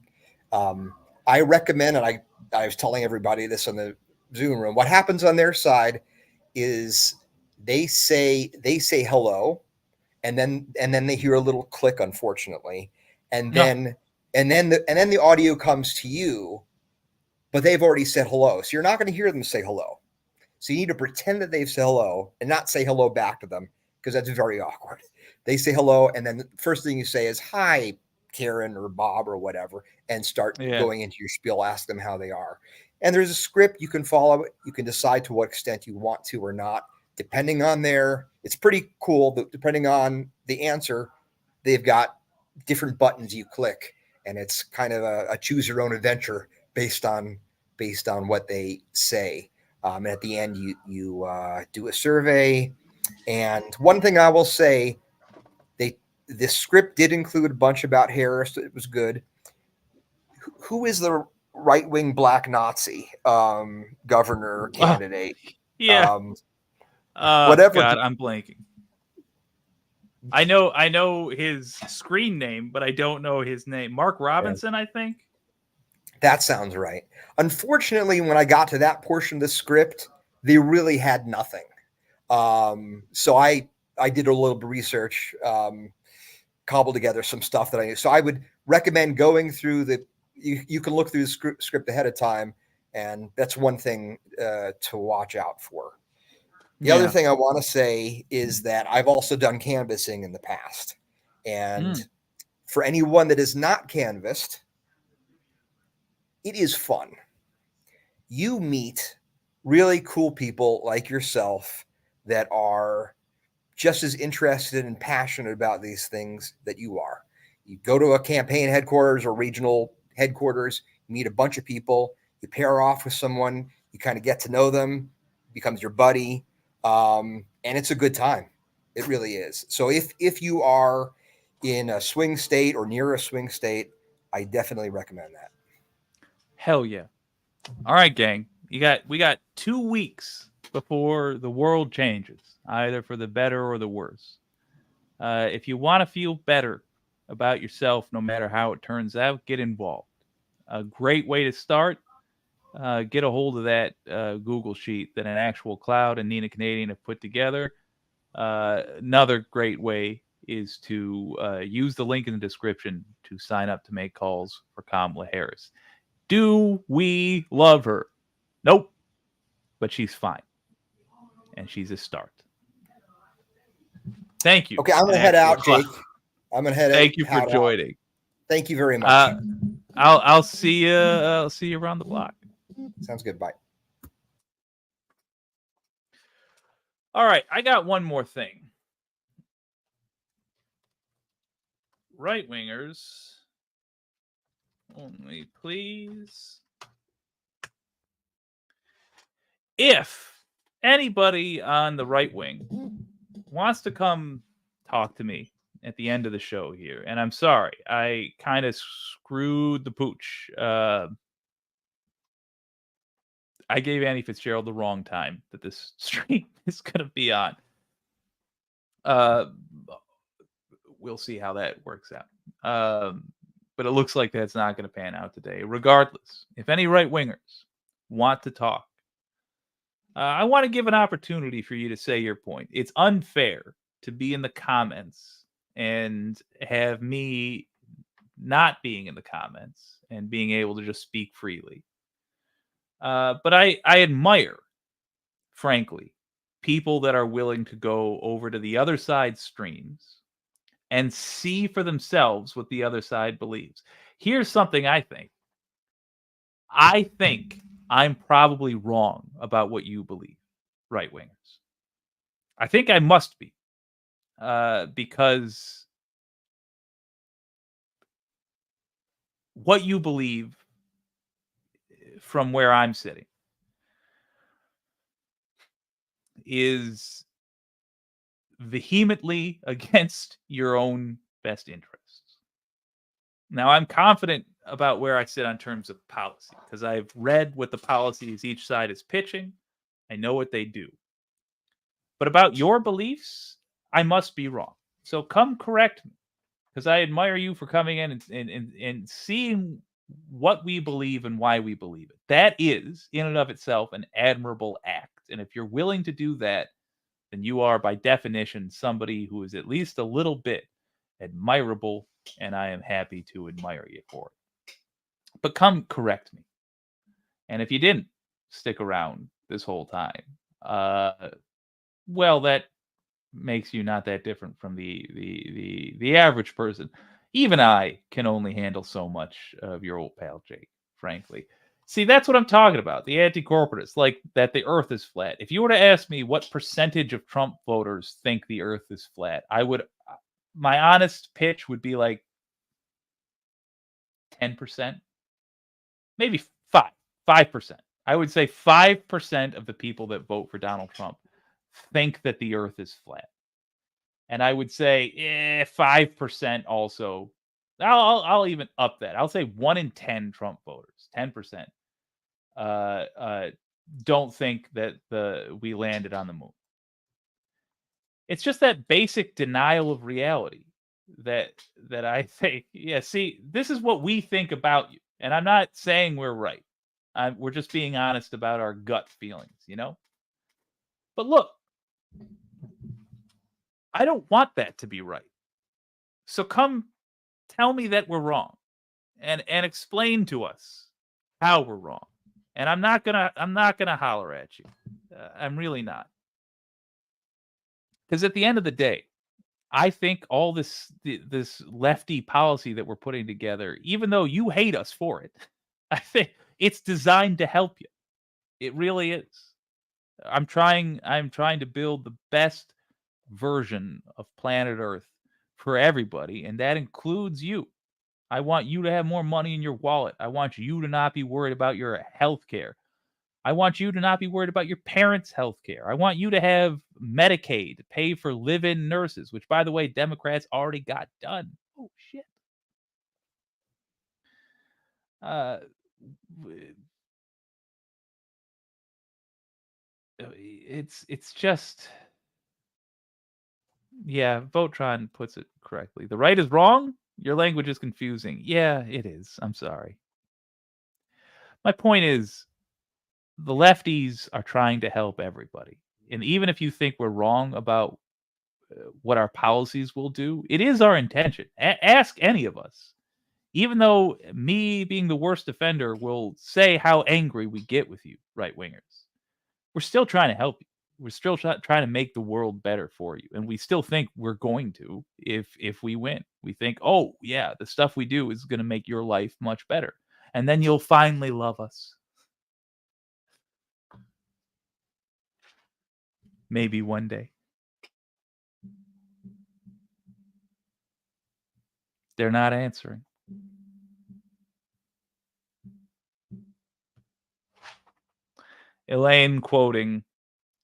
I recommend, and I was telling everybody this on the Zoom room, what happens on their side is they say hello, and then they hear a little click, unfortunately, and then the audio comes to you, but they've already said hello, so you're not going to hear them say hello. So you need to pretend that they've said hello and not say hello back to them, because that's very awkward. They say hello, and then the first thing you say is, hi, Karen or Bob or whatever, and start going into your spiel, ask them how they are. And there's a script you can follow. You can decide to what extent you want to or not, depending on it's pretty cool, but depending on the answer, they've got different buttons you click, and it's kind of a choose your own adventure based on what they say. And at the end, you do a survey. And one thing I will say, this script did include a bunch about Harris. It was good. Who is the right-wing black Nazi governor candidate? Whatever. God, I'm blanking. I know his screen name, but I don't know his name. Mark Robinson, I think. That sounds right. Unfortunately, when I got to that portion of the script, they really had nothing. So I did a little bit of research, cobbled together some stuff that I knew. So I would recommend going through you can look through the script ahead of time, and that's one thing to watch out for. The other thing I want to say is that I've also done canvassing in the past. And for anyone that is not canvassed, it is fun. You meet really cool people like yourself that are just as interested and passionate about these things that you are. You go to a campaign headquarters or regional headquarters, meet a bunch of people, you pair off with someone, you kind of get to know them, becomes your buddy, and it's a good time. It really is. So if you are in a swing state or near a swing state, I definitely recommend that. Hell yeah. All right, gang. We got 2 weeks before the world changes, either for the better or the worse. If you want to feel better about yourself, no matter how it turns out, get involved. A great way to start, get a hold of that Google sheet that an actual Cloud and Nina Canadian have put together. Another great way is to use the link in the description to sign up to make calls for Kamala Harris. Do we love her? Nope. But she's fine. And she's a start. Thank you. Okay, I'm gonna head out, Jake. I'm gonna head out. Thank you for joining. Thank you very much. I'll see you. I'll see you around the block. Sounds good. Bye. All right, I got one more thing. Right wingers, only please. If anybody on the right wing wants to come talk to me at the end of the show here, and I'm sorry, I kind of screwed the pooch. I gave Annie Fitzgerald the wrong time that this stream is going to be on. We'll see how that works out. But it looks like that's not going to pan out today. Regardless, if any right wingers want to talk, I want to give an opportunity for you to say your point. It's unfair to be in the comments and have me not being in the comments and being able to just speak freely. But I admire, frankly, people that are willing to go over to the other side's streams and see for themselves what the other side believes. Here's something I think. I think I'm probably wrong about what you believe, right wingers. I think I must be, because what you believe from where I'm sitting is vehemently against your own best interests. Now, I'm confident about where I sit on terms of policy because I've read what the policies each side is pitching. I know what they do. But about your beliefs, I must be wrong. So come correct me, because I admire you for coming in and seeing what we believe and why we believe it. That is, in and of itself, an admirable act. And if you're willing to do that, then you are, by definition, somebody who is at least a little bit admirable, and I am happy to admire you for it. But come correct me. And if you didn't stick around this whole time, well, that makes you not that different from the average person. Even I can only handle so much of your old pal Jake, frankly. See, that's what I'm talking about. The anti-corporatists, like that the earth is flat. If you were to ask me what percentage of Trump voters think the earth is flat, my honest pitch would be like 10%, maybe 5%. I would say 5% of the people that vote for Donald Trump think that the earth is flat. And I would say 5% also. I'll even up that. I'll say 1 in 10 Trump voters, 10%, don't think that we landed on the moon. It's just that basic denial of reality that I think. Yeah, see, this is what we think about you, and I'm not saying we're right. We're just being honest about our gut feelings, you know. But look, I don't want that to be right. So come tell me that we're wrong and explain to us how we're wrong. And I'm not gonna holler at you. I'm really not. Because at the end of the day, I think all this lefty policy that we're putting together, even though you hate us for it, I think it's designed to help you. It really is. I'm trying to build the best version of planet Earth for everybody, and that includes you. I want you to have more money in your wallet. I want you to not be worried about your health care. I want you to not be worried about your parents' health care. I want you to have Medicaid, pay for live-in nurses, which, by the way, Democrats already got done. Oh, shit. It's just... Yeah, Votron puts it correctly. The right is wrong. Your language is confusing. Yeah, it is. I'm sorry. My point is, the lefties are trying to help everybody. And even if you think we're wrong about what our policies will do. It is our intention. Ask any of us. Even though me being the worst offender will say how angry we get with you, right-wingers, we're still trying to help you. We're still trying to make the world better for you. And we still think we're going to if we win. We think, oh, yeah, the stuff we do is going to make your life much better. And then you'll finally love us. Maybe one day. They're not answering. Elaine quoting,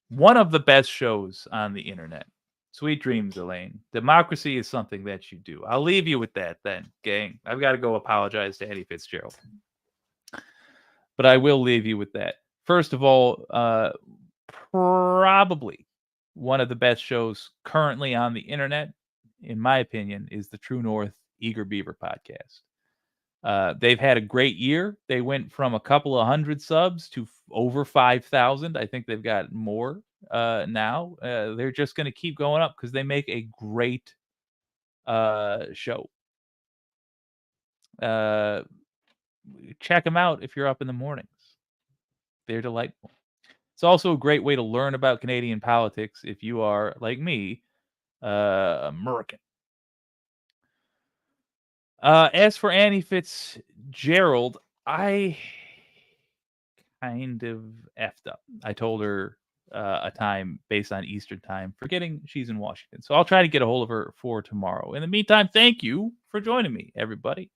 one of the best shows on the internet. Sweet dreams, Elaine. Democracy is something that you do. I'll leave you with that then, gang. I've got to go apologize to Eddie Fitzgerald. But I will leave you with that. First of all, probably one of the best shows currently on the internet, in my opinion, is the True North Eager Beaver podcast. They've had a great year. They went from a couple of hundred subs to over 5,000. I think they've got more now. They're just going to keep going up because they make a great show. Check them out if you're up in the mornings. They're delightful. It's also a great way to learn about Canadian politics if you are, like me, American. As for Annie Fitzgerald, I kind of effed up. I told her a time based on Eastern time, forgetting she's in Washington. So I'll try to get a hold of her for tomorrow. In the meantime, thank you for joining me, everybody.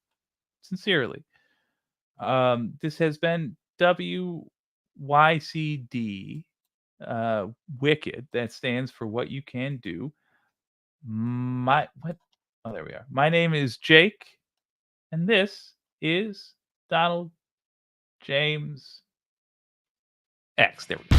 Sincerely. This has been WYCD Wicked. That stands for What You Can Do. Oh, there we are. My name is Jake. And this is Donald James X. There we go.